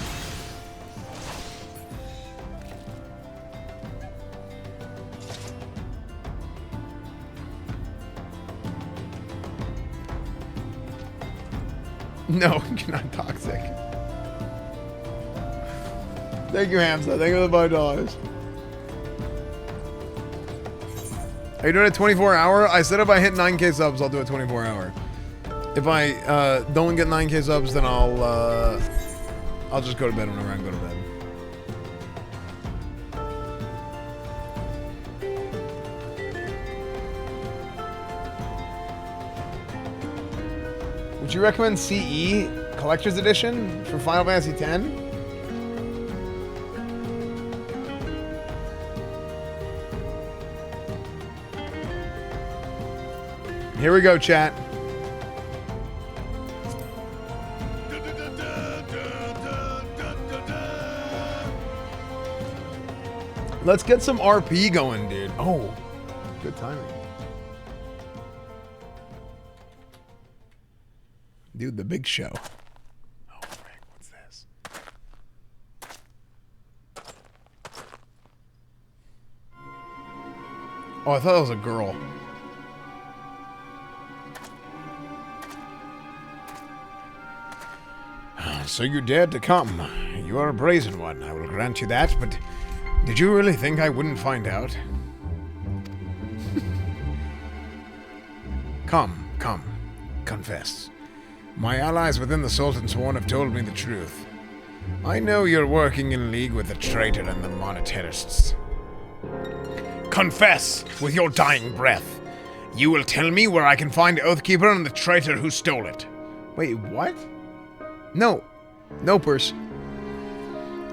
Speaker 1: No, you're not toxic. Thank you, Hamza. Thank you for the $5. Are you doing a 24-hour? I said if I hit 9K subs, I'll do a 24-hour. If I don't get 9K subs, then I'll just go to bed whenever I go to bed. Would you recommend CE Collector's Edition for Final Fantasy X? Here we go, chat. Let's get some RP going, dude. Oh, good timing. Dude, the big show. Oh, frick, what's this? Oh, I thought that was a girl. So you dared to come. You are a brazen one, I will grant you that, but did you really think I wouldn't find out? Come, confess. My allies within the Sultan's Sworn have told me the truth. I know you're working in league with the traitor and the monetarists. Confess with your dying breath. You will tell me where I can find Oathkeeper and the traitor who stole it. Wait, what? No, Purse.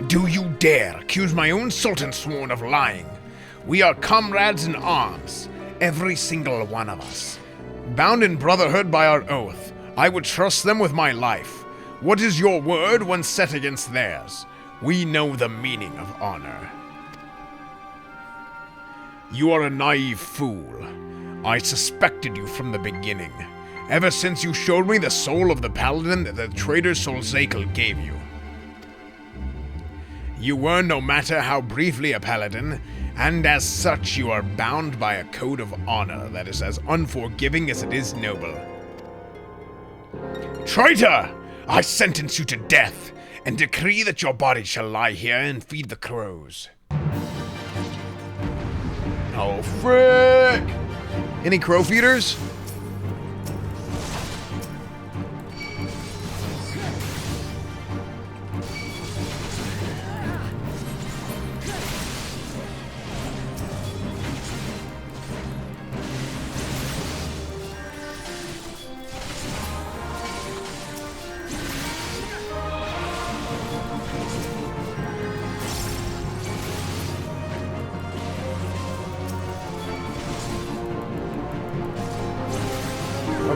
Speaker 1: Do you dare accuse my own Sultan Sworn of lying? We are comrades in arms, every single one of us. Bound in brotherhood by our oath, I would trust them with my life. What is your word when set against theirs? We know the meaning of honor. You are a naive fool. I suspected you from the beginning, ever since you showed me the soul of the paladin that the traitor Solzekel gave you. You were, no matter how briefly, a paladin, and as such you are bound by a code of honor that is as unforgiving as it is noble. Traitor! I sentence you to death,
Speaker 2: and decree that your body shall lie here and feed the crows.
Speaker 1: Oh, frick! Any crow feeders?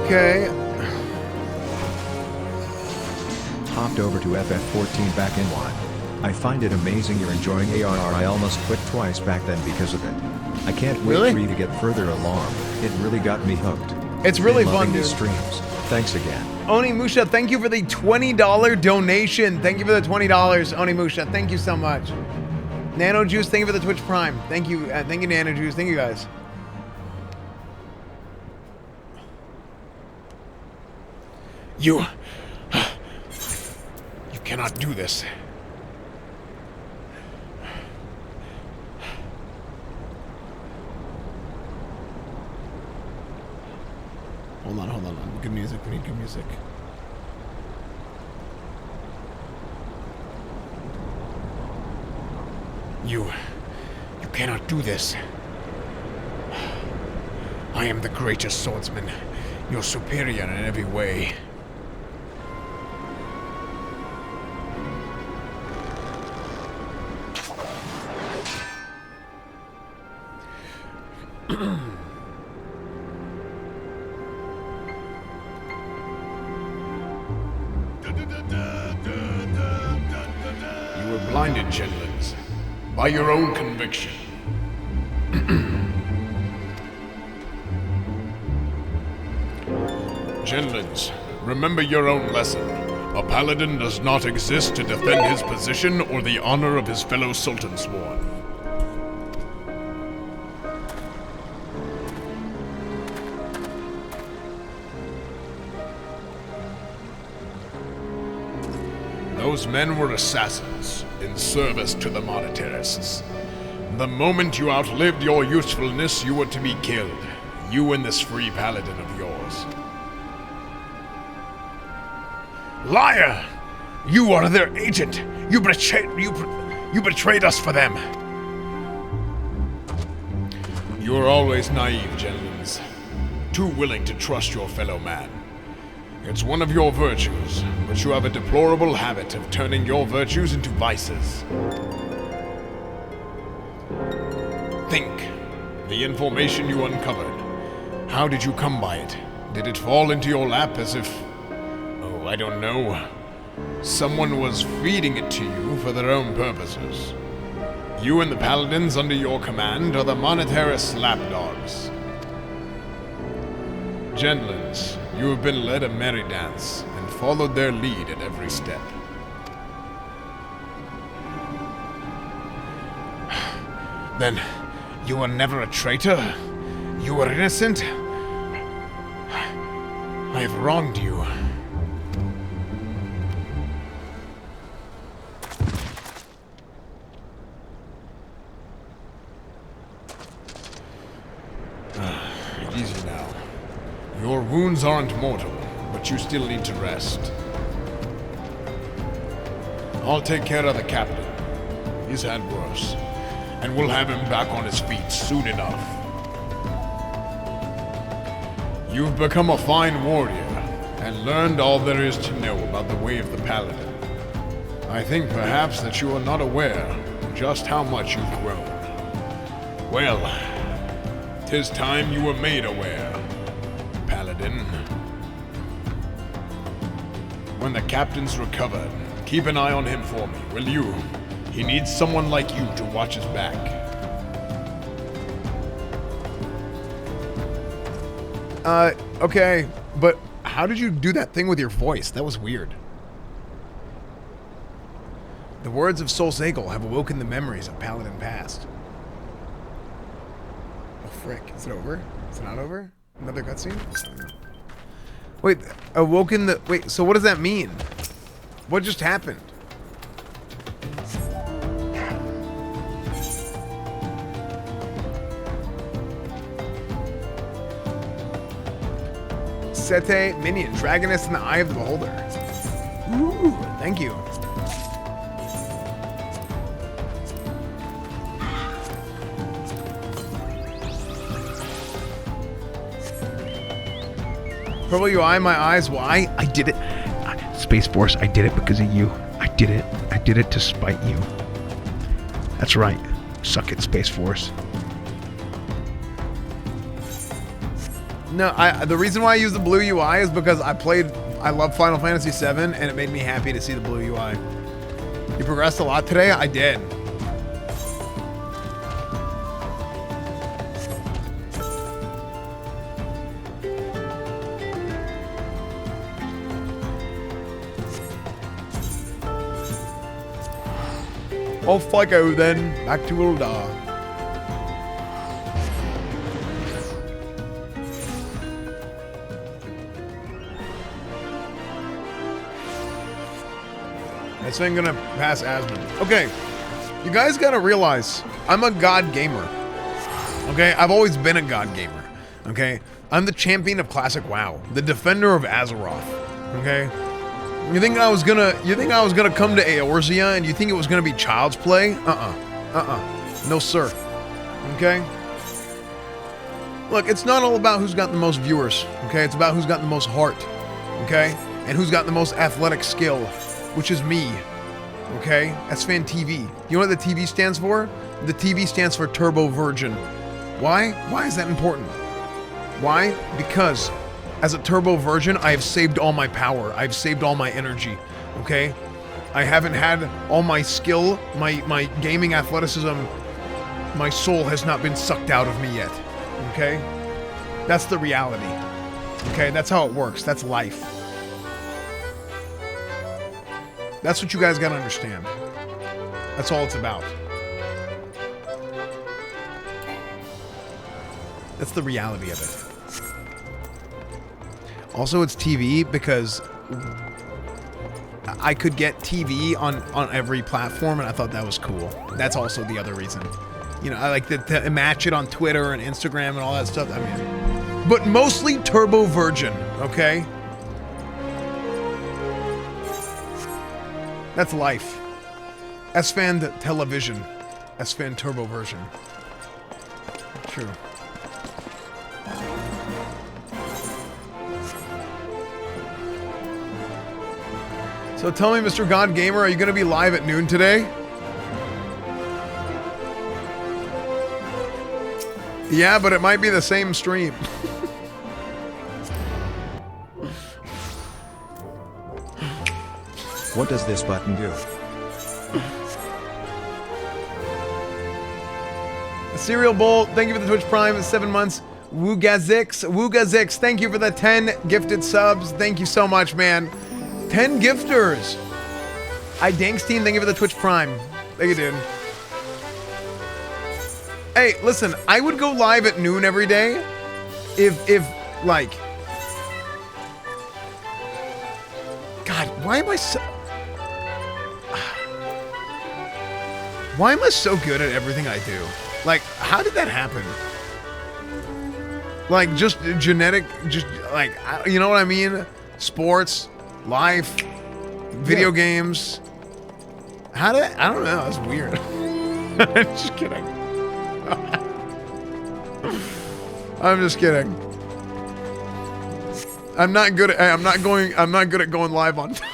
Speaker 1: Okay.
Speaker 4: Hopped over to FF14 back in one. I find it amazing you're enjoying ARR. I almost quit twice back then because of it. I can't wait
Speaker 1: Really?
Speaker 4: for you to get further along. It really got me hooked.
Speaker 1: It's really
Speaker 4: Been
Speaker 1: fun,
Speaker 4: loving
Speaker 1: dude.
Speaker 4: these streams. Thanks again.
Speaker 1: Onimusha, thank you for the $20 donation. Thank you for the $20, Onimusha. Thank you so much. Nano Juice, thank you for the Twitch Prime. Thank you, Nano Juice. Thank you, guys.
Speaker 2: You cannot do this.
Speaker 1: Hold on. Good music. We need good music.
Speaker 2: You cannot do this. I am the greatest swordsman. You're superior in every way. You were blinded, Genlins, by your own conviction. Genlins, remember your own lesson. A paladin does not exist to defend his position or the honor of his fellow Sultan Sworn. Those men were assassins, in service to the monetarists. The moment you outlived your usefulness, you were to be killed. You and this free paladin of yours. Liar! You are their agent! You betrayed us for them! You are always naive, Genlins. Too willing to trust your fellow man. It's one of your virtues, but you have a deplorable habit of turning your virtues into vices. Think. The information you uncovered. How did you come by it? Did it fall into your lap as if... oh, I don't know. Someone was feeding it to you for their own purposes. You and the paladins under your command are the monetarist lapdogs. Genlins, you have been led a merry dance and followed their lead at every step. Then, you were never a traitor? You were innocent? I have wronged you. Easy now. Your wounds aren't mortal, but you still need to rest. I'll take care of the captain. He's had worse, and we'll have him back on his feet soon enough. You've become a fine warrior, and learned all there is to know about the way of the paladin. I think perhaps that you are not aware just how much you've grown. Well, 'tis time you were made aware. Paladin. When the captain's recovered, keep an eye on him for me, will you? He needs someone like you to watch his back.
Speaker 1: Okay, but how did you do that thing with your voice? That was weird. The words of Sol Zagel have awoken the memories of Paladin past. Oh, frick. Is it over? Is it not over? Another cutscene? I don't know. Wait, awoken the... Wait, so what does that mean? What just happened? Sete minion, Dragoness in the Eye of the Beholder. Ooh, thank you. Purple UI, my eyes. Why? I did it. Space Force, I did it because of you. I did it. I did it to spite you. That's right. Suck it, Space Force. No, the reason why I use the blue UI is because I love Final Fantasy VII, and it made me happy to see the blue UI. You progressed a lot today? I did. Off I go then, back to Ul'dah. This ain't gonna pass Asmund. Okay, you guys gotta realize, I'm a god gamer. Okay, I've always been a god gamer. Okay, I'm the champion of classic WoW, the defender of Azeroth. Okay, you think I was gonna come to Eorza and you think it was gonna be child's play? No sir. Okay. Look, it's not all about who's got the most viewers. Okay, it's about who's got the most heart. Okay, and who's got the most athletic skill, which is me. Okay, EsfandTV. You know what the TV stands for? The TV stands for Turbo Virgin. Why? Why is that important? Why? Because as a Turbo Virgin, I have saved all my power. I've saved all my energy. Okay? I haven't had all my skill, my gaming athleticism, my soul has not been sucked out of me yet. Okay? That's the reality. Okay? That's how it works. That's life. That's what you guys gotta understand. That's all it's about. That's the reality of it. Also, it's TV because I could get TV on every platform, and I thought that was cool. That's also the other reason. You know, I like to match it on Twitter and Instagram and all that stuff. I mean, but mostly Turbo Virgin, okay? That's life. Esfand Television. Esfand Turbo Version. True. So tell me, Mr. God Gamer, are you going to be live at noon today? Yeah, but it might be the same stream.
Speaker 4: What does this button do?
Speaker 1: Cereal Bowl, thank you for the Twitch Prime, 7 months. Woogazix, thank you for the 10 gifted subs. Thank you so much, man. 10 gifters. Dankstein, thank you for the Twitch Prime. Thank you, dude. Hey, listen, I would go live at noon every day if like... God, why am I so good at everything I do? Like, how did that happen? Like, just genetic, just like, you know what I mean? Sports, life, video games. How did, I don't know, that's weird. Just kidding. I'm just kidding. I'm not good at going live on time.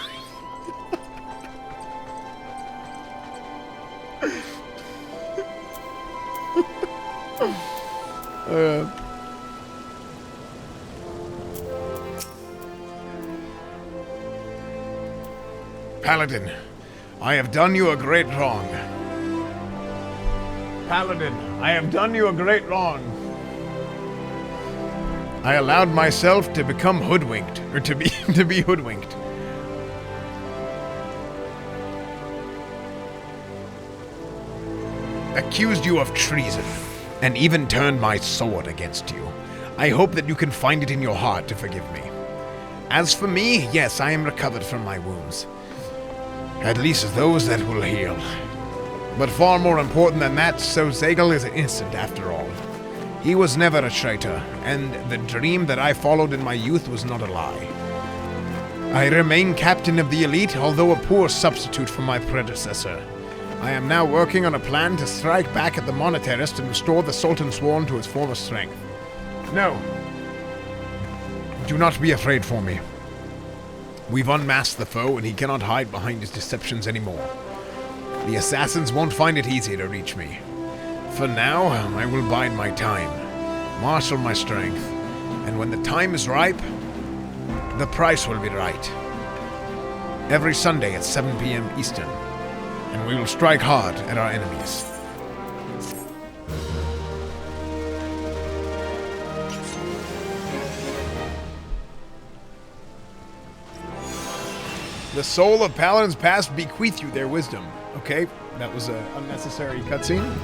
Speaker 1: Paladin, I have done you a great wrong. Paladin, I have done you a great wrong. I allowed myself to become hoodwinked, or to be hoodwinked. Accused you of treason, and even turned my sword against you. I hope that you can find it in your heart to forgive me. As for me, yes, I am recovered from my wounds. At least those that will heal. But far more important than that, so Zagel is innocent after all.
Speaker 2: He was never a traitor, and the dream that I followed in my youth was not a lie. I remain captain of the elite, although a poor substitute for my predecessor. I am now working on a plan to strike back at the monetarist and restore the Sultan Sworn to his former strength. No. Do not be afraid for me. We've unmasked the foe, and he cannot hide behind his deceptions anymore. The assassins won't find it easy to reach me. For now, I will bide my time, marshal my strength, and when the time is ripe, the price will be right. Every Sunday at 7 p.m. Eastern, and we will strike hard at our enemies. The soul of paladins past bequeath you their wisdom. Okay, that was an unnecessary cutscene.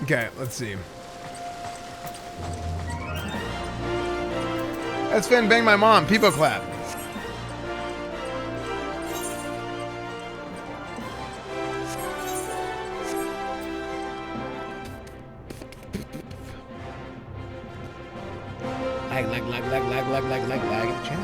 Speaker 2: Okay, let's see. Esfand bang my mom. People clap. Lag in the chat.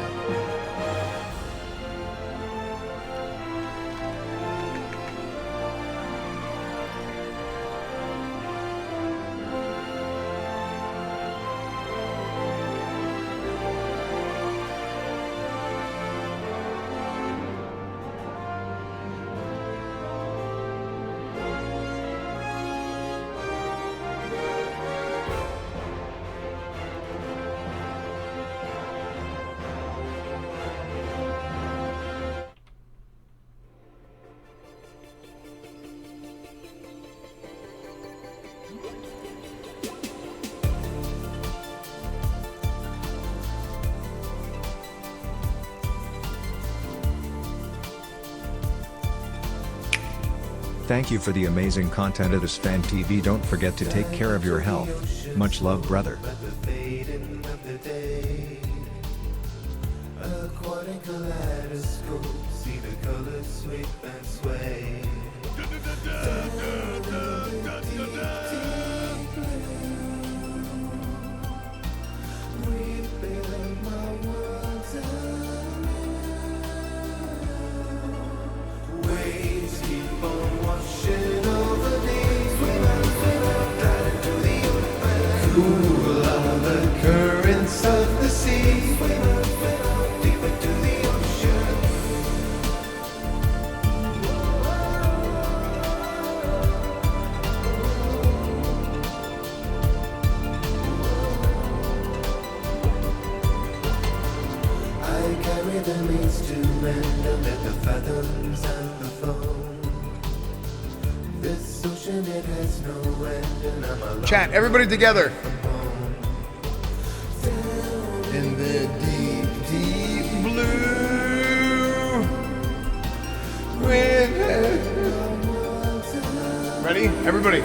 Speaker 4: Thank you for the amazing content at EsfandTV. Don't forget to take care of your health. Much love, brother.
Speaker 2: Chat, everybody together. In the deep, deep blue. Ready? Everybody.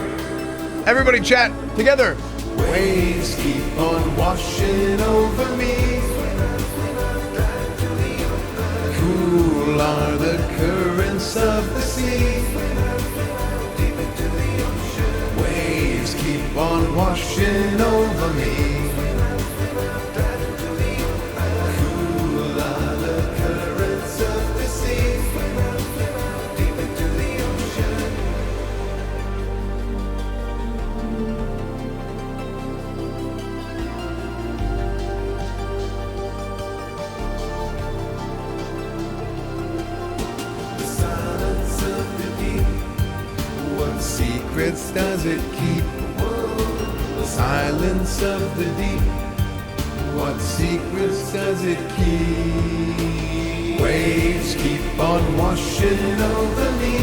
Speaker 2: Everybody chat together. Waves keep on washing over me. Cool are the currents of the sea. Waves keep on washing over me. Cool are the currents of the sea. Deep into the ocean. The silence of the deep. What secrets does it keep? The silence of the deep. What secrets does it keep? Waves keep on washing over me.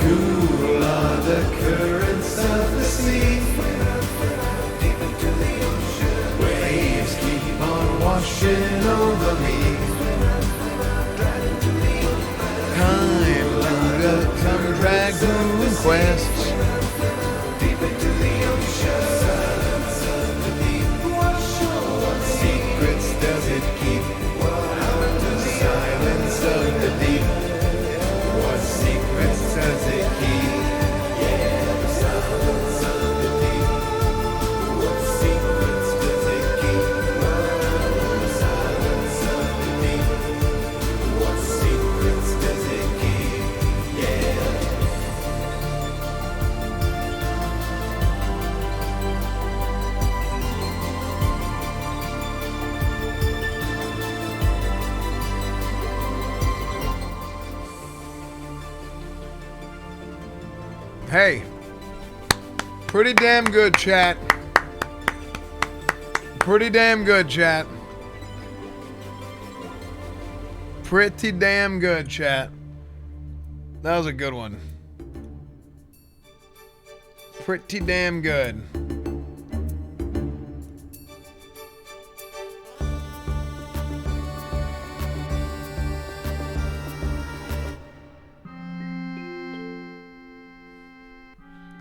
Speaker 2: Cool are the currents of the sea. Waves keep on washing over me. Kind Buddha, come drag through in quest. Deep into the ocean. Silence of the deep. What secrets does it keep? The silence of the deep. What secrets does it keep? Yeah, the silence of the deep. What secrets does it keep? The silence of the deep. What secrets does it keep? Yeah.
Speaker 1: Hey. Pretty damn good, chat. Pretty damn good, chat. Pretty damn good, chat. That was a good one. Pretty damn good.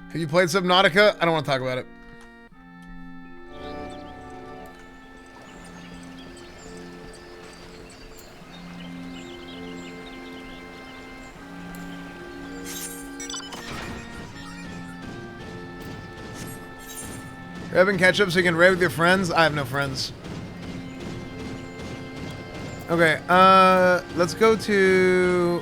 Speaker 1: Have you played Subnautica? I don't want to talk about it. Grabbing ketchup so you can raid with your friends? I have no friends. Okay, let's go to...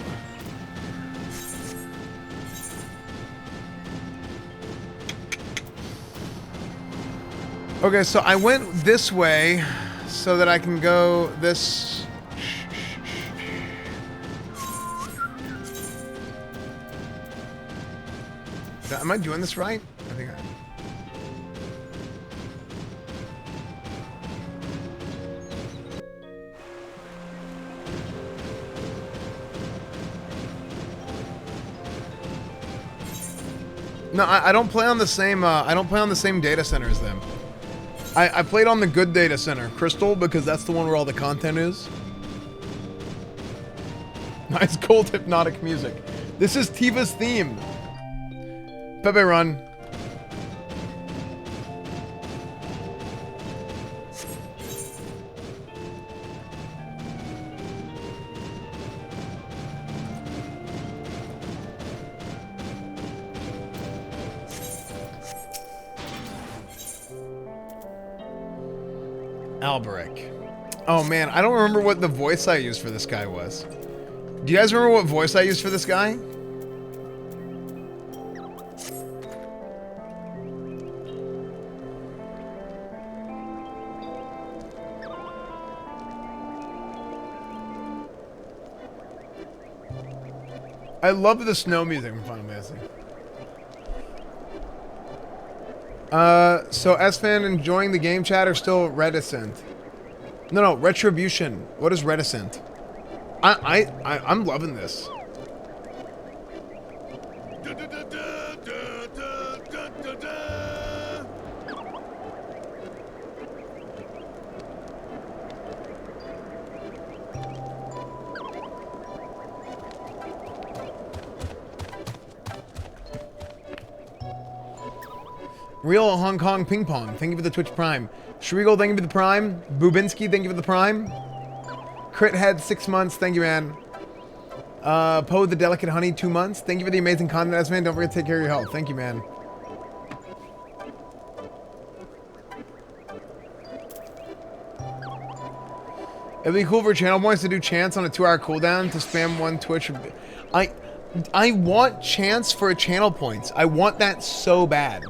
Speaker 1: Okay, so I went this way so that I can go this... Am I doing this right? I think I am. No, I don't play on the same. I don't play on the same data center as them. I played on the good data center, Crystal, because that's the one where all the content is. Nice cold hypnotic music. This is Tiva's theme. Pepe run. Alberic. Oh man, I don't remember what the voice I used for this guy was. Do you guys remember what voice I used for this guy? I love the snow music from Final Fantasy. So Esfand enjoying the game chat or still reticent? No, retribution. What is reticent? I'm loving this. Real Hong Kong Ping Pong, thank you for the Twitch Prime. Shrigal, thank you for the Prime. Bubinski, thank you for the Prime. Crit Head, 6 months, thank you, man. Poe the Delicate Honey, 2 months. Thank you for the amazing content, Esfand. Don't forget to take care of your health. Thank you, man. It'd be cool for channel points to do chants on a 2-hour cooldown to spam one Twitch. I want chants for a channel points. I want that so bad.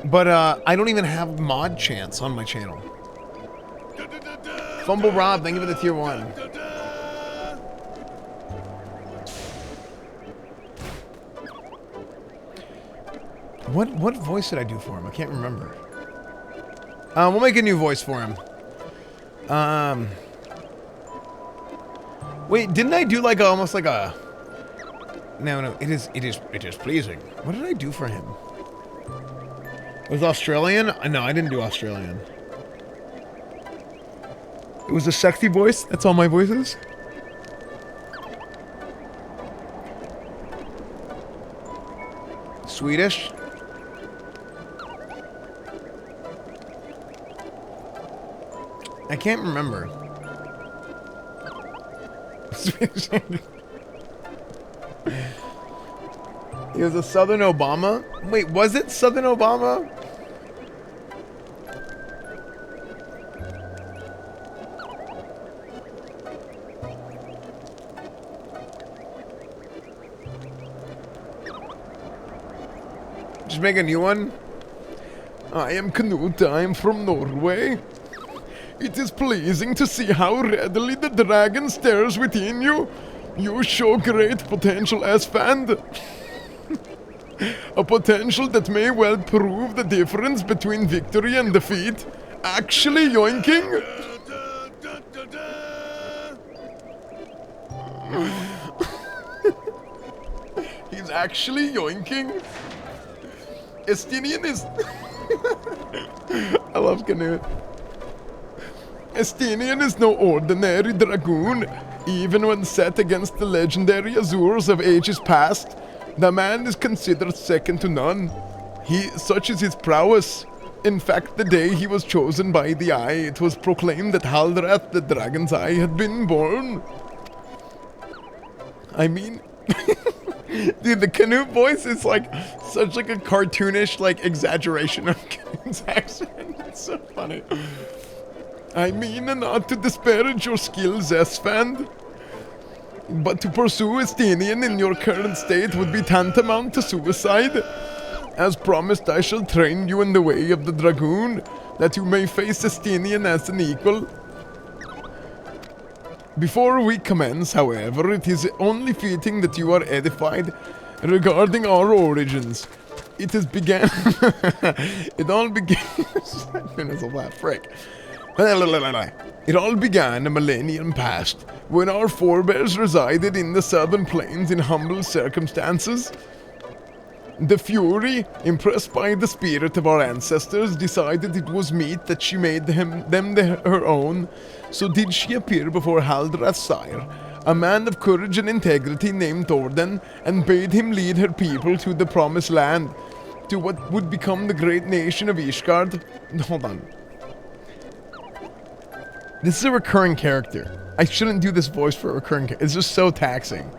Speaker 1: But I don't even have mod chants on my channel. Fumble Rob, thank you for the tier 1. What voice did I do for him? I can't remember. We'll make a new voice for him. Wait, didn't I do like almost like a? No, it is pleasing. What did I do for him? It was Australian? No, I didn't do Australian. It was a sexy voice. That's all my voices. Swedish. I can't remember. He was a Southern Obama? Wait, was it Southern Obama? Just make a new one? I am Knut, I am from Norway. It is pleasing to see how readily the dragon stares within you. You show great potential, Esfand. A potential that may well prove the difference between victory and defeat. Actually yoinking. He's actually yoinking. Estinian is... I love Knut. Estinian is no ordinary dragoon. Even when set against the legendary Azures of ages past, the man is considered second to none. Such is his prowess. In fact, the day he was chosen by the Eye, it was proclaimed that Haldrath, the Dragon's Eye, had been born. I mean... Dude, the Knut voice is like such like a cartoonish like exaggeration of Knut's accent. It's so funny. I mean not to disparage your skills, Esfand, but to pursue Estinian in your current state would be tantamount to suicide. As promised, I shall train you in the way of the Dragoon, that you may face Estinian as an equal. Before we commence, however, it is only fitting that you are edified regarding our origins. It has began... It all began... It all began a millennium past, when our forebears resided in the southern plains in humble circumstances. The Fury, impressed by the spirit of our ancestors, decided it was meet that she made them her own. So did she appear before Haldrath's sire, a man of courage and integrity named Thordan, and bade him lead her people to the promised land, to what would become the great nation of Ishgard. Hold on. This is a recurring character. I shouldn't do this voice for a recurring character. It's just so taxing.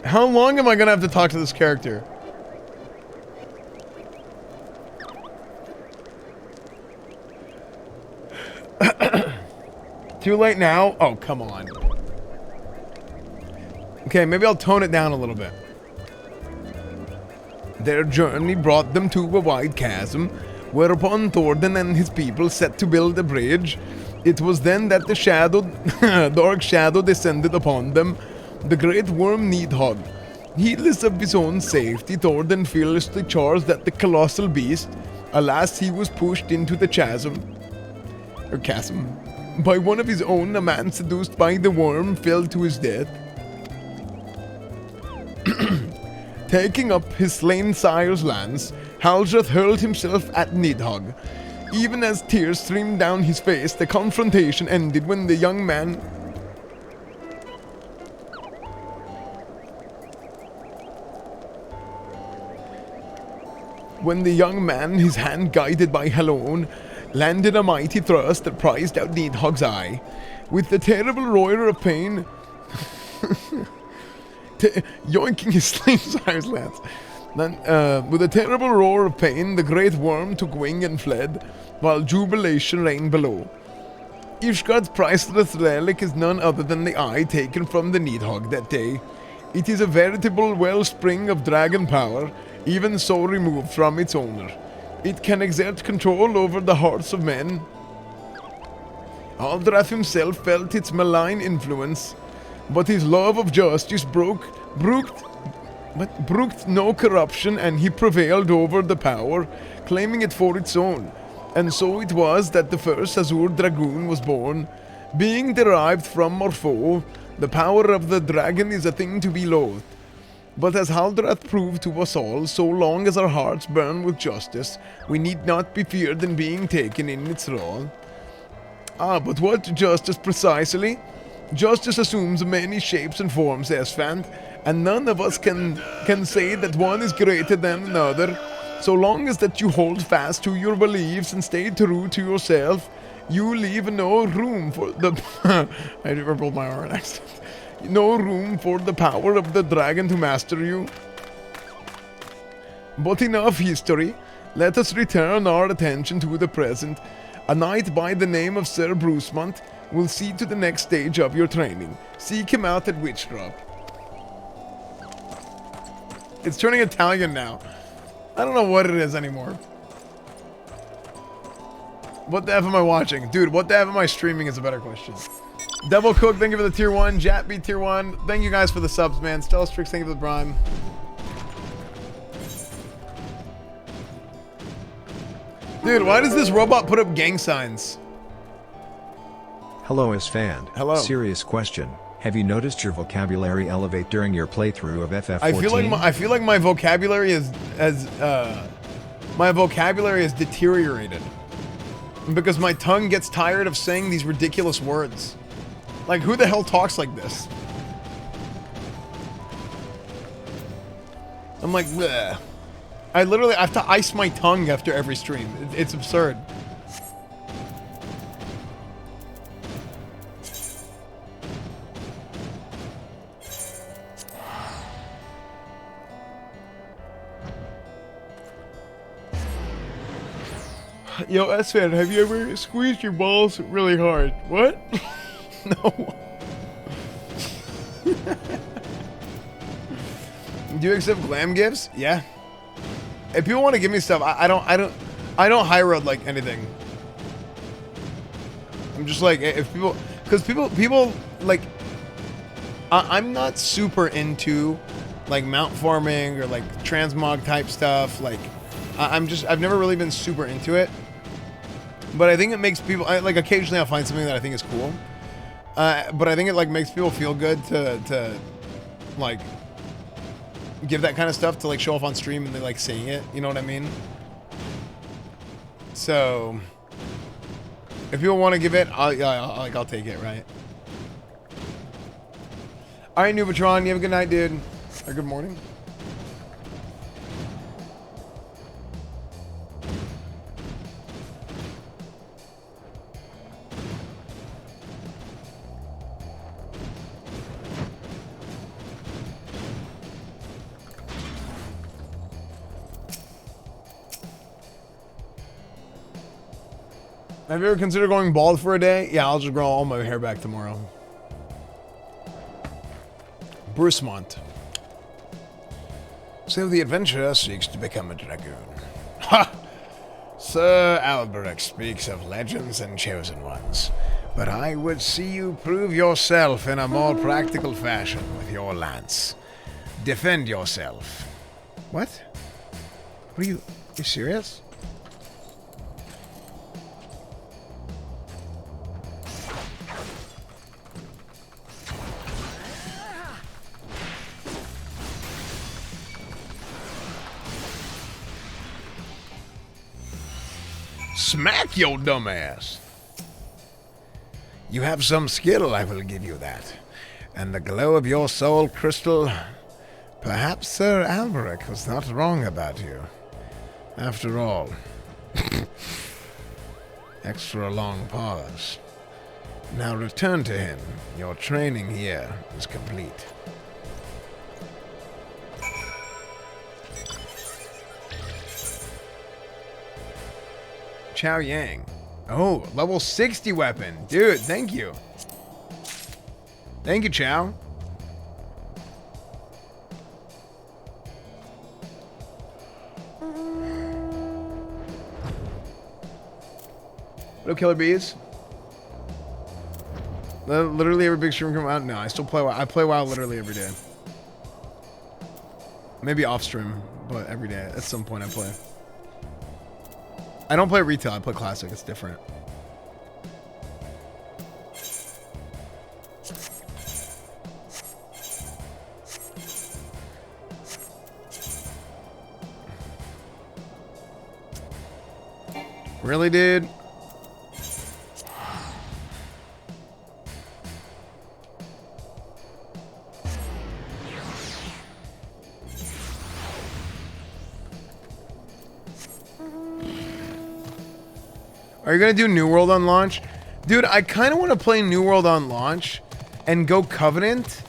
Speaker 1: How long am I gonna have to talk to this character? Too late now? Oh, come on. Okay, maybe I'll tone it down a little bit. Their journey brought them to a wide chasm, whereupon Thordan and his people set to build a bridge. It was then that the dark shadow descended upon them, the great worm Nidhogg. Heedless of his own safety, Thordan fearlessly charged at the colossal beast. Alas, he was pushed into the chasm. By one of his own, a man seduced by the worm fell to his death. Taking up his slain sire's lance, Haldrath hurled himself at Nidhogg. Even as tears streamed down his face, the confrontation ended when the young man... his hand guided by Halone, landed a mighty thrust that prized out Nidhogg's eye. With the terrible roar of pain... yoinking his slain sire's lance. With a terrible roar of pain, the great worm took wing and fled, while jubilation reigned below. Ishgard's priceless relic is none other than the eye taken from the Nidhogg that day. It is a veritable wellspring of dragon power, even so removed from its owner. It can exert control over the hearts of men. Haldrath himself felt its malign influence, but his love of justice brooked
Speaker 2: but brooked no corruption, and he prevailed over the power, claiming it for its own. And so it was that the first Azure Dragoon was born. Being derived from Morpho, the power of the dragon is a thing to be loathed. But as Haldrath proved to us all, so long as our hearts burn with justice, we need not be feared in being taken in its thrall. Ah, but what justice precisely? Justice assumes many shapes and forms, Esfand, and none of us can say that one is greater than another. So long as that you hold fast to your beliefs and stay true to yourself, you leave no room for the... I rolled my R next. No room for the power of the dragon to master you. But enough history. Let us return our attention to the present. A knight by the name of Sir Brucemont will see to the next stage of your training. Seek him out at Witchdrop. It's turning Italian now. I don't know what it is anymore. What the F am I watching? Dude, what the F am I streaming is a better question. Devil Cook, thank you for the tier 1. Jatby, tier 1. Thank you guys for the subs, man. Stella Strix, thank you for the prime. Dude, why does this robot put up gang signs?
Speaker 4: Hello Esfand.
Speaker 2: Hello.
Speaker 4: Serious question. Have you noticed your vocabulary elevate during your playthrough of FF14?
Speaker 2: I feel like my vocabulary has deteriorated because my tongue gets tired of saying these ridiculous words. Like, who the hell talks like this? I'm like, bleh. I have to ice my tongue after every stream. It's absurd. Yo, Esfand, have you ever squeezed your balls really hard? What? No. Do you accept glam gifts? Yeah. If people want to give me stuff, I don't high road like anything. I'm just like, if people, because people like, I'm not super into like mount farming or like transmog type stuff. Like, I've never really been super into it. But I think it makes people, like, occasionally I'll find something that I think is cool. But I think it, like, makes people feel good to like, give that kind of stuff to, like, show off on stream and they like seeing it. You know what I mean? So, if people want to give it, I'll take it, right? All right, Nubatron, you have a good night, dude. Or good morning. Have you ever considered going bald for a day? Yeah, I'll just grow all my hair back tomorrow. Brucemont.
Speaker 3: So the adventurer seeks to become a dragoon. Ha! Sir Alberic speaks of legends and chosen ones, but I would see you prove yourself in a more practical fashion with your lance. Defend yourself.
Speaker 1: What? What are you serious?
Speaker 3: Smack your dumb ass. You have some skill, I will give you that. And the glow of your soul crystal. Perhaps Sir Alberic was not wrong about you. After all. Extra long pause. Now return to him. Your training here is complete.
Speaker 1: Chow Yang. Oh, level 60 weapon. Dude, thank you. Thank you, Chow. What up, Killer Bees? Literally every big stream come out? No, I still play WoW. I play WoW literally every day. Maybe off stream, but every day at some point I play. I don't play retail, I play classic. It's different. Really, dude? Are you gonna do New World on launch? Dude, I kind of want to play New World on launch and go Covenant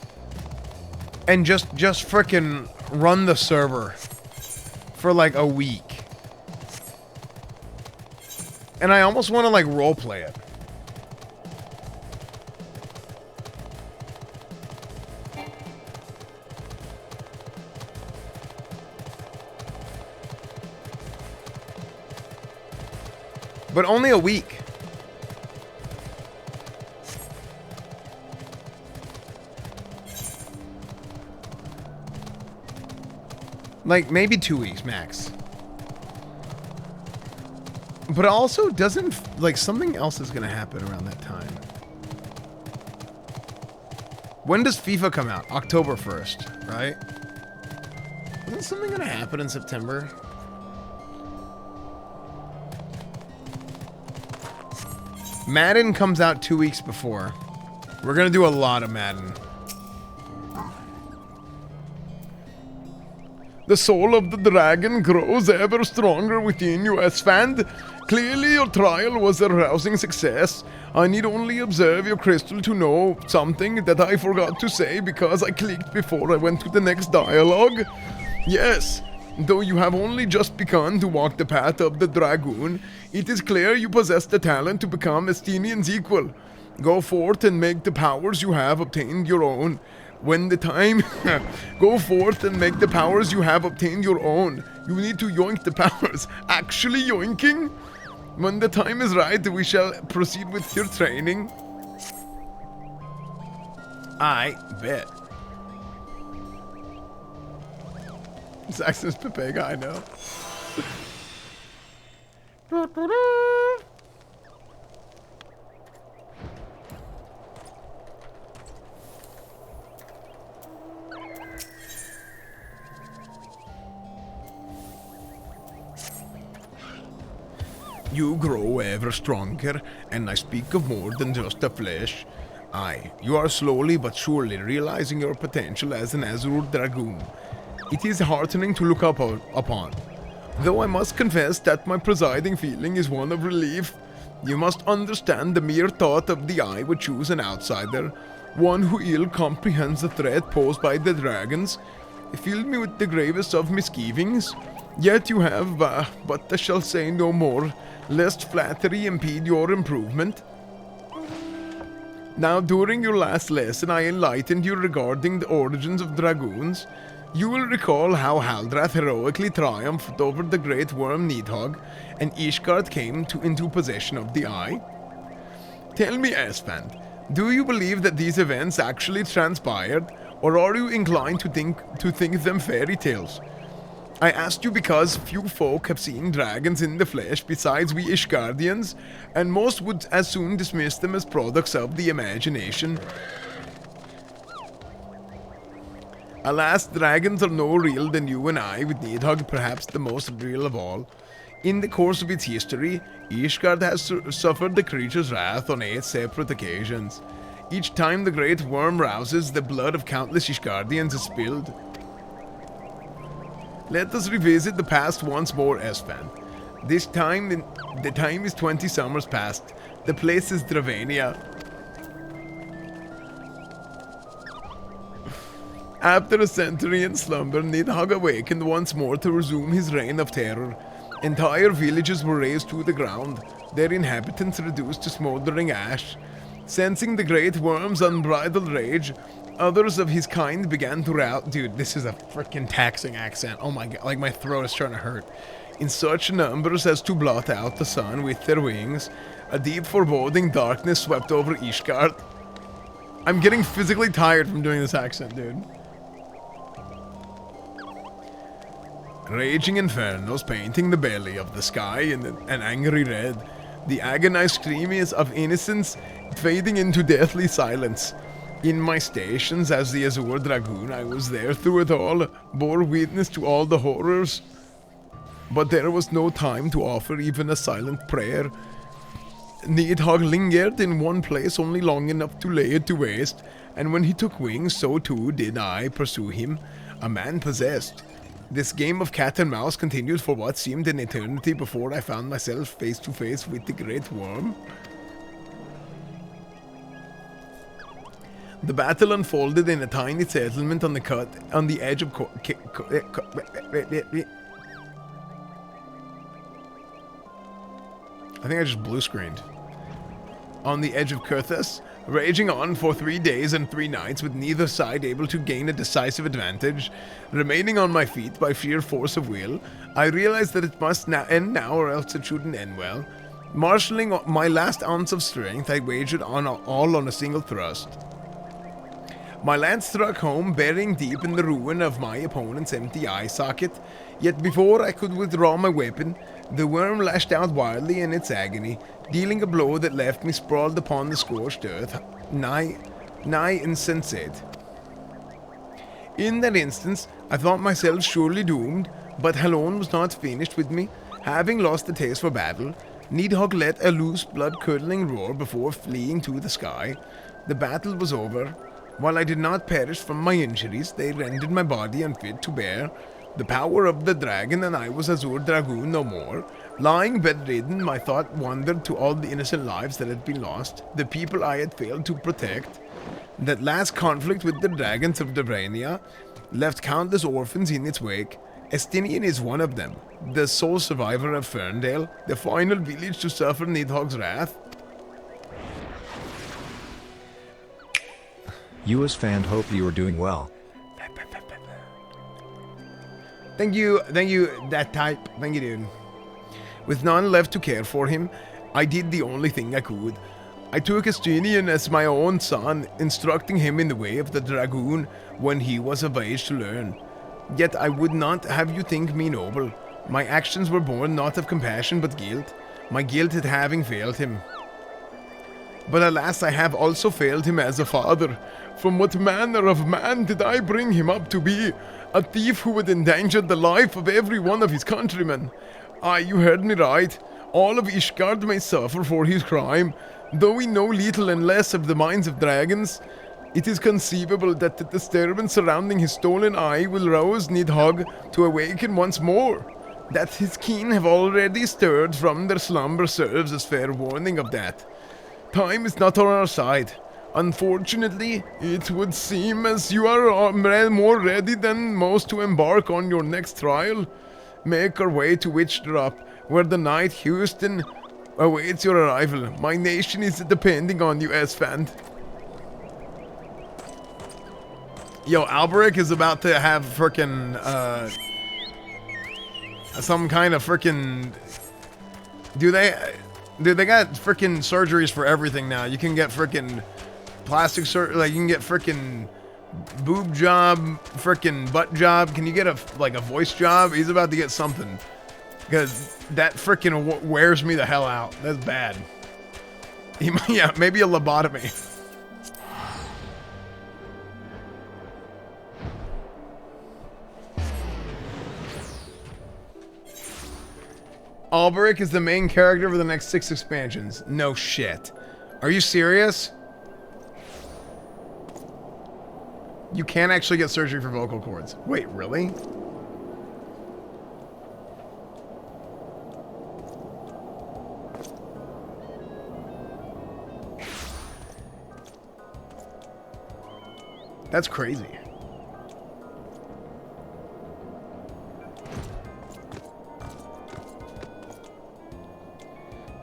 Speaker 1: and just frickin' run the server for like a week. And I almost want to like roleplay it. But only a week. Like maybe 2 weeks max. But also doesn't, like, something else is gonna happen around that time. When does FIFA come out? October 1st, right? Isn't something gonna happen in September? Madden comes out 2 weeks before. We're gonna do a lot of Madden. The soul of the dragon grows ever stronger within you, Esfand. Clearly your trial was a rousing success. I need only observe your crystal to know something that I forgot to say because I clicked before I went to the next dialogue. Yes, though you have only just begun to walk the path of the dragoon, it is clear you possess the talent to become Estinian's equal. Go forth and make the powers you have obtained your own. When the time... Go forth and make the powers you have obtained your own. You need to yoink the powers. Actually yoinking? When the time is right, we shall proceed with your training. I bet. Saxon's Pepega, I know. You grow ever stronger, and I speak of more than just the flesh. Aye, you are slowly but surely realizing your potential as an Azure Dragoon. It is heartening to look upon. Though I must confess that my presiding feeling is one of relief. You must understand the mere thought of the eye would choose an outsider, one who ill comprehends the threat posed by the dragons. It filled me with the gravest of misgivings. Yet you have, but I shall say no more, lest flattery impede your improvement. Now, during your last lesson, I enlightened you regarding the origins of dragoons. You will recall how Haldrath heroically triumphed over the great worm Nidhogg, and Ishgard came into possession of the Eye. Tell me, Esfand, do you believe that these events actually transpired, or are you inclined to think them fairy tales? I asked you because few folk have seen dragons in the flesh besides we Ishgardians, and most would as soon dismiss them as products of the imagination. Alas, dragons are no real than you and I, with Nidhogg perhaps the most real of all. In the course of its history, Ishgard has suffered the creature's wrath on 8 separate occasions. Each time the great worm rouses, the blood of countless Ishgardians is spilled. Let us revisit the past once more, Esfand. This time, the time is 20 summers past. The place is Dravania. After a century in slumber, Nidhogg awakened once more to resume his reign of terror. Entire villages were razed to the ground, their inhabitants reduced to smoldering ash. Sensing the great worm's unbridled rage, others of his kind began to rout. Dude, this is a freaking taxing accent. Oh my god, like my throat is starting to hurt. In such numbers as to blot out the sun with their wings, a deep foreboding darkness swept over Ishgard. I'm getting physically tired from doing this accent, dude.
Speaker 2: Raging infernos painting the belly of the sky in an angry red. The agonized screams of innocence fading into deathly silence. In my stations as the Azure Dragoon, I was there through it all, bore witness to all the horrors. But there was no time to offer even a silent prayer. Nidhogg lingered in one place only long enough to lay it to waste, and when he took wings, so too did I pursue him, a man possessed. This game of cat and mouse continued for what seemed an eternity before I found myself face to face with the Great Worm. The battle unfolded in a tiny settlement on the edge of I think I just blue screened. On the edge of Kurthus, raging on for 3 days and 3 nights with neither side able to gain a decisive advantage, remaining on my feet by sheer force of will, I realized that it must end now or else it shouldn't end well. Marshalling my last ounce of strength, I wagered all on a single thrust. My lance struck home, burying deep in the ruin of my opponent's empty eye socket, yet before I could withdraw my weapon, the worm lashed out wildly in its agony, dealing a blow that left me sprawled upon the scorched earth, nigh insensate. In that instance, I thought myself surely doomed, but Halon was not finished with me. Having lost the taste for battle, Nidhogg let a loose, blood-curdling roar before fleeing to the sky. The battle was over. While I did not perish from my injuries, they rendered my body unfit to bear the power of the dragon, and I was Azure Dragoon no more. Lying bedridden, my thought wandered to all the innocent lives that had been lost, the people I had failed to protect. That last conflict with the dragons of Devrania left countless orphans in its wake. Estinian is one of them, the sole survivor of Ferndale, the final village to suffer Nidhogg's wrath.
Speaker 4: You Esfand, hope you are doing well.
Speaker 2: Thank you, that type. Thank you, dude. With none left to care for him, I did the only thing I could. I took Estinian as my own son, instructing him in the way of the Dragoon when he was of age to learn. Yet I would not have you think me noble. My actions were born not of compassion but guilt, my guilt at having failed him. But alas, I have also failed him as a father. From what manner of man did I bring him up to be? A thief who would endanger the life of every one of his countrymen. Aye, you heard me right. All of Ishgard may suffer for his crime. Though we know little and less of the minds of dragons, it is conceivable that the disturbance surrounding his stolen eye will rouse Nidhogg to awaken once more. That his kin have already stirred from their slumber serves as fair warning of that. Time is not on our side. Unfortunately, it would seem as you are more ready than most to embark on your next trial. Make our way to Witchdrop, where the knight Houston awaits your arrival. My nation is depending on you, Esfand. Yo, Alberic is about to have frickin' some kind of frickin'... Dude, they got frickin' surgeries for everything now. You can get frickin' plastic surgery, like you can get frickin' boob job, frickin' butt job. Can you get a voice job? He's about to get something. Because that frickin' wears me the hell out. That's bad. Yeah, maybe a lobotomy. Alberic is the main character for the next 6 expansions. No shit. Are you serious? You can't actually get surgery for vocal cords. Wait, really? That's crazy.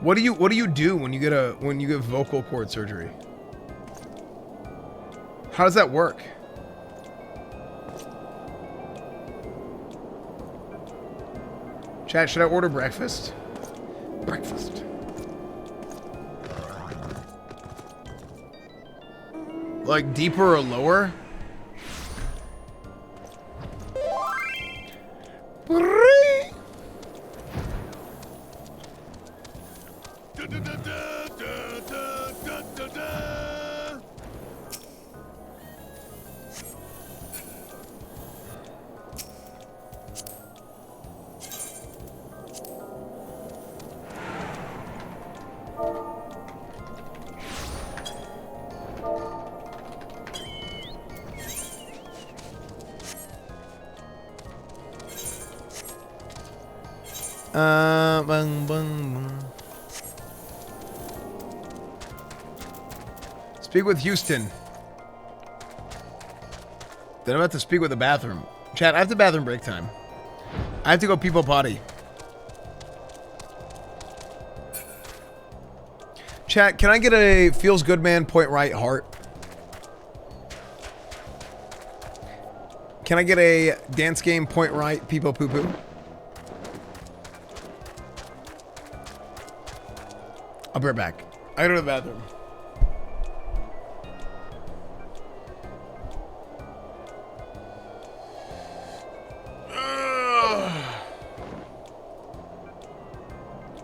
Speaker 2: What do you do when you get vocal cord surgery? How does that work? Chat, should I order breakfast? Breakfast. Like deeper or lower?
Speaker 1: Bung, bung. Speak with Houston. Then I'm about to speak with the bathroom. Chat, I have the bathroom break time. I have to go people potty. Chat, can I get a feels good man point right heart? Can I get a dance game point right people poo poo? I'll be right back. I gotta go to the bathroom.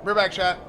Speaker 1: Be right back, chat.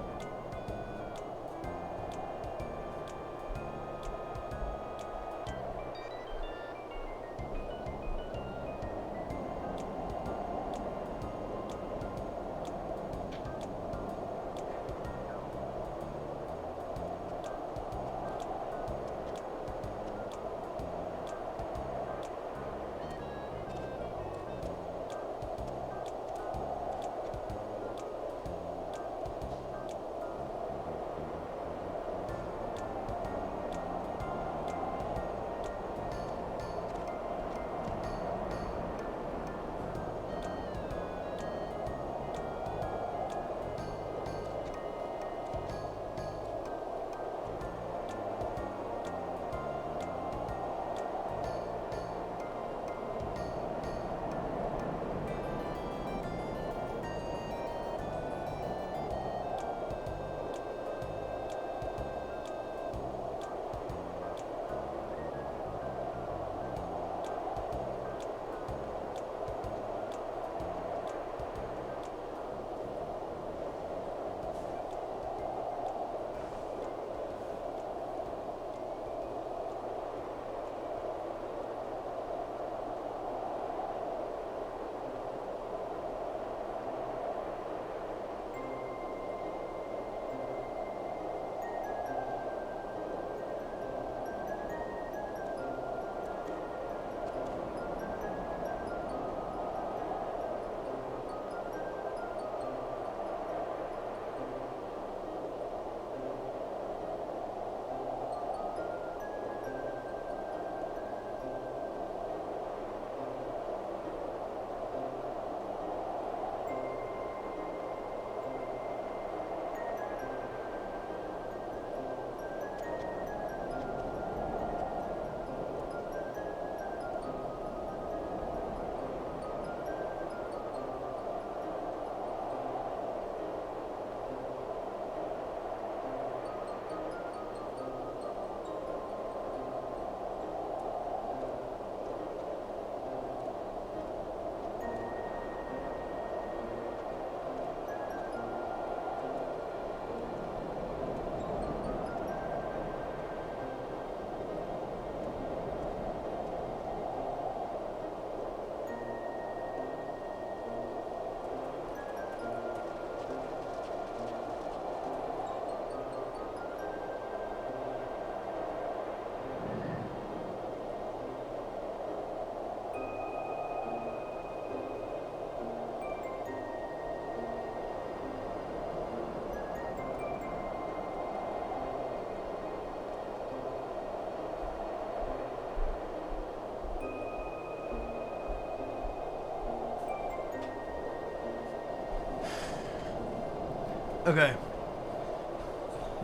Speaker 1: Okay.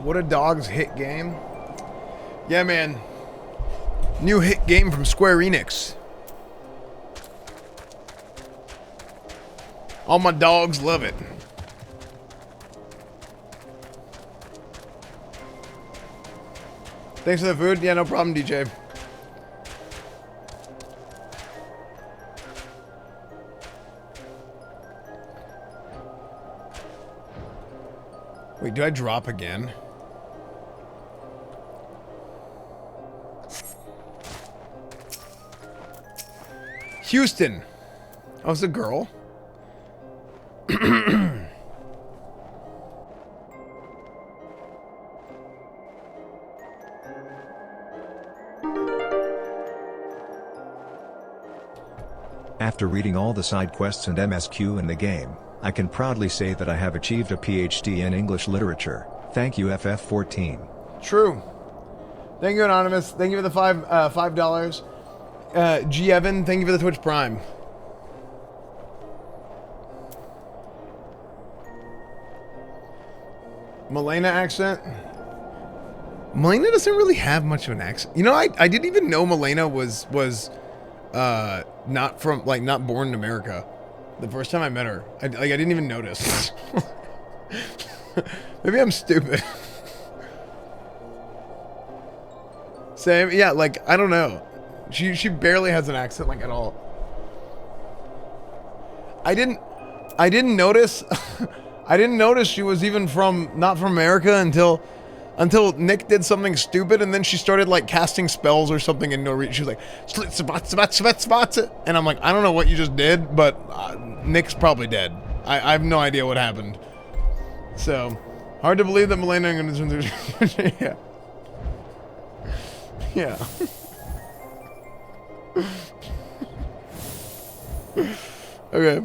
Speaker 1: What a dog's hit game. Yeah, man. New hit game from Square Enix. All my dogs love it. Thanks for the food. Yeah, no problem, DJ. Wait, do I drop again? Houston. Oh, it's a girl.
Speaker 4: After reading all the side quests and MSQ in the game, I can proudly say that I have achieved a PhD in English literature. Thank you, FF14.
Speaker 1: True. Thank you, Anonymous. Thank you for the $5. G Evan, thank you for the Twitch Prime. Milena accent. Milena doesn't really have much of an accent. You know, I didn't even know Milena was not from, like, not born in America. The first time I met her, I didn't even notice. Maybe I'm stupid. Same, yeah, like, I don't know. She barely has an accent, like, at all. I didn't notice I didn't notice she was even not from America until Nick did something stupid, and then she started, like, casting spells or something in no reason. She was like, spots, and I'm like, I don't know what you just did, but Nick's probably dead. I have no idea what happened. So, hard to believe that Milena is yeah. Yeah. Okay.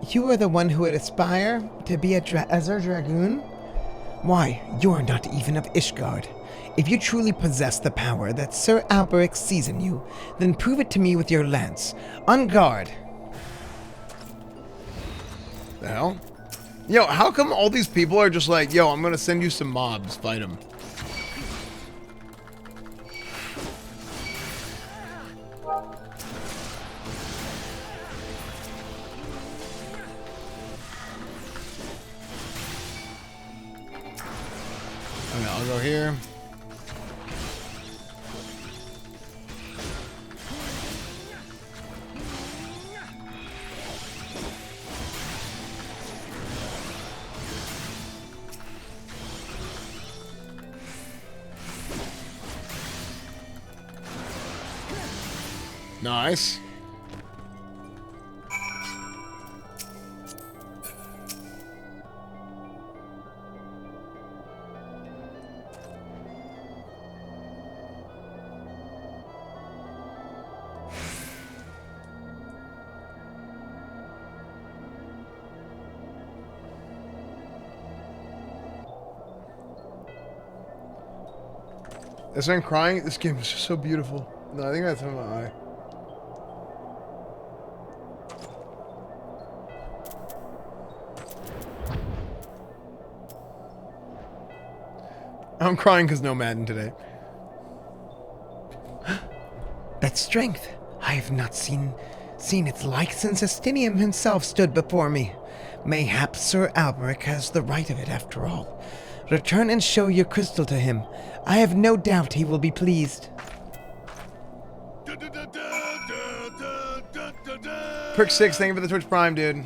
Speaker 8: You are the one who would aspire to be as a dragoon? Why, you are not even of Ishgard. If you truly possess the power that Sir Alberic sees in you, then prove it to me with your lance. On guard.
Speaker 1: The hell? Yo, how come all these people are just like, yo, I'm gonna send you some mobs, fight them? Okay, I'll go here. Nice. Is I'm crying? This game is just so beautiful. No, I think that's in my eye. I'm crying because no Madden today.
Speaker 8: That strength! I have not seen its like since Estinium himself stood before me. Mayhaps Sir Alberic has the right of it after all. Return and show your crystal to him. I have no doubt he will be pleased.
Speaker 1: Prick6, thank you for the Twitch Prime, dude.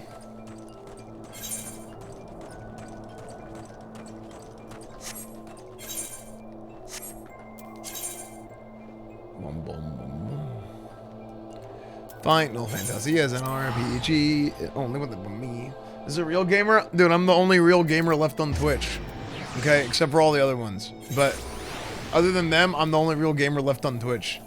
Speaker 1: Final Fantasy is an RPG, only with me. Is it a real gamer? Dude, I'm the only real gamer left on Twitch. Okay, except for all the other ones. But other than them, I'm the only real gamer left on Twitch.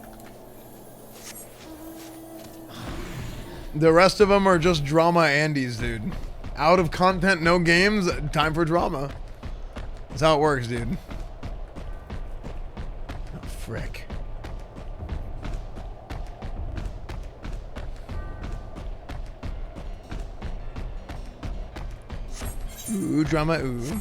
Speaker 1: The rest of them are just drama Andes, dude. Out of content, no games, time for drama. That's how it works, dude. Oh, frick. Ooh, drama, ooh.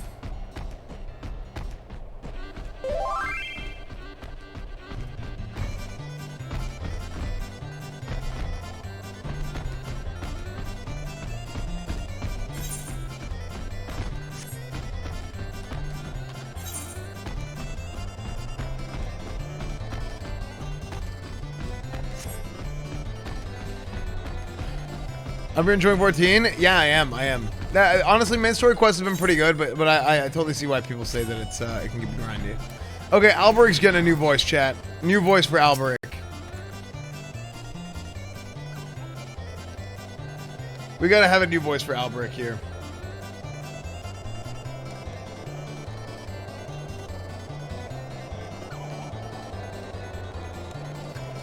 Speaker 1: I've been enjoying 14. Yeah, I am. Honestly, main story quest has been pretty good, but I totally see why people say that it's it can get grindy. Okay, Alberic's getting a new voice, chat. New voice for Alberic. We gotta have a new voice for Alberic here.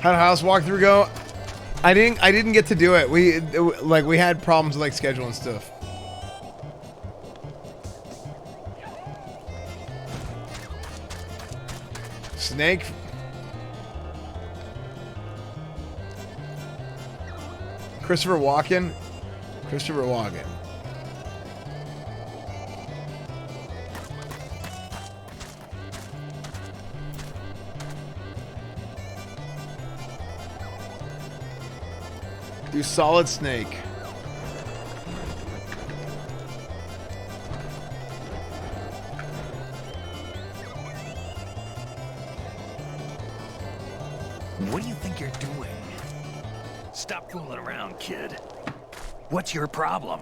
Speaker 1: How'd house walkthrough go? I didn't get to do it. We had problems with like schedule and stuff. Snake. Christopher Walken. Do Solid Snake.
Speaker 9: What do you think you're doing? Stop fooling around, kid. What's your problem?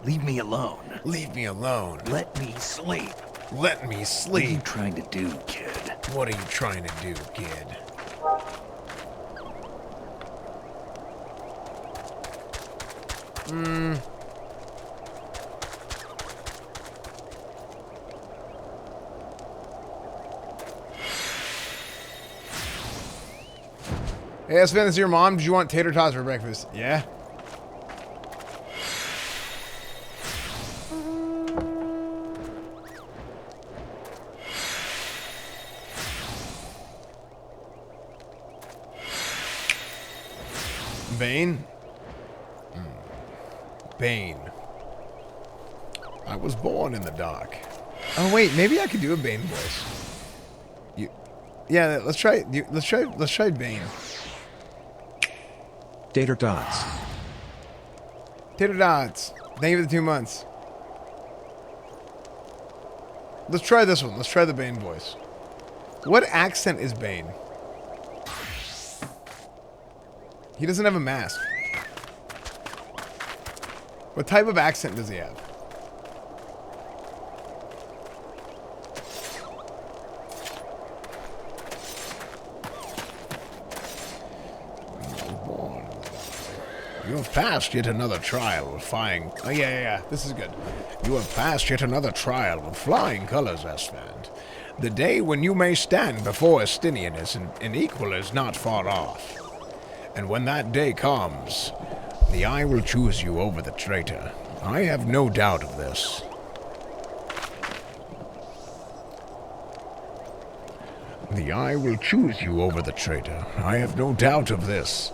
Speaker 9: Leave me alone.
Speaker 2: Leave me alone.
Speaker 9: Let me sleep.
Speaker 2: Let me
Speaker 9: What are
Speaker 2: sleep.
Speaker 9: you trying to do, kid?
Speaker 2: What are you trying to do, kid?
Speaker 1: Hey, Esfand, this is your mom. Did you want tater tots for breakfast? Yeah. Bane?
Speaker 2: Bane. I was born in the dark.
Speaker 1: Oh wait, maybe I could do a Bane voice. Yeah, let's try Bane.
Speaker 4: Tater dots.
Speaker 1: Tater dots. Thank you for the 2 months. Let's try this one. Let's try the Bane voice. What accent is Bane? He doesn't have a mask. What type of accent does he have?
Speaker 2: You have passed yet another trial with flying...
Speaker 1: Oh, yeah. This is good.
Speaker 2: You have passed yet another trial with flying colors, Esfand. The day when you may stand before Estinian and equal is not far off. And when that day comes, the Eye will choose you over the traitor. I have no doubt of this. The Eye will choose you over the traitor. I have no doubt of this.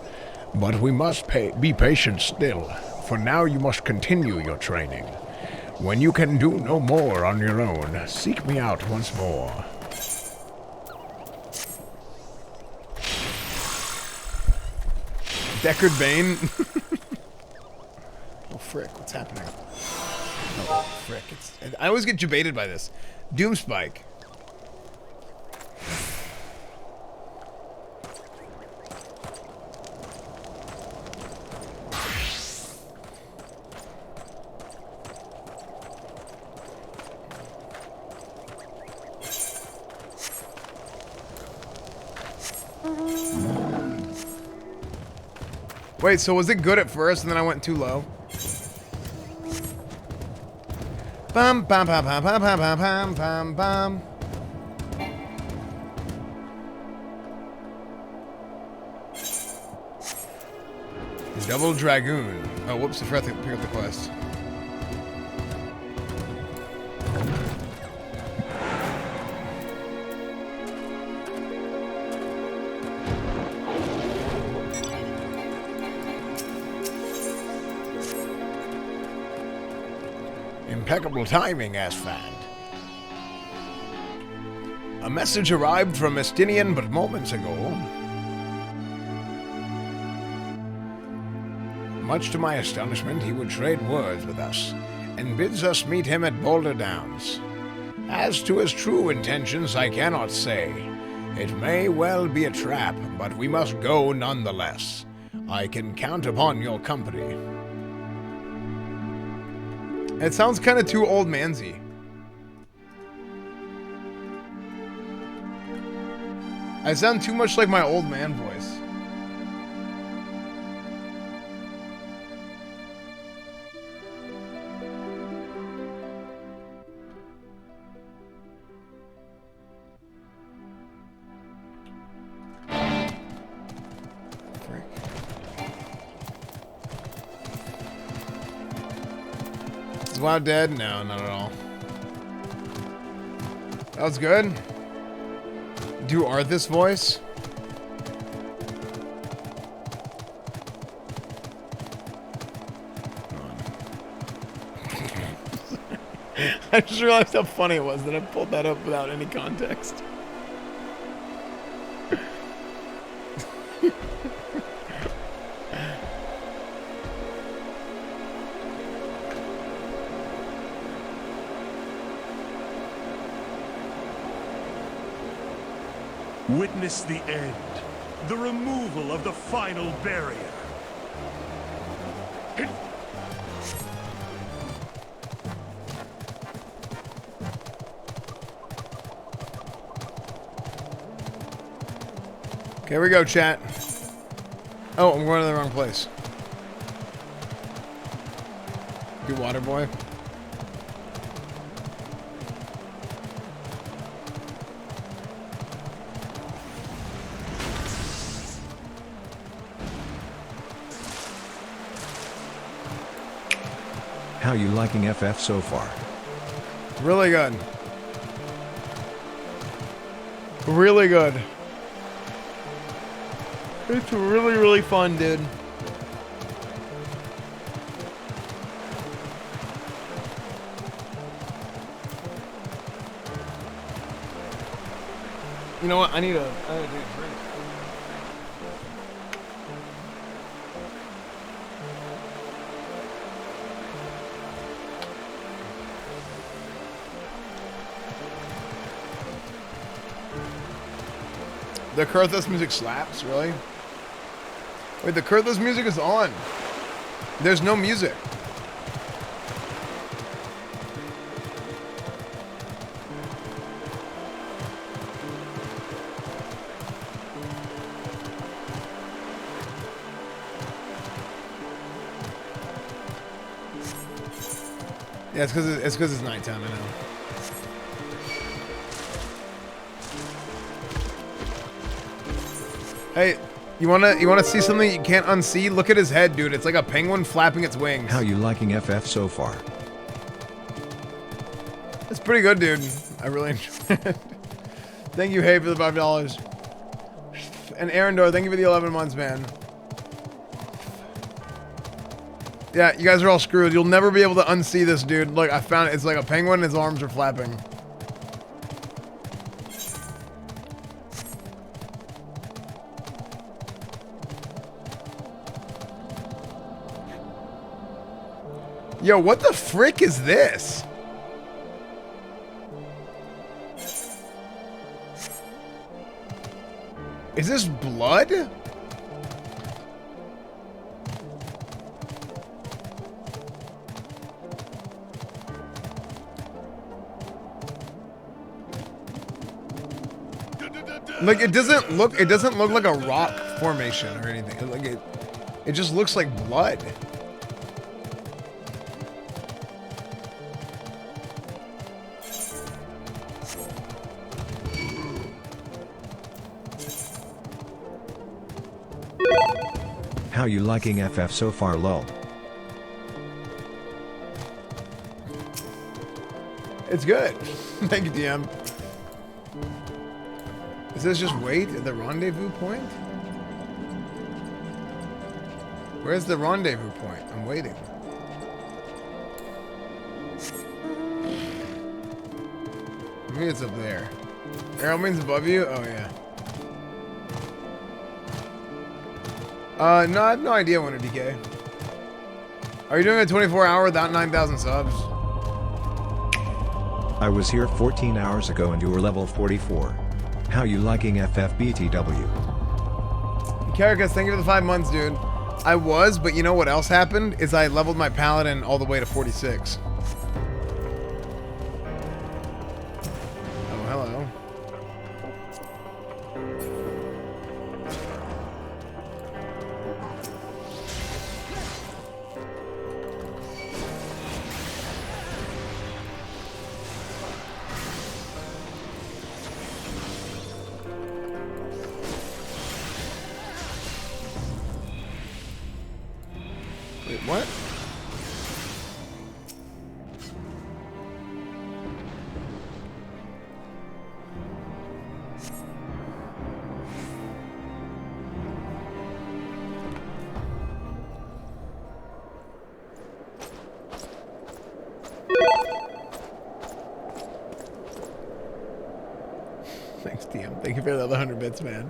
Speaker 2: But we must be patient still, for now you must continue your training. When you can do no more on your own, seek me out once more.
Speaker 1: Deckard Bane. Oh, frick. What's happening? Oh, frick. I always get debated by this. Doomspike. Wait, so was it good at first and then I went too low? Bum bum bum bum bum bum bum bum bum. Double Dragoon. Oh, whoops, I forgot to pick up the quest.
Speaker 2: Impeccable timing, Esfand. A message arrived from Estinian but moments ago. Much to my astonishment, he would trade words with us, and bids us meet him at Boulder Downs. As to his true intentions, I cannot say. It may well be a trap, but we must go nonetheless. I can count upon your company.
Speaker 1: It sounds kind of too old mansy. I sound too much like my old man voice. Is WoW dead? No, not at all. That was good. Do Arthas voice? I just realized how funny it was that I pulled that up without any context.
Speaker 10: Witness the end, the removal of the final barrier.
Speaker 1: Okay, here we go, chat. Oh, I'm going to the wrong place. Good water boy.
Speaker 4: How you liking FF so far?
Speaker 1: Really good. Really good. It's really, really fun, dude. You know what? I need to do a drink. The Kurthos music slaps, really? Wait, the Kurthos music is on. There's no music. Yeah, it's because it's nighttime, I know. Hey, you wanna see something you can't unsee? Look at his head, dude. It's like a penguin flapping its wings.
Speaker 4: How you liking FF so far?
Speaker 1: It's pretty good, dude. I really enjoy it. Thank you, Hey, for the $5. And Arendor, thank you for the 11 months, man. Yeah, you guys are all screwed. You'll never be able to unsee this, dude. Look, I found it. It's like a penguin. His arms are flapping. Yo, what the frick is this? Is this blood? Like it doesn't look like a rock formation or anything. Like it just looks like blood.
Speaker 4: How you liking FF so far, lol?
Speaker 1: It's good. Thank you, DM. Is this just wait at the rendezvous point? Where's the rendezvous point? I'm waiting. Maybe it's up there. Arrow means above you? Oh, yeah. No, I have no idea when to DK. Are you doing a 24-hour without 9,000 subs?
Speaker 4: I was here 14 hours ago and you were level 44. How you liking FFBTW?
Speaker 1: Carikas, thank you for the 5 months, dude. I was, but you know what else happened? Is I leveled my paladin all the way to 46. What? Thanks, DM. Thank you for the other 100 bits, man.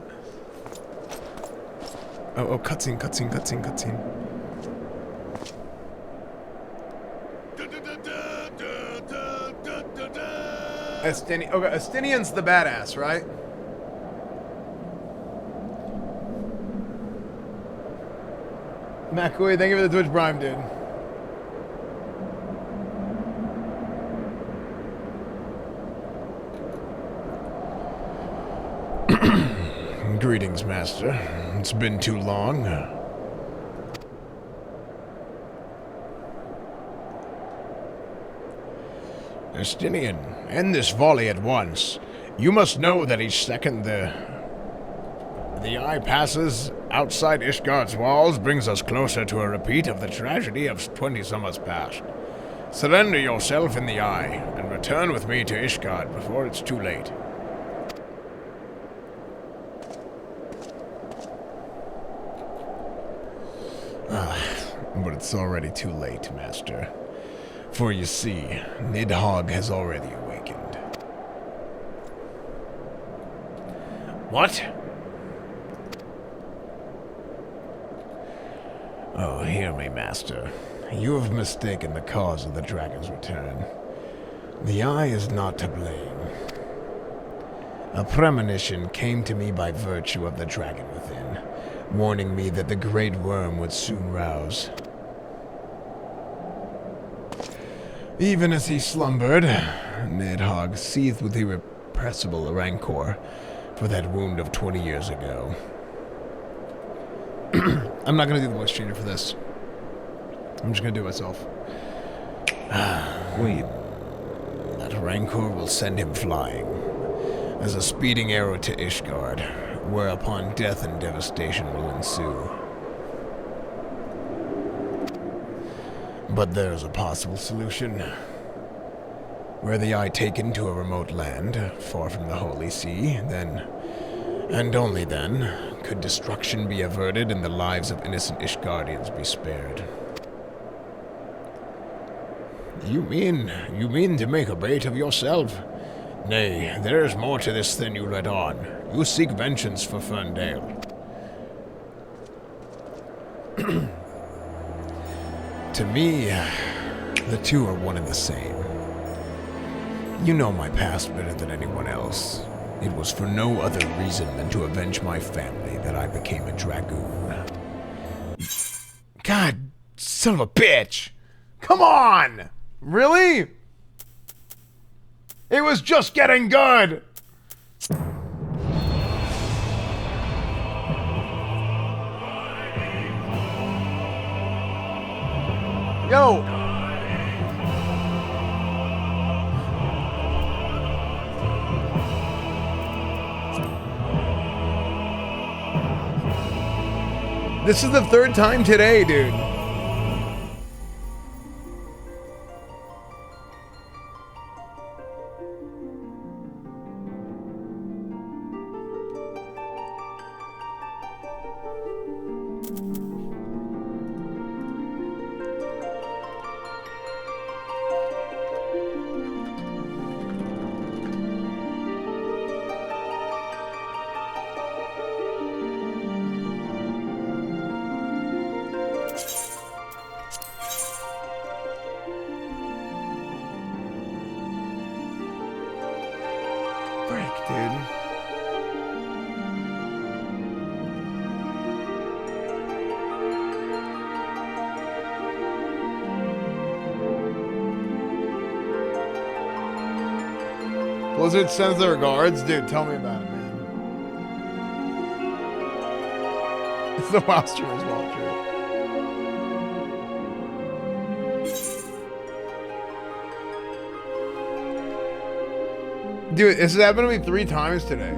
Speaker 1: Oh, cutscene. Okay, Estinian's the badass, right? McCoy, thank you for the Twitch Prime, dude.
Speaker 2: Greetings, Master. It's been too long. Estinian, end this volley at once. You must know that each second the eye passes outside Ishgard's walls brings us closer to a repeat of the tragedy of 20 summers past. Surrender yourself in the eye, and return with me to Ishgard before it's too late. But it's already too late, Master. For you see, Nidhogg has already awakened.
Speaker 3: What?
Speaker 2: Oh, hear me, Master. You have mistaken the cause of the dragon's return. The eye is not to blame. A premonition came to me by virtue of the dragon within, warning me that the great worm would soon rouse. Even as he slumbered, Nidhogg seethed with irrepressible rancor for that wound of 20 years ago.
Speaker 1: I'm not gonna do the voice changer for this. I'm just gonna do it myself.
Speaker 2: Wait. That rancor will send him flying, as a speeding arrow to Ishgard, whereupon death and devastation will ensue. But there's a possible solution. Were the eye taken to a remote land, far from the Holy See, then, and only then, could destruction be averted and the lives of innocent Ishgardians be spared. You mean to make a bait of yourself? Nay, there is more to this than you let on. You seek vengeance for Ferndale. To me, the two are one and the same. You know my past better than anyone else. It was for no other reason than to avenge my family that I became a dragoon.
Speaker 1: God, son of a bitch! Come on! Really? It was just getting good! Yo! This is the third time today, dude. Blizzard sends their regards? Dude, tell me about it, man. It's the WoW stream as well, true. Dude, this has happened to me 3 times today.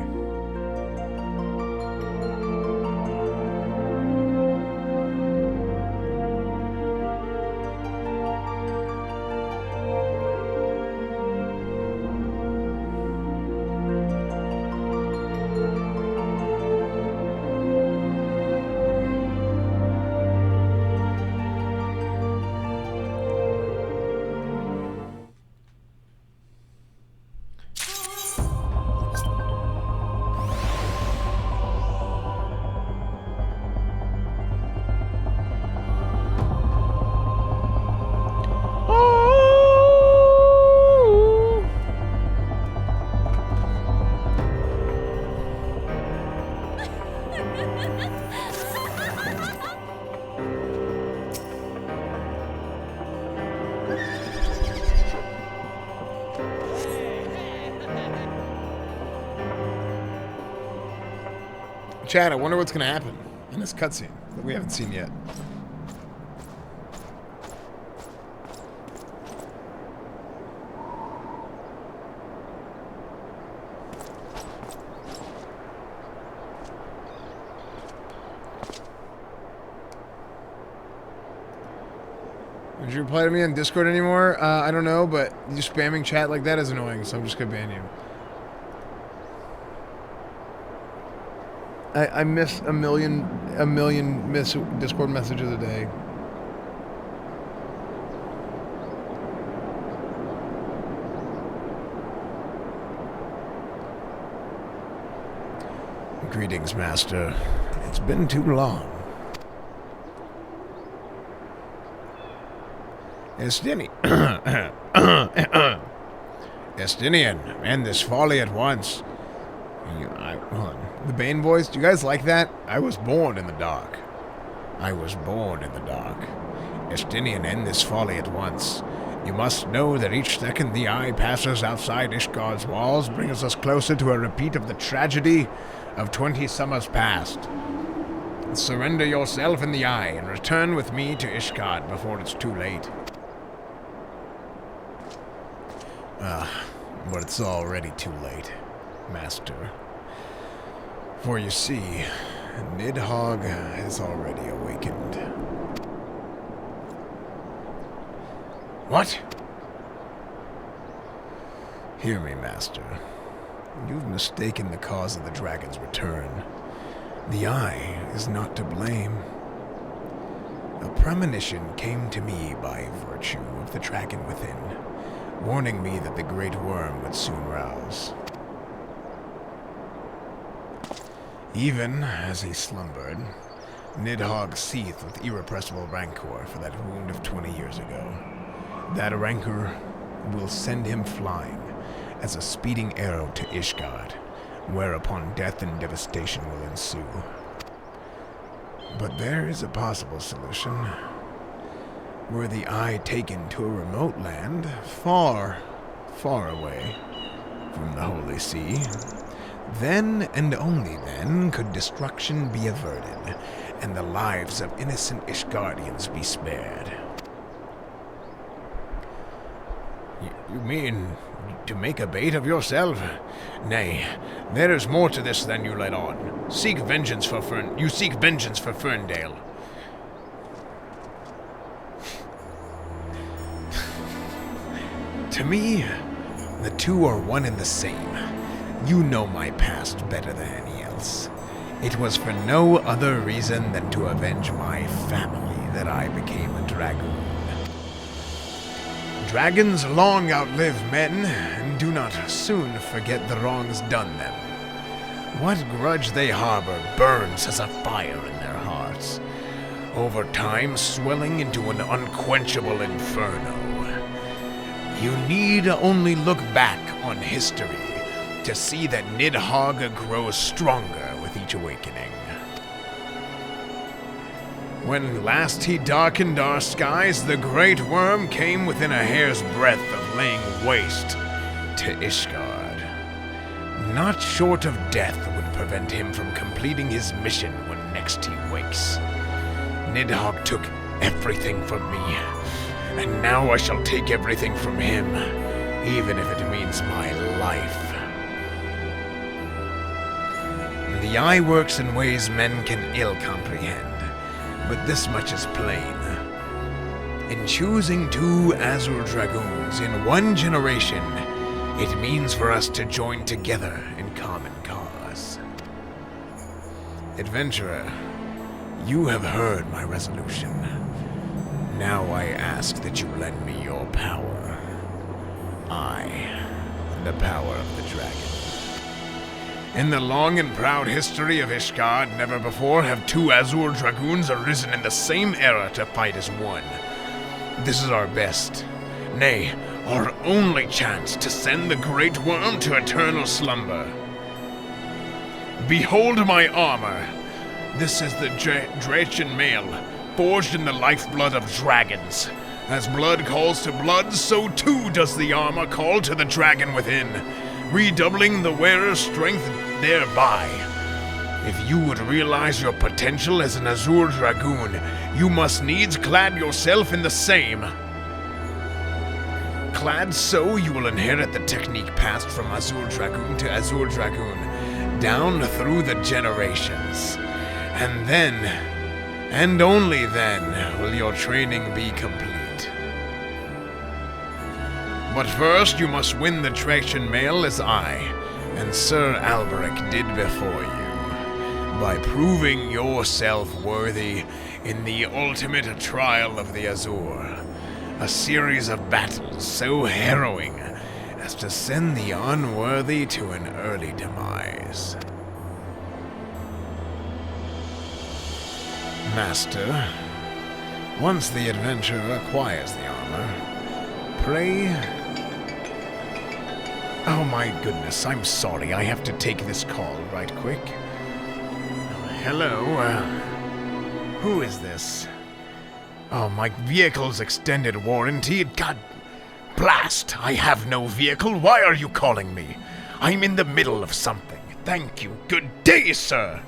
Speaker 2: Chad, I wonder what's gonna happen in this cutscene that we haven't seen yet. Did you reply to me on Discord anymore? I don't know, but you spamming chat like that is annoying, so I'm just gonna ban you. I miss a million Discord messages a day. Greetings, Master. It's been too long. Estinian, end this folly at once. Hold on. The Bane boys, do you guys like that? I was born in the dark. I was born in the dark. Estinian, end this folly at once. You must know that each second the eye passes outside Ishgard's walls brings us closer to a repeat of the tragedy of 20 summers past. Surrender yourself in the eye and return with me to Ishgard before it's too late. But it's already too late, Master. For you see, Nidhogg has already awakened. What? Hear me, Master. You've mistaken the cause of the dragon's return. The eye is not to blame. A premonition came to me by virtue of the dragon within, warning me that the great worm would soon rouse. Even as he slumbered, Nidhogg seethed with irrepressible rancor for that wound of 20 years ago. That rancor will send him flying as a speeding arrow to Ishgard, whereupon death and devastation will ensue. But there is a possible solution. Were the eye taken to a remote land, far, far away from the Holy See, then and only then could destruction be averted, and the lives of innocent Ishgardians be spared. You mean to make a bait of yourself? Nay, there is more to this than you let on. Seek vengeance for You seek vengeance for Ferndale. To me, the two are one and the same. You know my past better than any else. It was for no other reason than to avenge my family that I became a dragoon. Dragons long outlive men, and do not soon forget the wrongs done them. What grudge they harbor burns as a fire in their hearts, over time swelling into an unquenchable inferno. You need only look back on history to see that Nidhogg grows stronger with each awakening. When last he darkened our skies, the great worm came within a hair's breadth of laying waste to Ishgard. Not short of death would prevent him from completing his mission when next he wakes. Nidhogg took everything from me, and now I shall take everything from him, even if it means my life. The eye works in ways men can ill comprehend, but this much is plain. In choosing two Azure Dragoons in one generation, it means for us to join together in common cause. Adventurer, you have heard my resolution. Now I ask that you lend me your power. The power of the dragon. In the long and proud history of Ishgard, never before have two Azure Dragoons arisen in the same era to fight as one. This is our best, nay, our only chance to send the Great Worm to eternal slumber. Behold my armor. This is the Drachen mail, forged in the lifeblood of dragons. As blood calls to blood, so too does the armor call to the dragon within, redoubling the wearer's strength thereby. If you would realize your potential as an Azure Dragoon, you must needs clad yourself in the same. Clad so, you will inherit the technique passed from Azure Dragoon to Azure Dragoon, down through the generations. And then, and only then, will your training be complete. But first, you must win the Traction Mail as I and Sir Alberic did before you, by proving yourself worthy in the ultimate trial of the Azure, a series of battles so harrowing as to send the unworthy to an early demise. Master, once the adventurer acquires the armor, pray... Oh my goodness, I'm sorry, I have to take this call right quick. Hello, who is this? Oh, my vehicle's extended warranty, God blast, I have no vehicle, why are you calling me? I'm in the middle of something, thank you, good day, sir!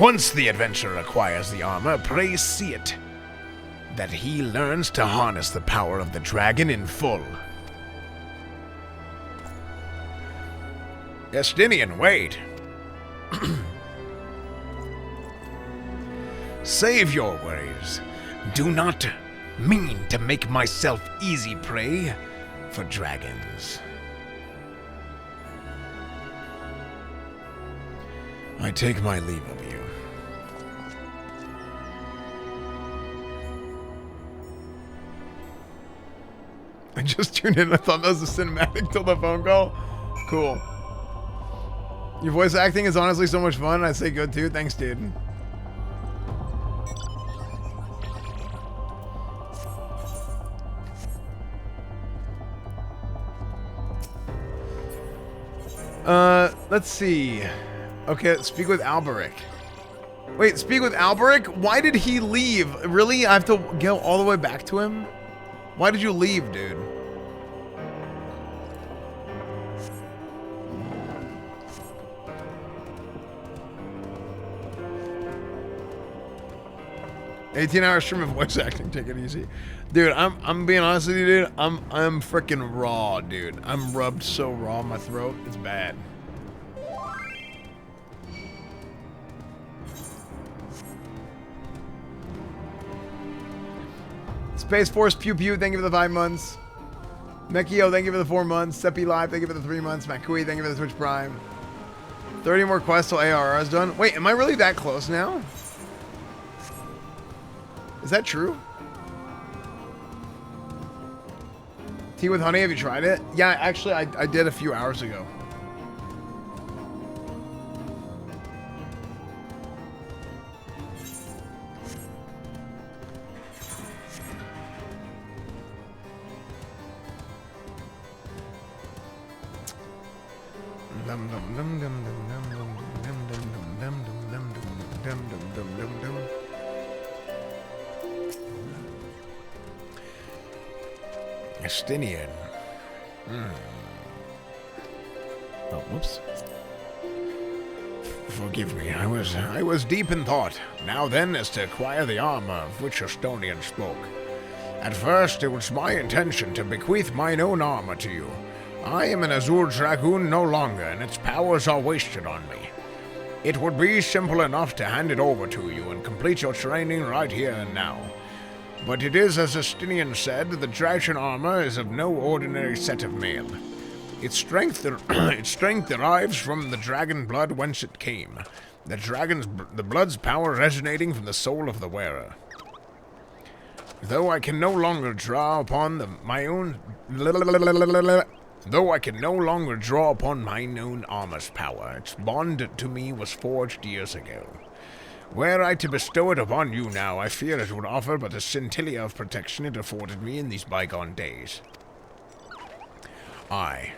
Speaker 2: Once the adventurer acquires the armor, pray see it, that he learns to harness the power of the dragon in full. Estinian, wait! Save your worries. Do not mean to make myself easy prey for dragons. I take my leave of you. I just tuned in. I thought that was a cinematic till the phone call. Cool. Your voice acting is honestly so much fun. I say good too. Thanks, dude. Let's see. Okay, speak with Alberic. Wait, speak with Alberic? Why did he leave? Really? I have to go all the way back to him? Why did you leave, dude? $18-hour stream of voice acting, take it easy. Dude, I'm being honest with you, dude. I'm freaking raw, dude. I'm rubbed so raw in my throat. It's bad. Space Force Pew Pew, thank you for the 5 months. Mekio, thank you for the 4 months. Seppi Live, thank you for the 3 months. Makui, thank you for the Twitch Prime. 30 more quests till ARR is done. Wait, am I really that close now? Is that true? Tea with honey, have you tried it? Yeah, actually, I did a few hours ago. Estinian. Oh, whoops. Forgive me, I was deep in thought. Now then, is to acquire the armor of which Estonian spoke. At first, it was my intention to bequeath mine own armor to you. I am an Azure Dragoon no longer, and its powers are wasted on me. It would be simple enough to hand it over to you and complete your training right here and now. But it is as Estinian said, the Traction armor is of no ordinary set of mail. Its strength derives from the dragon blood whence it came. The blood's power resonating from the soul of the wearer. Though I can no longer draw upon mine own armor's power, its bond to me was forged years ago. Were I to bestow it upon you now, I fear it would offer but a scintilla of protection it afforded me in these bygone days. Aye,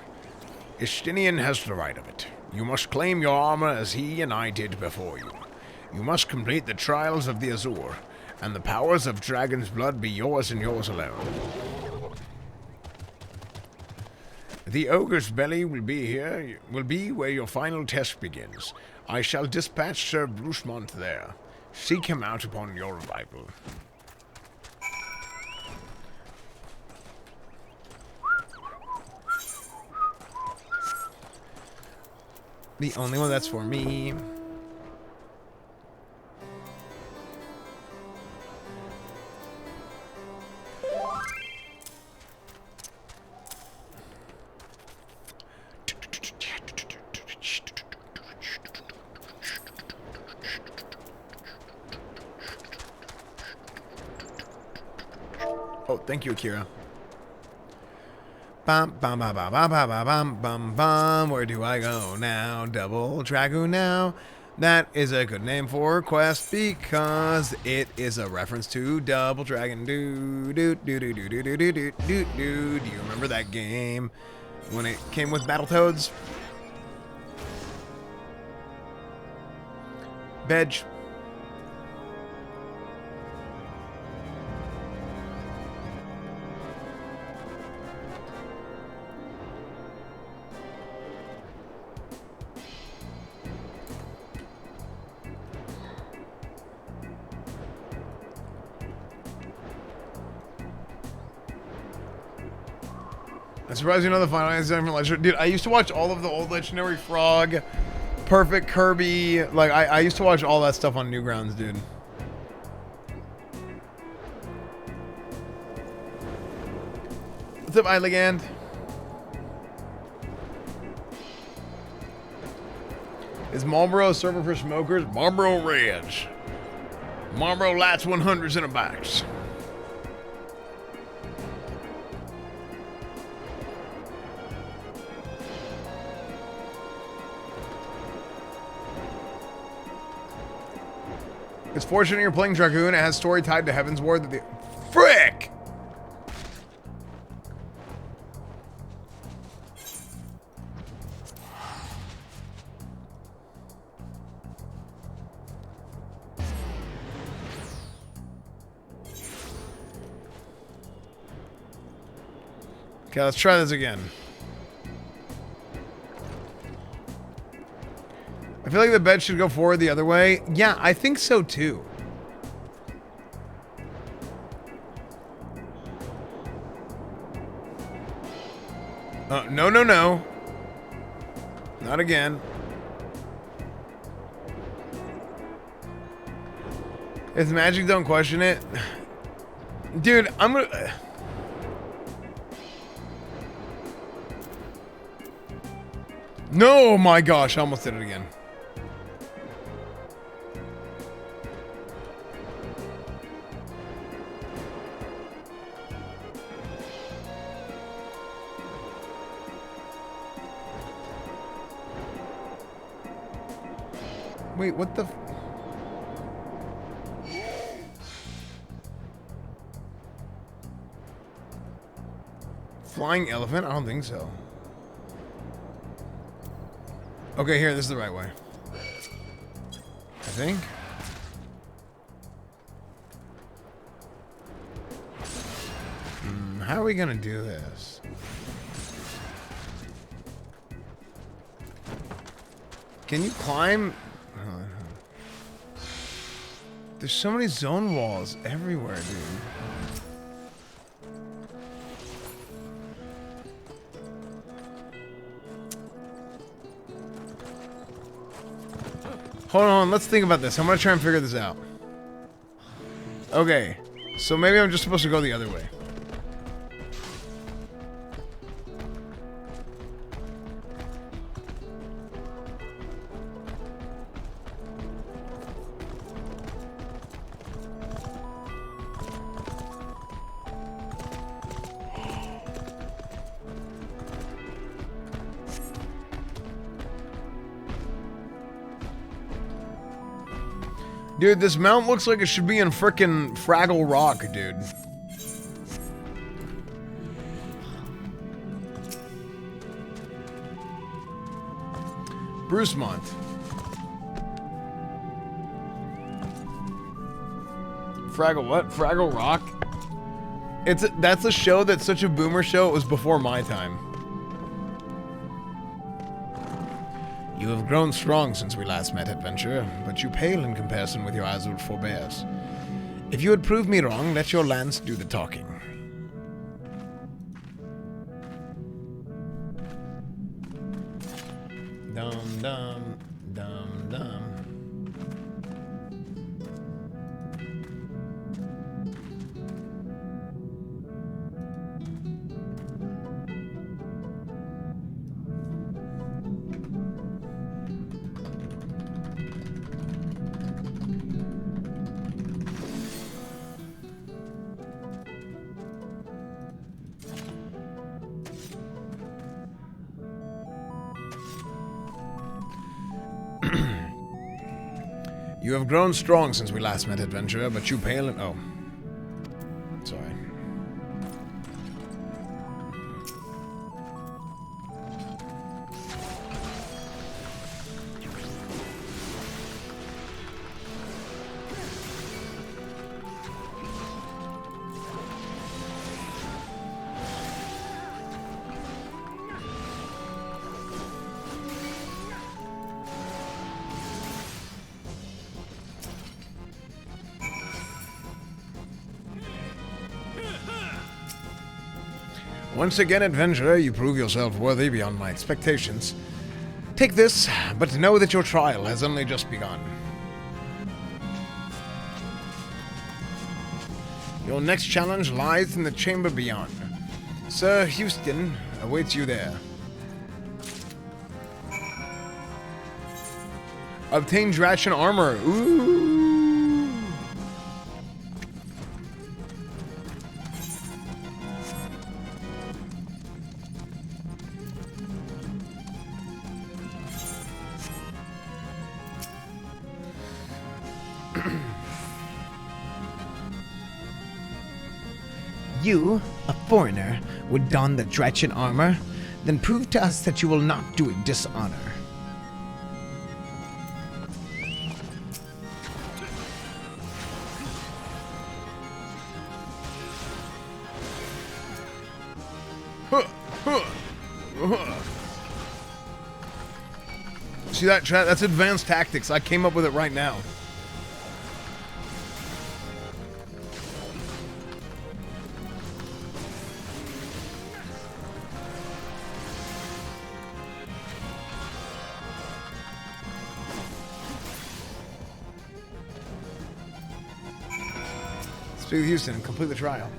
Speaker 2: Estinian has the right of it. You must claim your armor as he and I did before you. You must complete the trials of the Azure, and the powers of dragon's blood be yours and yours alone. The ogre's belly will be where your final test begins. I shall dispatch Sir Brucemont there. Seek him out upon your arrival.
Speaker 1: The only one that's for me. Oh, thank you, Akira. Bum, bum, bum, bum, bum, bum, bum, bum, bum. Where do I go now? Double Dragoon now. That is a good name for a quest because it is a reference to Double Dragon. Do do do do do do do do do do do. Do you remember that game when it came with Battletoads? Bedge. I'm surprised you know the Final Fantasy from Legendary. Dude, I used to watch all of the old Legendary Frog, Perfect Kirby. Like, I used to watch all that stuff on Newgrounds, dude. What's up, Elegant? Is Marlboro a server for smokers? Marlboro Reds. Marlboro Lights 100s in a box. It's fortunate you're playing Dragoon. It has story tied to Heaven's Ward. That the frick. Okay, let's try this again. I feel like the bed should go forward the other way. Yeah, I think so too. No, no, no. Not again. If magic, don't question it. Dude, I'm gonna... No, my gosh, I almost did it again. Wait, what the... Flying elephant? I don't think so. Okay, here, this is the right way. I think. How are we gonna do this? Can you climb? There's so many zone walls everywhere, dude. Hold on, let's think about this. I'm gonna try and figure this out. Okay, so maybe I'm just supposed to go the other way. Dude, this mount looks like it should be in frickin' Fraggle Rock, dude. Brucemont. Fraggle what? Fraggle Rock? That's a show that's such a boomer show, it was before my time.
Speaker 2: You have grown strong since we last met, adventurer, but you pale in comparison with your azure forebears. If you would prove me wrong, let your lance do the talking. Dum dum dum dum. You have grown strong since we last met, adventurer, but you pale and... Oh. Sorry. Once again, adventurer, you prove yourself worthy beyond my expectations. Take this, but know that your trial has only just begun. Your next challenge lies in the chamber beyond. Sir Houston awaits you there. Obtain Dratchin armor. Ooh.
Speaker 8: You, a foreigner, would don the Dratchin armor? Then prove to us that you will not do it dishonor.
Speaker 2: See that chat? That's advanced tactics. I came up with it right now. Speak with Houston and complete the trial.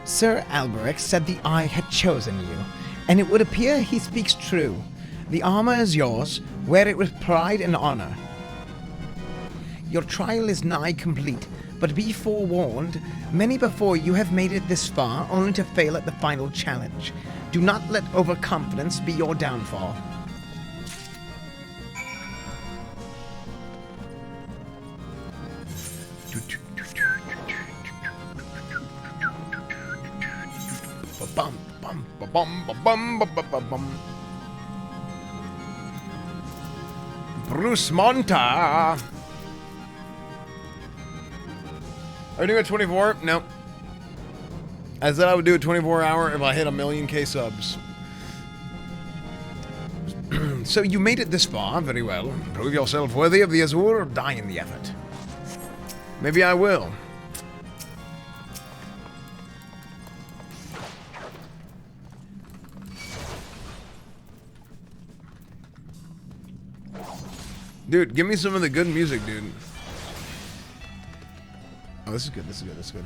Speaker 8: Sir Alberic said the Eye had chosen you, and it would appear he speaks true. The armor is yours. Wear it with pride and honor. Your trial is nigh complete, but be forewarned, many before you have made it this far only to fail at the final challenge. Do not let overconfidence be your downfall.
Speaker 2: Bruce Monta. Are we doing a 24? No. I said I would do a 24-hour if I hit 1,000,000 subs. So you made it this far, very well. Prove yourself worthy of the Azure or die in the effort. Maybe I will. Dude, give me some of the good music, dude. Oh, this is good, this is good, this is good.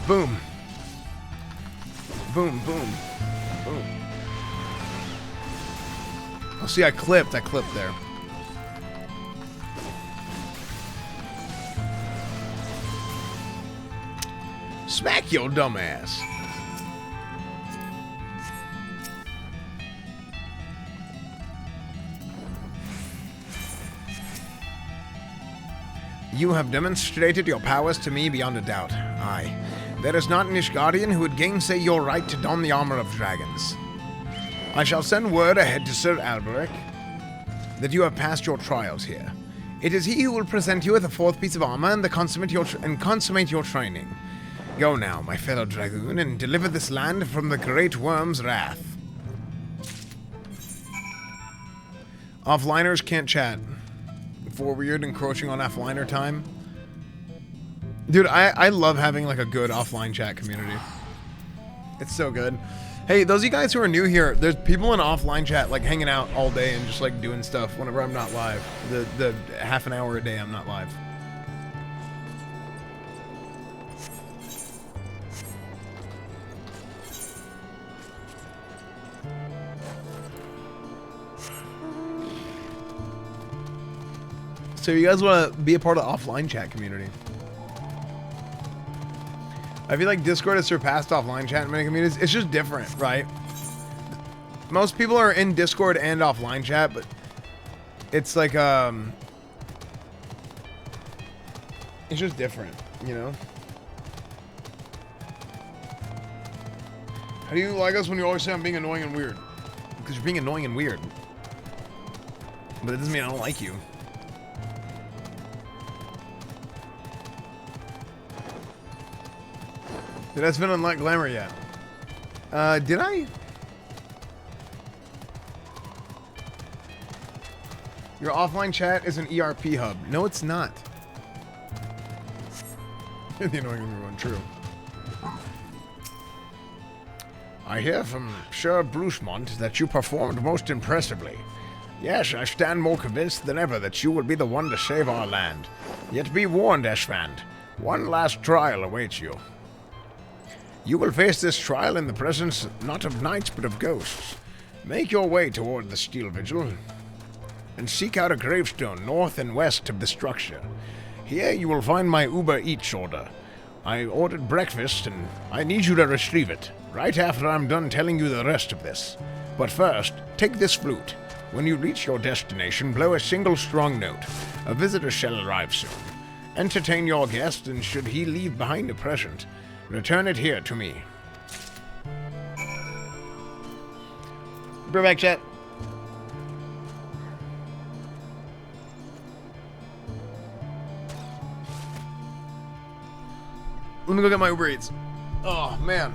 Speaker 2: Boom. Boom, boom, boom. Oh, see, I clipped there. Smack your dumb ass. You have demonstrated your powers to me beyond a doubt. Aye. There is not an Ishgardian who would gainsay your right to don the armor of dragons. I shall send word ahead to Sir Alberic that you have passed your trials here. It is he who will present you with the fourth piece of armor and consummate your training.
Speaker 1: Go now, my fellow dragoon, and deliver this land from the great worm's wrath. Offliners can't chat. For weird encroaching on offliner time. Dude, I love having like a good offline chat community. It's so good. Hey, those of you guys who are new here, there's people in offline chat like hanging out all day and just like doing stuff whenever I'm not live. The half an hour a day I'm not live. So you guys want to be a part of the offline chat community? I feel like Discord has surpassed offline chat in many communities. It's just different, right? Most people are in Discord and offline chat, but it's like, it's just different, you know? How do you like us when you always say I'm being annoying and weird? Because you're being annoying and weird. But it doesn't mean I don't like you. Did Esfand unlock Glamour yet? Did I? Your offline chat is an ERP hub. No, it's not. The annoying everyone, true. I hear from Sir Brucemont that you performed most impressively. Yes, I stand more convinced than ever that you will be the one to save our land. Yet be warned, Esfand. One last trial awaits you. You will face this trial in the presence not of knights but of ghosts. Make your way toward the Steel Vigil and seek out a gravestone north and west of the structure. Here you will find my Uber Eats order. I ordered breakfast and I need you to retrieve it, right after I'm done telling you the rest of this. But first, take this flute. When you reach your destination, blow a single strong note. A visitor shall arrive soon. Entertain your guest, and should he leave behind a present, return it here to me. Bring back chat. Let me go get my Uber Eats. Oh, man.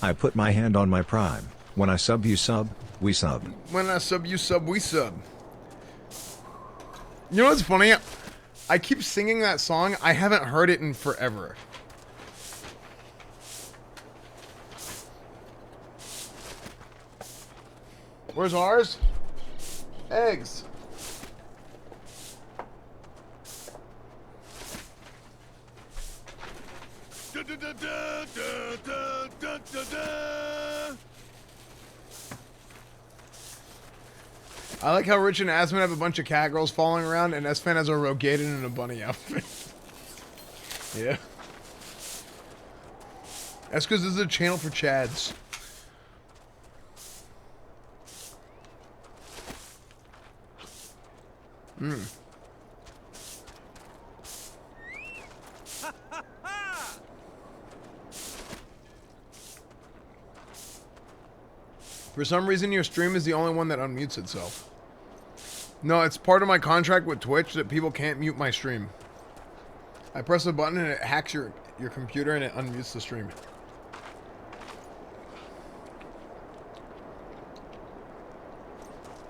Speaker 4: I put my hand on my prime. When I sub you sub, we sub.
Speaker 1: When I sub you sub, we sub. You know what's funny? I keep singing that song. I haven't heard it in forever. Where's ours? Eggs. I like how Rich and Asmund have a bunch of cat girls following around, and Esfand has a Rogated and a bunny outfit. Yeah. That's because this is a channel for Chads. For some reason, your stream is the only one that unmutes itself. No, it's part of my contract with Twitch that people can't mute my stream. I press a button and it hacks your computer and it unmutes the stream.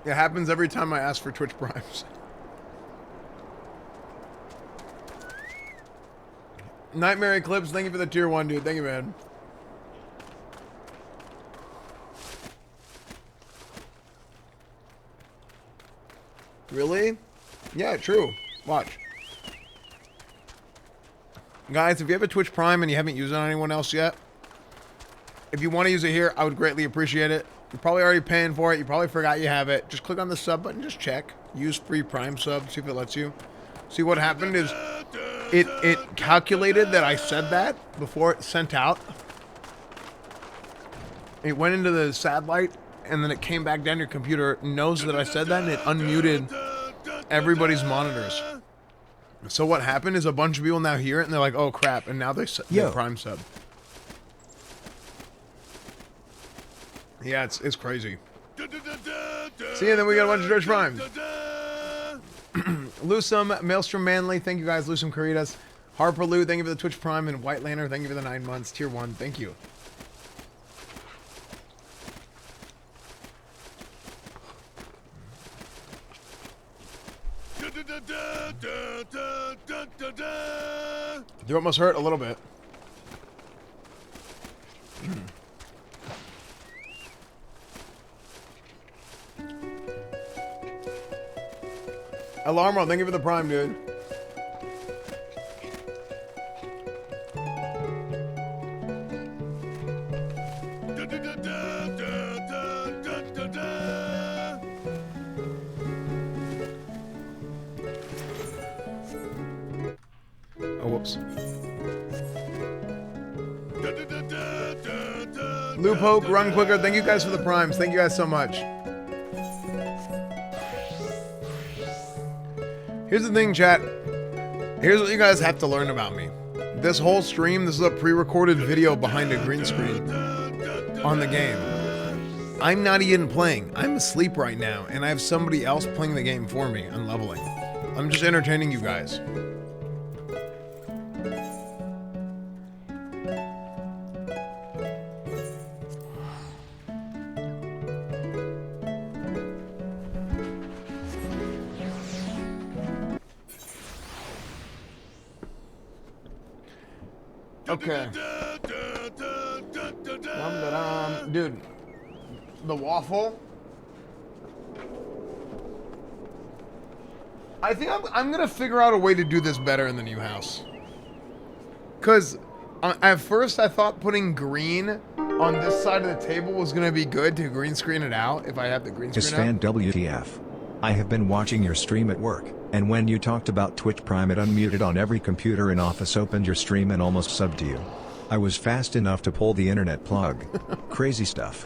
Speaker 1: It happens every time I ask for Twitch Primes. Nightmare Eclipse, thank you for the tier 1, dude. Thank you, man. Really? Yeah, true. Watch. Guys, if you have a Twitch Prime and you haven't used it on anyone else yet, if you want to use it here, I would greatly appreciate it. You're probably already paying for it. You probably forgot you have it. Just click on the sub button. Just check. Use free Prime sub. See if it lets you. See, what happened is it calculated that I said that before it sent out. It went into the satellite, and then it came back down your computer. It knows that I said that, and it unmuted everybody's monitors. So what happened is a bunch of people now hear it, and they're like, oh, crap. And now they're Prime sub. Yeah, it's crazy. See, and then we got a bunch of Twitch Primes. Lusum, Maelstrom Manly, thank you guys. Lusum Caritas. Harper Lou, thank you for the Twitch Prime. And White Lantern, thank you for the 9 months. Tier 1, thank you. Throat must hurt a little bit. Alarmo, thank you for the Prime, dude. Oh, whoops. Loop Hoke, Run Quicker, thank you guys for the Primes. Thank you guys so much. Here's the thing, chat. Here's what you guys have to learn about me. This whole stream, this is a pre-recorded video behind a green screen on the game. I'm not even playing. I'm asleep right now, and I have somebody else playing the game for me and leveling. I'm just entertaining you guys. Okay. Dude, the waffle. I think I'm gonna figure out a way to do this better in the new house. Cause at first I thought putting green on this side of the table was gonna be good to green screen it out if I have the green screen out.
Speaker 4: Esfand WTF. I have been watching your stream at work, and when you talked about Twitch Prime it unmuted on every computer in office, opened your stream and almost subbed to you. I was fast enough to pull the internet plug. Crazy stuff.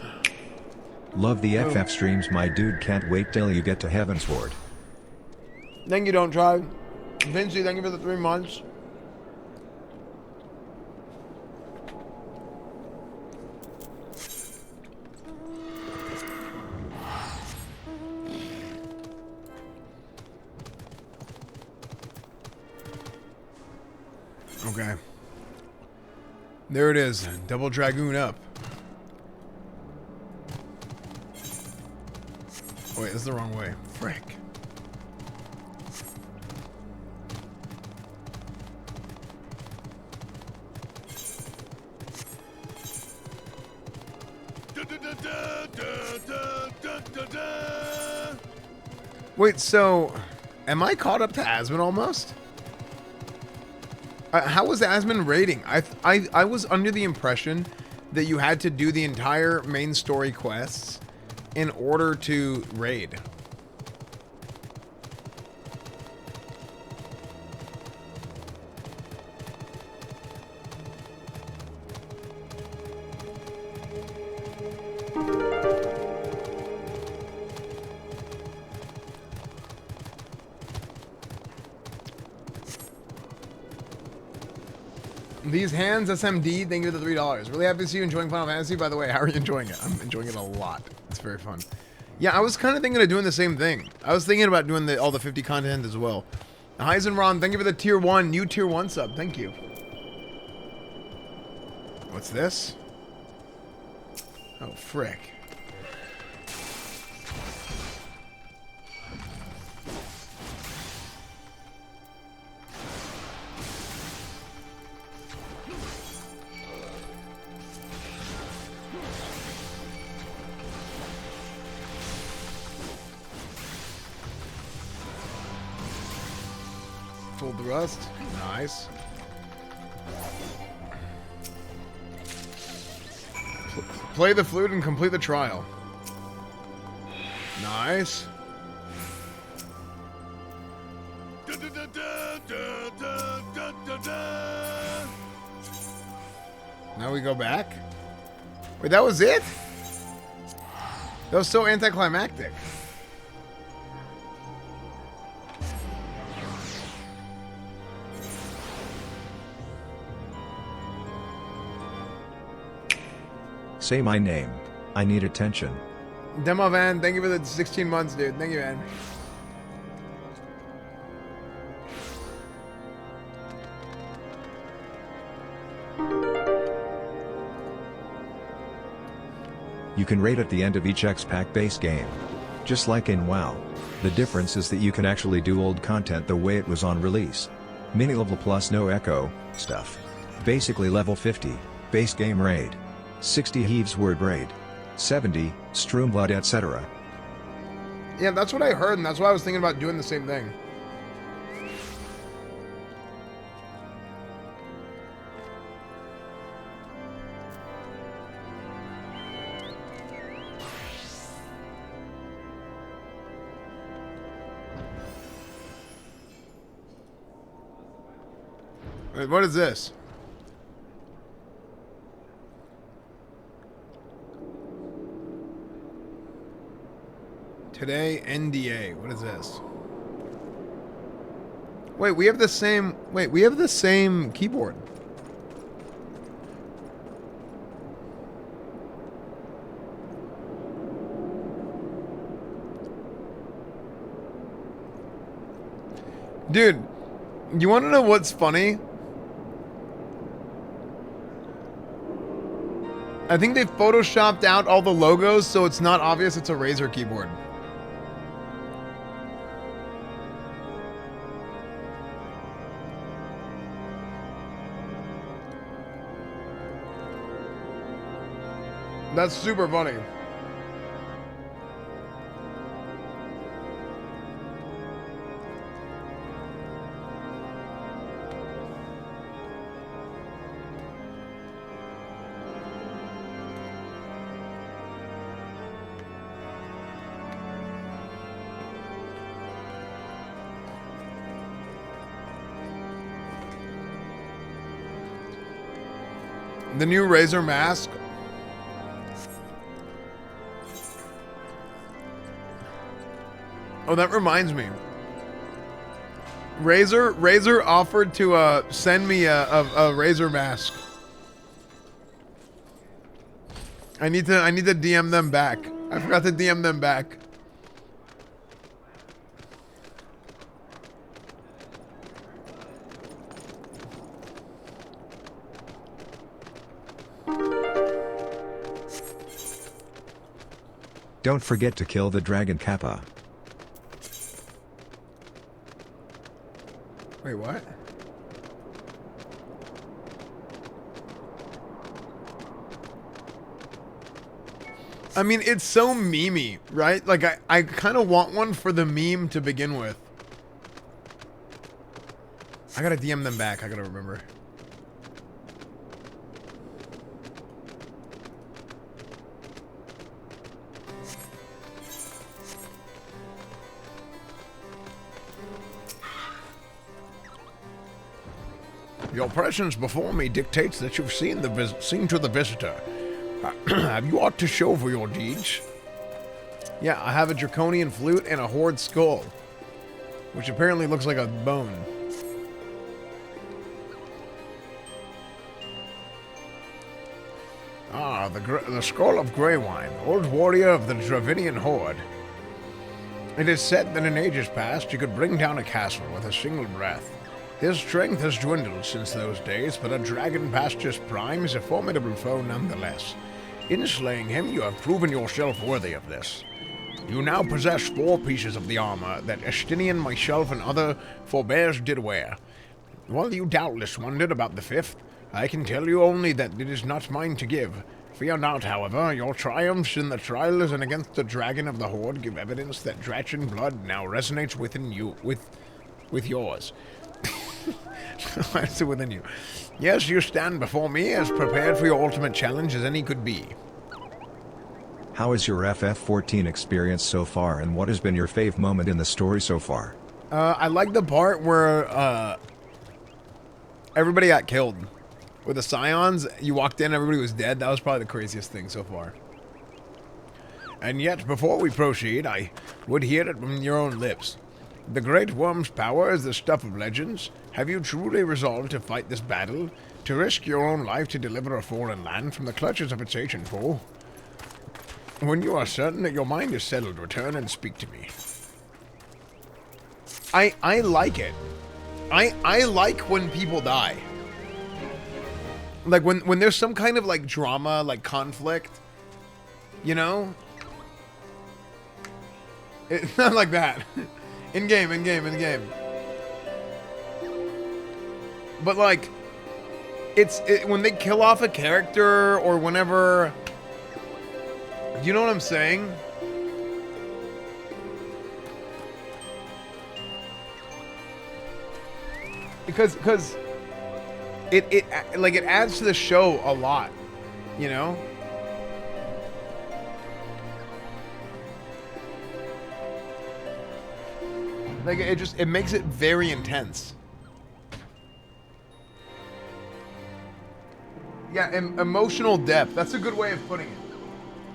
Speaker 4: Love the FF streams, my dude, can't wait till you get to Heavensward.
Speaker 1: Thank you, Don't Try. Vinci, thank you for the 3 months. Okay. There it is. Double Dragoon up. Oh, wait, that's the wrong way. Frick. Wait, so am I caught up to Asmund almost? How was Asmund raiding? I was under the impression that you had to do the entire main story quests in order to raid. These hands, SMD, thank you for the $3. Really happy to see you enjoying Final Fantasy. By the way, how are you enjoying it? I'm enjoying it a lot. It's very fun. Yeah, I was kind of thinking of doing the same thing. I was thinking about doing all the 50 content as well. Heisenron, thank you for the tier 1, new tier 1 sub. Thank you. What's this? Oh, frick. Full thrust. Nice. Play the flute and complete the trial. Nice. Now we go back. Wait, that was it? That was so anticlimactic.
Speaker 4: Say my name. I need attention.
Speaker 1: Demo Van, thank you for the 16 months, dude. Thank you, man.
Speaker 4: You can raid at the end of each X-Pack base game. Just like in WoW. The difference is that you can actually do old content the way it was on release. Mini level plus no echo stuff. Basically level 50, base game raid. 60 Heaves word raid. 70, Stroomblood, etc.
Speaker 1: Yeah, that's what I heard, and that's why I was thinking about doing the same thing. Wait, what is this? Today, NDA. What is this? Wait, we have the same... Wait, we have the same keyboard. Dude, you want to know what's funny? I think they photoshopped out all the logos so it's not obvious it's a Razer keyboard. That's super funny. The new Razer mask. Oh, that reminds me. Razer offered to send me a Razer mask. I need to DM them back. I forgot to DM them back.
Speaker 4: Don't forget to kill the Dragon Kappa.
Speaker 1: Wait, what?
Speaker 2: I mean, it's so memey, right? Like, I kind of want one for the meme to begin with. I gotta DM them back, I gotta remember. Your presence before me dictates that you've seen to the visitor. Have you aught to show for your deeds? Yeah, I have a draconian flute and a horde skull, which apparently looks like a bone. Ah, the skull of Greywine, old warrior of the Dravidian horde. It is said that in ages past you could bring down a castle with a single breath. His strength has dwindled since those days, but a dragon past his prime is a formidable foe nonetheless. In slaying him, you have proven yourself worthy of this. You now possess 4 pieces of the armor that Estinian, myself, and other forebears did wear. While you doubtless wondered about the 5th, I can tell you only that it is not mine to give. Fear not, however, your triumphs in the trials and against the dragon of the Horde give evidence that Drachen blood now resonates within you, with yours. Within you. Yes, you stand before me as prepared for your ultimate challenge as any could be.
Speaker 4: How is your FF14 experience so far, and what has been your fave moment in the story so far?
Speaker 2: I like the part where everybody got killed. With the Scions, you walked in, everybody was dead. That was probably the craziest thing so far. And yet, before we proceed, I would hear it from your own lips. The Great Worm's power is the stuff of legends. Have you truly resolved to fight this battle? To risk your own life to deliver a foreign land from the clutches of its ancient foe? When you are certain that your mind is settled, return and speak to me. I like it. I like when people die. Like when there's some kind of like drama, like conflict, you know? It's not like that. In game. But like, when they kill off a character or whenever, you know what I'm saying? Because it adds to the show a lot, you know? Like it makes it very intense. Yeah, emotional depth. That's a good way of putting it.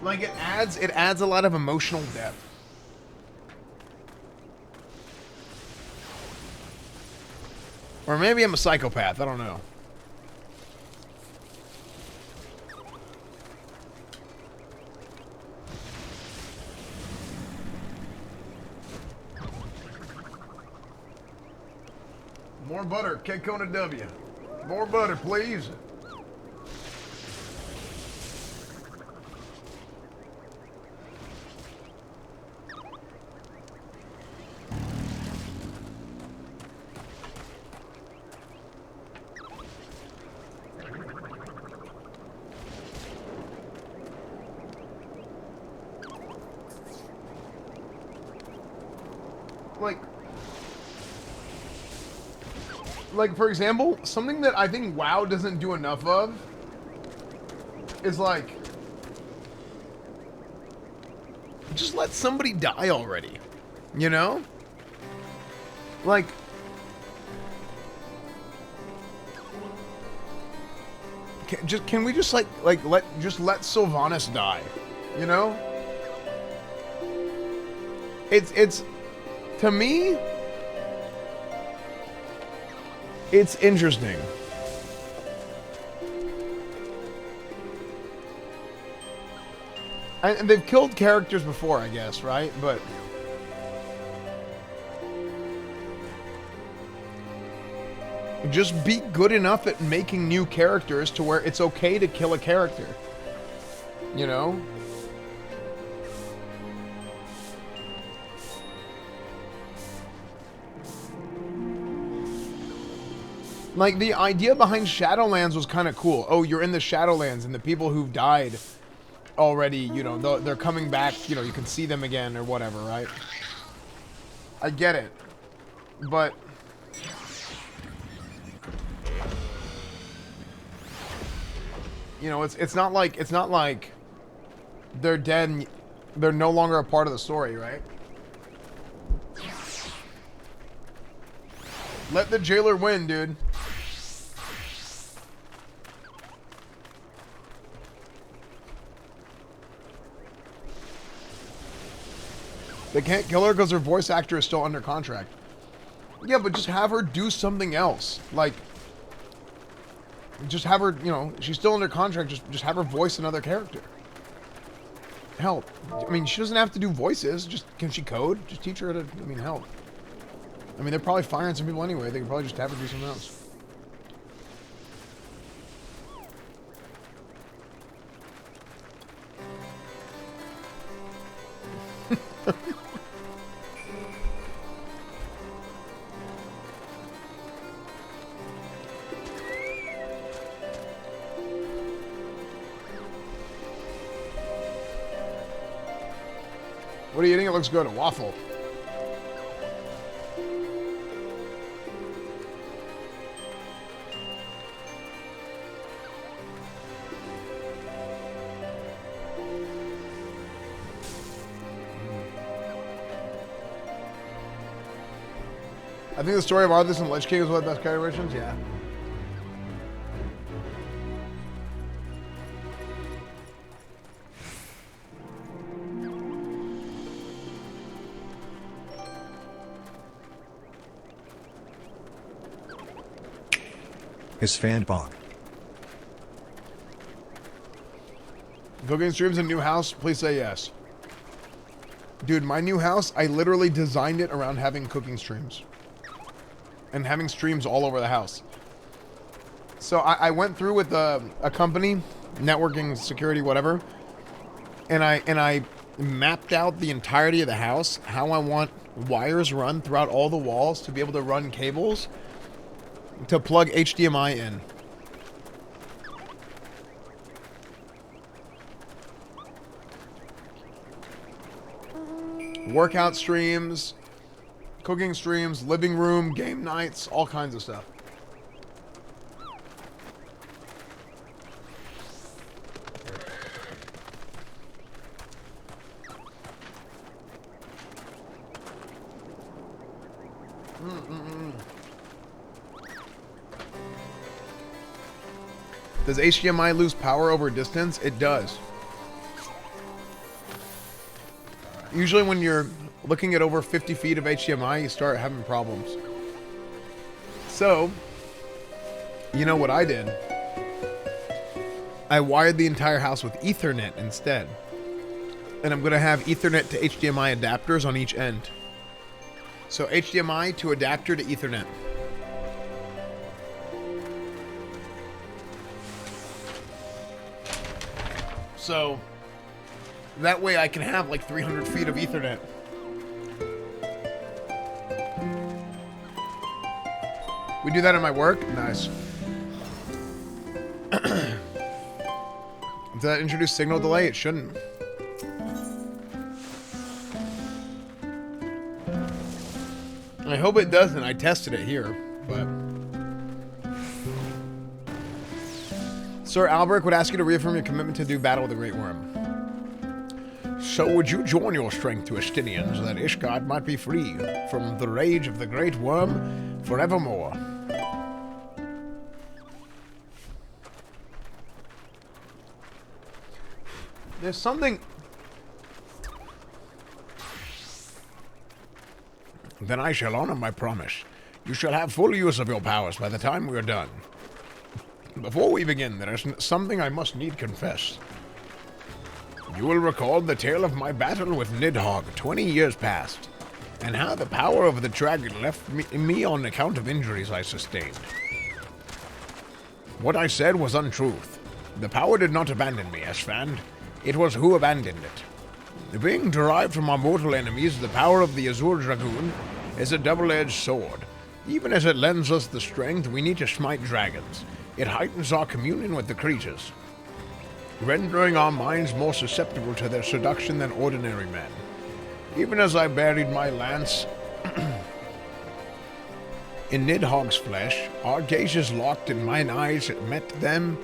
Speaker 2: Like it adds a lot of emotional depth. Or maybe I'm a psychopath, I don't know. More butter, K-Kona W. More butter, please. Like, for example, something that I think WoW doesn't do enough of is, like, just let somebody die already, you know? Like, can we just, let Sylvanas die, you know? It's, to me, it's interesting. And they've killed characters before, I guess, right? But just be good enough at making new characters to where it's okay to kill a character. You know? Like, the idea behind Shadowlands was kind of cool. Oh, you're in the Shadowlands, and the people who've died
Speaker 1: already, you know, they're coming back, you know, you can see them again or whatever, right? I get it. But you know, it's not like they're dead and they're no longer a part of the story, right? Let the jailer win, dude. They can't kill her because her voice actor is still under contract. Yeah, but just have her do something else. Like, just have her, you know, she's still under contract, just have her voice another character. Hell, I mean, she doesn't have to do voices. Just, can she code? Just teach her to, I mean, hell. I mean, they're probably firing some people anyway. They could probably just have her do something else. What are you eating? It looks good. A waffle. I think the story of Arthas and Lich King is one of the best character versions. Yeah.
Speaker 4: Esfand Bog.
Speaker 1: Cooking streams in new house? Please say yes. Dude, my new house, I literally designed it around having cooking streams. And having streams all over the house. So I went through with a company, networking, security, whatever. And I mapped out the entirety of the house, how I want wires run throughout all the walls to be able to run cables to plug HDMI in. Workout streams, cooking streams, living room, game nights, all kinds of stuff. Does HDMI lose power over distance? It does. Usually when you're looking at over 50 feet of HDMI, you start having problems. So, you know what I did? I wired the entire house with Ethernet instead. And I'm going to have Ethernet to HDMI adapters on each end. So HDMI to adapter to Ethernet. So that way I can have like 300 feet of Ethernet. We do that in my work? Nice. Does that introduce signal delay? It shouldn't. I hope it doesn't. I tested it here, but... Sir Albrecht would ask you to reaffirm your commitment to do battle with the Great Worm. So would you join your strength to Estinians that Ishgard might be free from the rage of the Great Worm forevermore? There's something... Then I shall honor my promise. You shall have full use of your powers by the time we are done. Before we begin, there is something I must need confess. You will recall the tale of my battle with Nidhogg 20 years past, and how the power of the dragon left me on account of injuries I sustained. What I said was untruth. The power did not abandon me, Esfand. It was who abandoned it. Being derived from our mortal enemies, the power of the Azure Dragoon is a double-edged sword. Even as it lends us the strength we need to smite dragons, it heightens our communion with the creatures.
Speaker 2: rendering our minds more susceptible to their seduction than ordinary men. Even as I buried my lance in Nidhogg's flesh, our gazes locked and mine eyes met them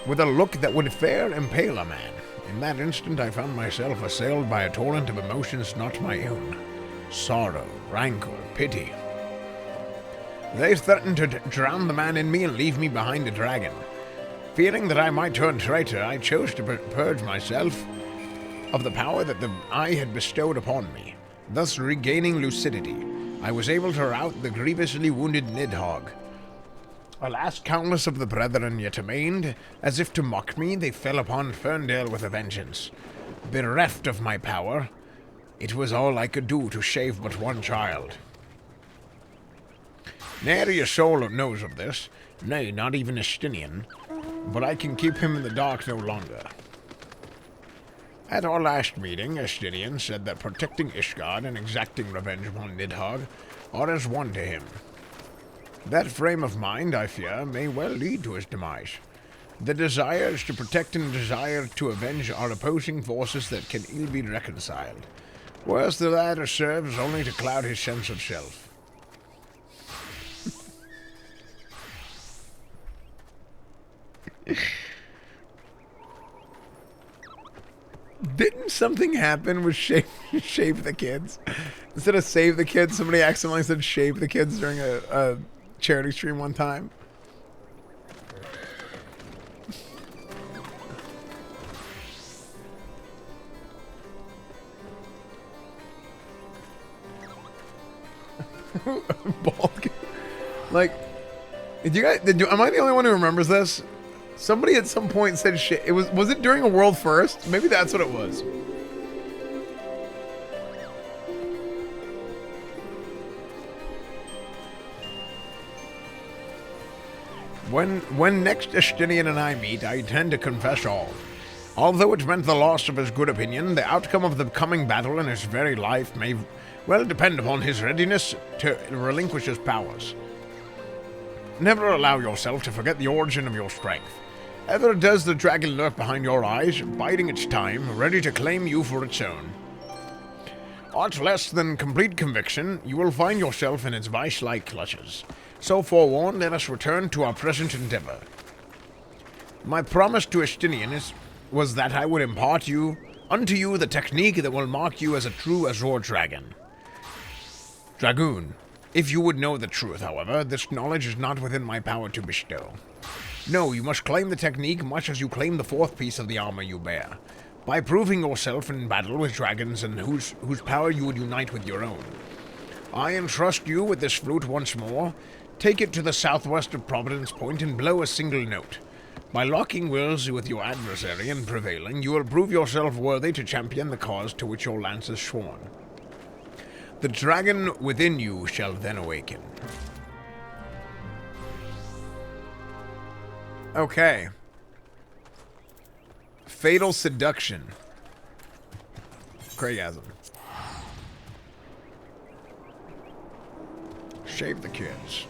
Speaker 2: with a look that would fair impale a man. In that instant I found myself assailed by a torrent of emotions not my own. Sorrow, rancor, pity. They threatened to drown the man in me and leave me behind a dragon. Fearing that I might turn traitor, I chose to purge myself of the power that the eye had bestowed upon me. Thus regaining lucidity, I was able to rout the grievously wounded Nidhogg. Alas, countless of the brethren yet remained. As if to mock me, they fell upon Ferndale with a vengeance. Bereft of my power, it was all I could do to save but one child. Nary a soul knows of this, nay, not even Estinian, but I can keep him in the dark no longer. At our last meeting, Estinian said that protecting Ishgard and exacting revenge upon Nidhogg are as one to him. That frame of mind, I fear, may well lead to his demise. The desires to protect and desire to avenge are opposing forces that can ill be reconciled, whereas the latter serves only to cloud his sense of self.
Speaker 1: Didn't something happen with shave the kids? Instead of save the kids, somebody accidentally said shave the kids during a charity stream one time. Bald. Like, am I the only one who remembers this? Somebody at some point said shit. Was it during a world first? Maybe that's what it was. When next Estinian and I meet, I intend to confess all. Although it meant the loss of his good opinion, the outcome of the coming battle and his very life may well depend upon his readiness to relinquish his powers. Never allow yourself to forget the origin of your strength. Ever does the dragon lurk behind your eyes, biding its time, ready to claim you for its own. Aught less than complete conviction, you will find yourself in its vice-like clutches. So forewarned, let us return to our present endeavor. My promise to Estinian was that I would impart unto you the technique that will mark you as a true Azure dragon. Dragoon. If you would know the truth, however, this knowledge is not within my power to bestow. No, you must claim the technique much as you claim the fourth piece of the armor you bear, by proving yourself in battle with dragons and whose power you would unite with your own. I entrust you with this flute once more. Take it to the southwest of Providence Point and blow a single note. By locking wills with your adversary and prevailing, you will prove yourself worthy to champion the cause to which your lance is sworn. The dragon within you shall then awaken. Okay. Fatal Seduction. Craigasm. Shave the kids.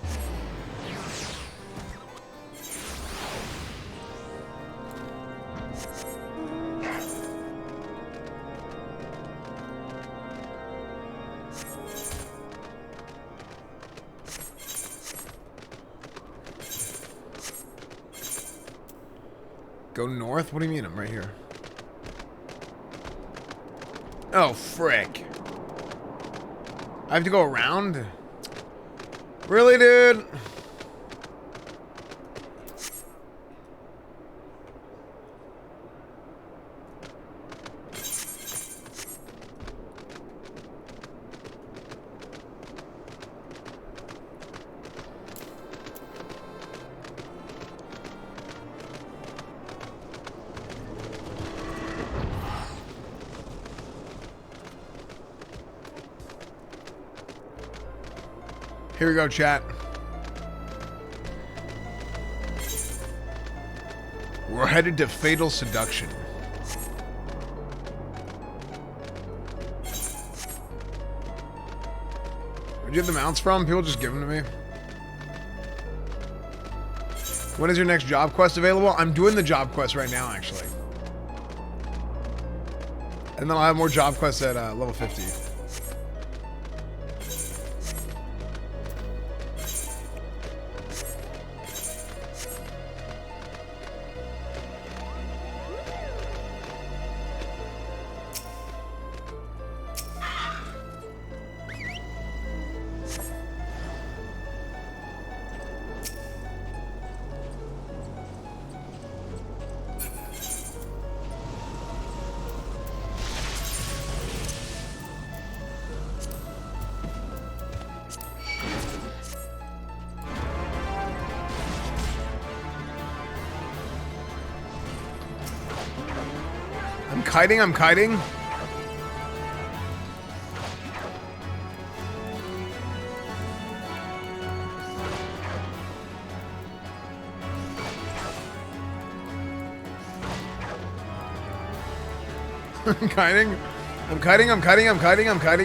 Speaker 1: Go north? What do you mean? I'm right here. Oh, frick. I have to go around? Really, dude? Here we go, chat. We're headed to Fatal Seduction. Where'd you get the mounts from? People just give them to me. When is your next job quest available? I'm doing the job quest right now, actually. And then I'll have more job quests at level 50. I'm kiting. I'm kiting.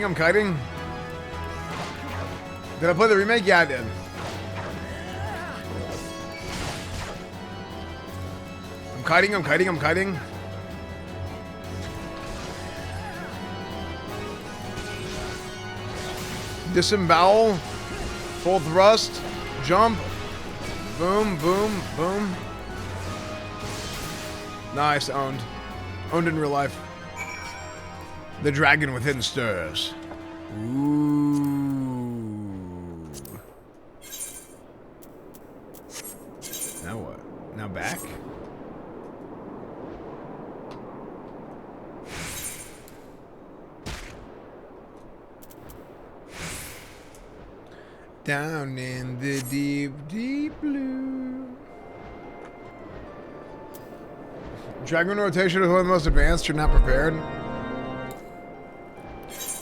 Speaker 1: I'm kiting. Did I play the remake? Yeah, I did. I'm kiting. Disembowel, full thrust, jump, boom. Nice, owned in real life. The dragon within stirs. Ooh. Now what? Now back? Down in the deep, deep blue. Dragon rotation is one of the most advanced. You're not prepared.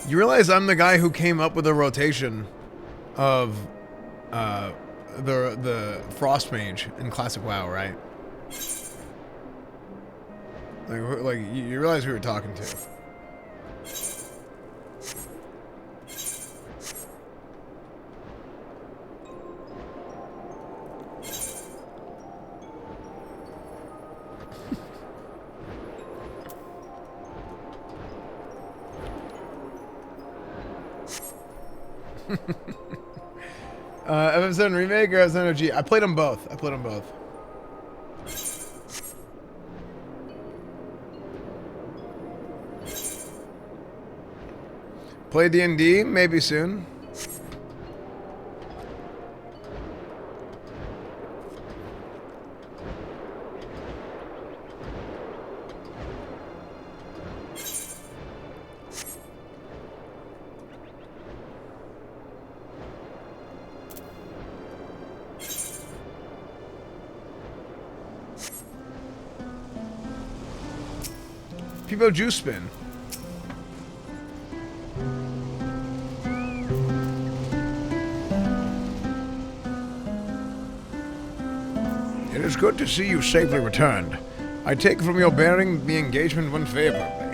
Speaker 1: You realize I'm the guy who came up with the rotation of the Frost Mage in Classic WoW, right? Like you realize who you're talking to. FF7 Remake or FF7 OG? I played them both. Play D&D? Maybe soon. People juice spin. It is good to see you safely returned. I take from your bearing the engagement went favorably.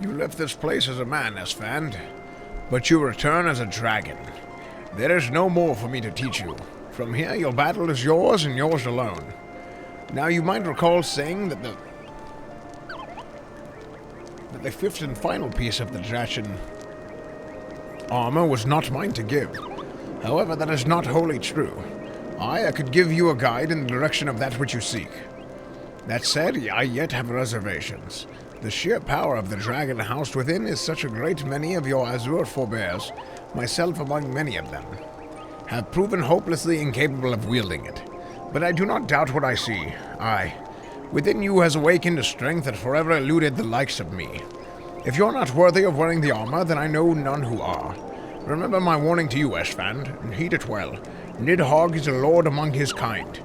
Speaker 1: You left this place as a man, Esfand, but you return as a dragon. There is no more for me to teach you. From here, your battle is yours and yours alone. Now, you might recall saying that the fifth and final piece of the Drachen armor was not mine to give. However, that is not wholly true. I could give you a guide in the direction of that which you seek. That said, I yet have reservations. The sheer power of the dragon housed within is such a great many of your Azure forebears, myself among many of them, have proven hopelessly incapable of wielding it. But I do not doubt what I see. Within you has awakened a strength that forever eluded the likes of me. If you're not worthy of wearing the armor, then I know none who are. Remember my warning to you, Esfand, and heed it well. Nidhogg is a lord among his kind.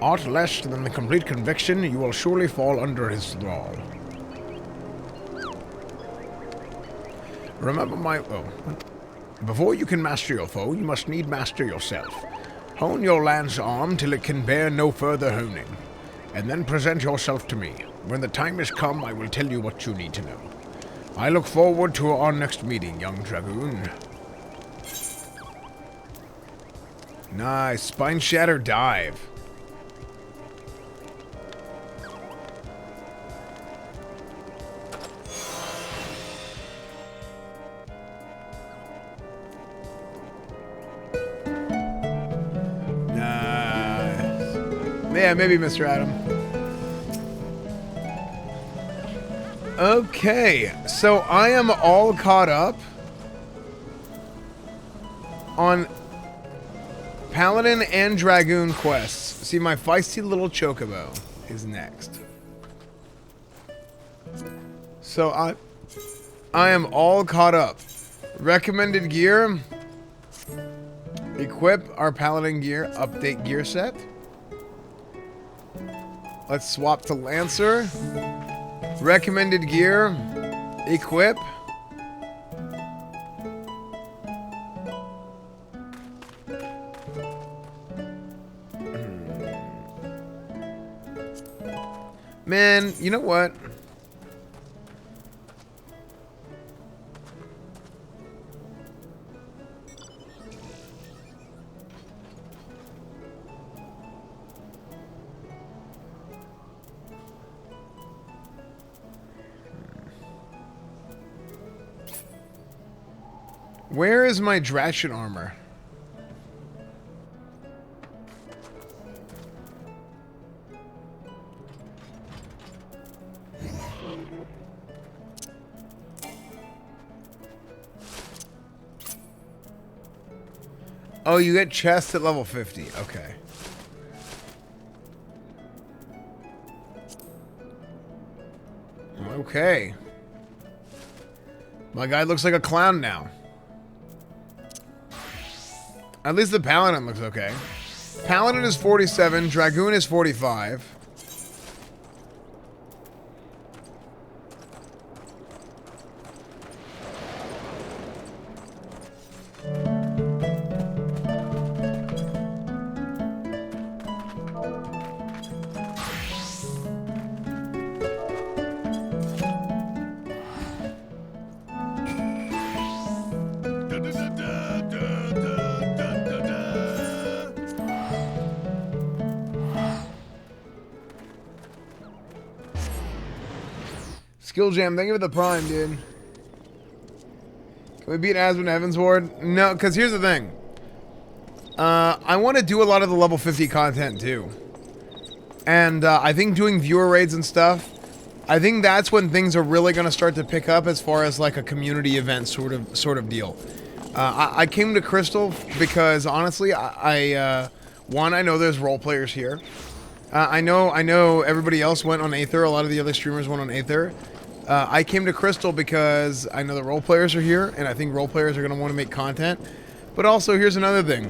Speaker 1: Aught less than the complete conviction you will surely fall under his thrall. Remember before you can master your foe, you must need master yourself. Hone your lance arm till it can bear no further honing.
Speaker 2: and then present yourself to me. When the time has come, I will tell you what you need to know. I look forward to our next meeting, young dragoon.
Speaker 1: Nice. Spine Shatter Dive. Yeah, maybe Mr. Adam. Okay, so I am all caught up on Paladin and Dragoon quests. See, my feisty little chocobo is next. So I am all caught up. Recommended gear. Equip our Paladin gear. Update gear set. Let's swap to Lancer. Recommended gear. Equip. Man, you know what? Where is my Dratchet armor? Oh, you get chests at level 50. Okay. Okay. My guy looks like a clown now. At least the Paladin looks okay. Paladin is 47. Dragoon is 45. Skill Jam, thank you for the prime, dude. Can we beat Asmund Heavensward? No, because here's the thing. I want to do a lot of the level 50 content, too. And I think doing viewer raids and stuff, I think that's when things are really going to start to pick up as far as like a community event sort of deal. I came to Crystal because, honestly, one, I know there's role players here. I know everybody else went on Aether. A lot of the other streamers went on Aether. I came to Crystal because I know the role players are here, and I think role players are going to want to make content. But also, here's another thing.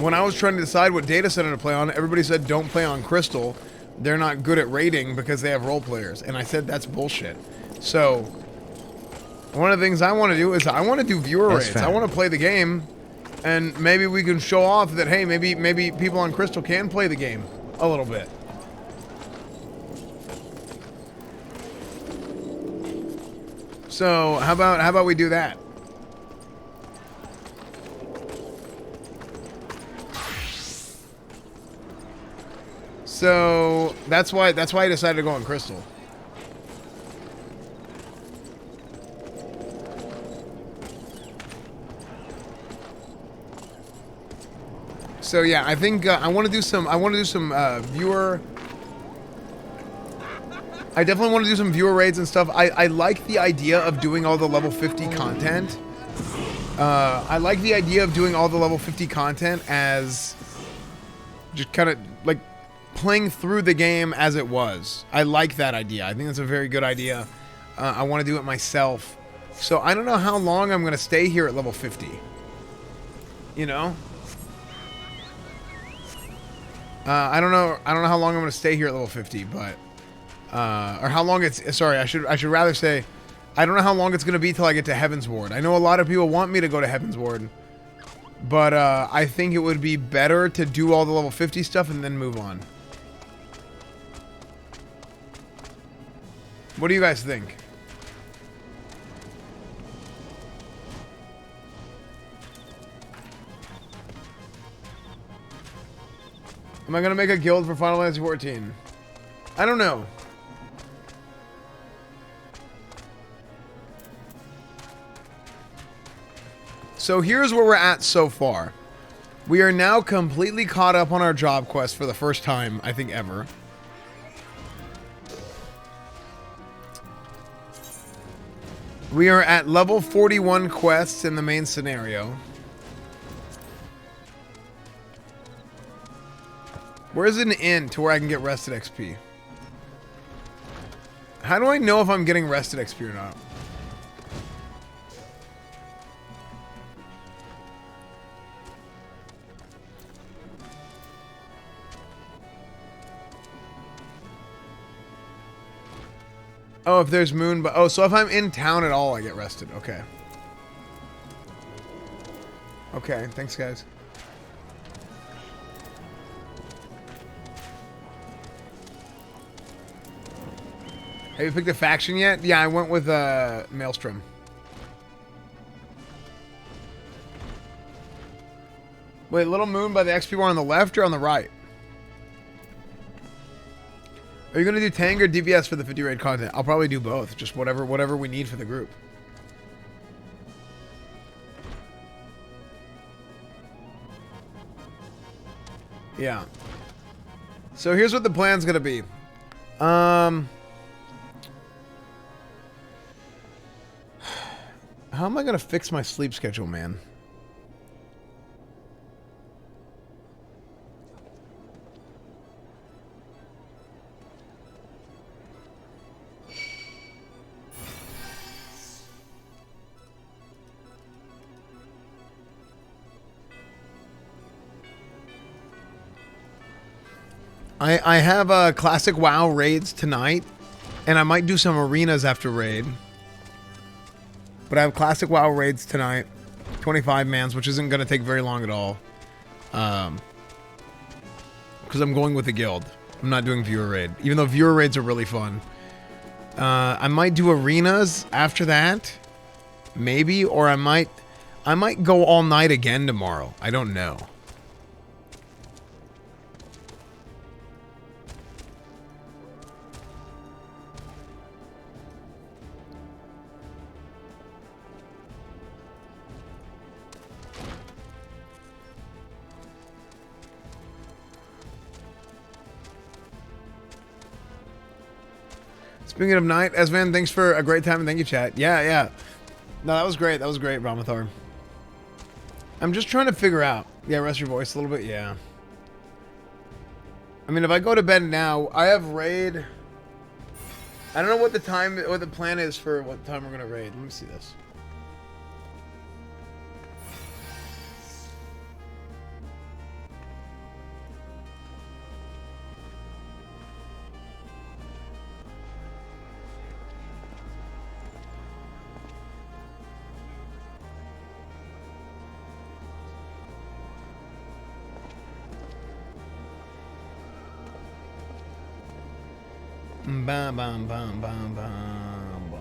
Speaker 1: When I was trying to decide what data center to play on, everybody said don't play on Crystal. They're not good at raiding because they have role players. And I said that's bullshit. So, one of the things I want to do is I want to do viewer raids. I want to play the game, and maybe we can show off that, hey, maybe people on Crystal can play the game a little bit. So how about we do that? So that's why I decided to go on Crystal. So yeah, I think I want to do some viewer. I definitely want to do some viewer raids and stuff. I like the idea of doing all the level 50 content. I like the idea of doing all the level 50 content as just kind of like playing through the game as it was. I like that idea. I think that's a very good idea. I want to do it myself. So I don't know how long I'm going to stay here at level 50. You know? I don't know how long I'm going to stay here at level 50, but or how long it's, sorry, I should rather say, I don't know how long it's going to be till I get to Heavensward. I know a lot of people want me to go to Heavensward, but I think it would be better to do all the level 50 stuff and then move on. What do you guys think? Am I gonna make a guild for Final Fantasy 14? I don't know. So here's where we're at so far. We are now completely caught up on our job quest for the first time, I think, ever. We are at level 41 quests in the main scenario. Where's an inn to where I can get rested XP? How do I know if I'm getting rested XP or not? Oh, if there's moon, but oh, so if I'm in town at all, I get rested. Okay. Okay, thanks, guys. Have you picked a faction yet? Yeah, I went with Maelstrom. Wait, Little Moon by the XP bar on the left or on the right? Are you going to do Tang or DBS for the 50 raid content? I'll probably do both. Just whatever we need for the group. Yeah. So here's what the plan's going to be. How am I going to fix my sleep schedule, man? I have classic WoW raids tonight, and I might do some arenas after raid. But I have classic WoW raids tonight, 25 mans, which isn't going to take very long at all. Because I'm going with the guild. I'm not doing viewer raid, even though viewer raids are really fun. I might do arenas after that, maybe, or I might go all night again tomorrow. I don't know. Speaking of night, Esfand, thanks for a great time and thank you, chat. Yeah. No, that was great. That was great, Ramathar. I'm just trying to figure out. Yeah, rest your voice a little bit. Yeah. I mean, if I go to bed now, I have raid. I don't know what the plan is for what time we're gonna raid. Let me see this. Bam, bam, bam, bam, bam, bam.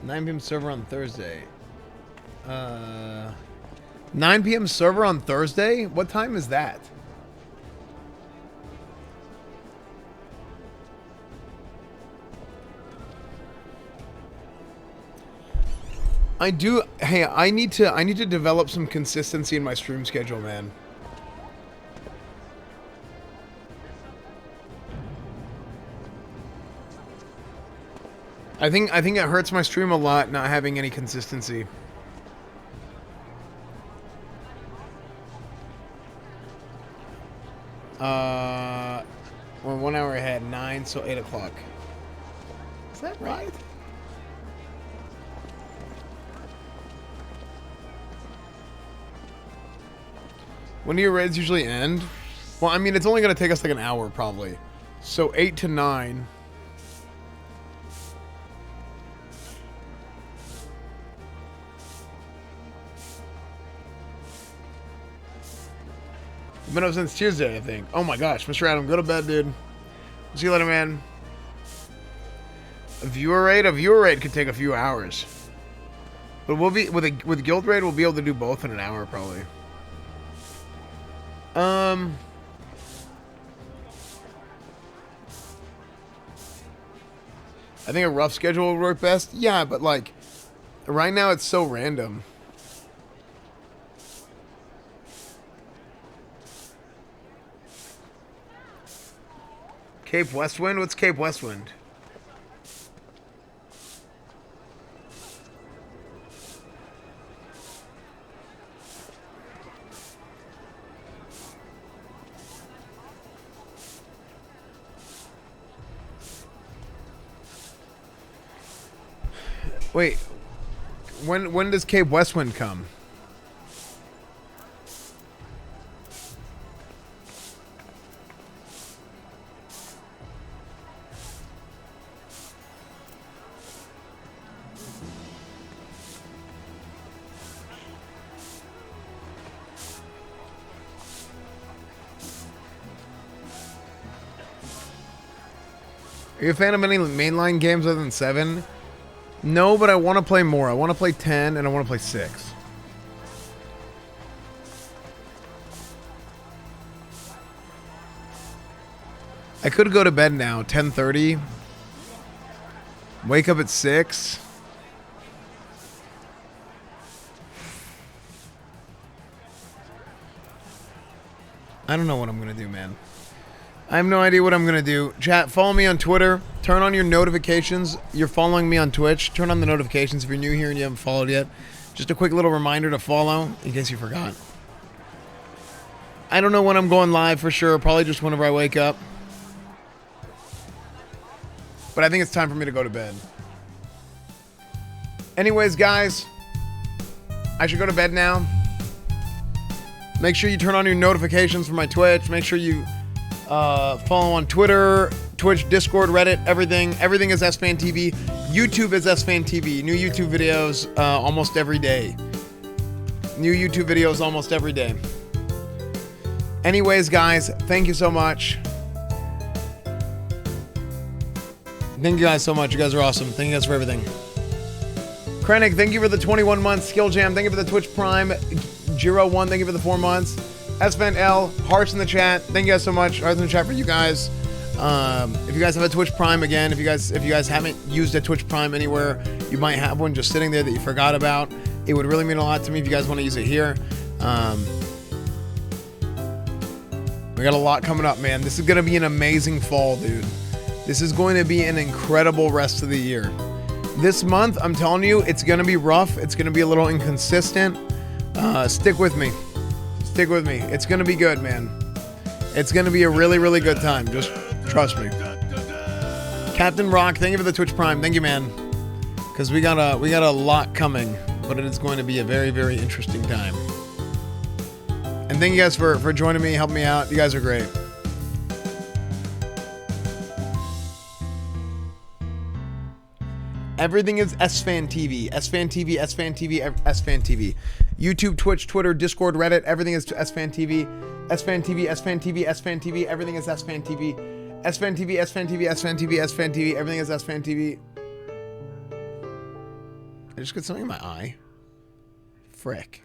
Speaker 1: 9 p.m. server on Thursday. 9 p.m. server on Thursday? What time is that? Hey, I need to develop some consistency in my stream schedule, man. I think it hurts my stream a lot not having any consistency. We're 1 hour ahead, 9, so 8 o'clock. Is that right? When do your raids usually end? Well, I mean, it's only going to take us like an hour, probably. So 8 to 9. Been up since Tuesday, I think. Oh my gosh, Mr. Adam, go to bed, dude. See you later, man. A viewer raid could take a few hours. But we'll be with guild raid, we'll be able to do both in an hour probably. I think a rough schedule would work best. Yeah, but like right now it's so random. Cape Westwind? What's Cape Westwind? Wait, when does Cape Westwind come? Are you a fan of any mainline games other than 7? No, but I want to play more. I want to play 10 and I want to play 6. I could go to bed now, 10:30. Wake up at 6. I don't know what I'm going to do, man. I have no idea what I'm going to do. Chat, follow me on Twitter. Turn on your notifications. You're following me on Twitch. Turn on the notifications if you're new here and you haven't followed yet. Just a quick little reminder to follow in case you forgot. I don't know when I'm going live for sure. Probably just whenever I wake up. But I think it's time for me to go to bed. Anyways, guys, I should go to bed now. Make sure you turn on your notifications for my Twitch. Make sure you follow on Twitter, Twitch, Discord, Reddit, everything. Everything is EsfandTV. YouTube is EsfandTV. New YouTube videos almost every day. New YouTube videos almost every day. Anyways, guys, thank you so much. Thank you guys so much. You guys are awesome. Thank you guys for everything. Krennic, thank you for the 21 months. Skill Jam, thank you for the Twitch Prime. Jiro1, thank you for the 4 months. Esfand L, hearts in the chat. Thank you guys so much. Hearts in the chat for you guys. If you guys have a Twitch Prime, again, if you guys haven't used a Twitch Prime anywhere, you might have one just sitting there that you forgot about. It would really mean a lot to me if you guys want to use it here. We got a lot coming up, man. This is going to be an amazing fall, dude. This is going to be an incredible rest of the year. This month, I'm telling you, it's going to be rough. It's going to be a little inconsistent. Stick with me. Stick with me. It's going to be good, man. It's going to be a really, really good time. Just trust me. Captain Rock, thank you for the Twitch Prime. Thank you, man. Because we got a lot coming, but it is going to be a very, very interesting time. And thank you guys for joining me, helping me out. You guys are great. Everything is EsfandTV. EsfandTV, EsfandTV, EsfandTV. YouTube, Twitch, Twitter, Discord, Reddit. Everything is EsfandTV. EsfandTV, EsfandTV, EsfandTV. Everything is EsfandTV. EsfandTV, EsfandTV, EsfandTV, EsfandTV. Everything is EsfandTV. I just got something in my eye. Frick.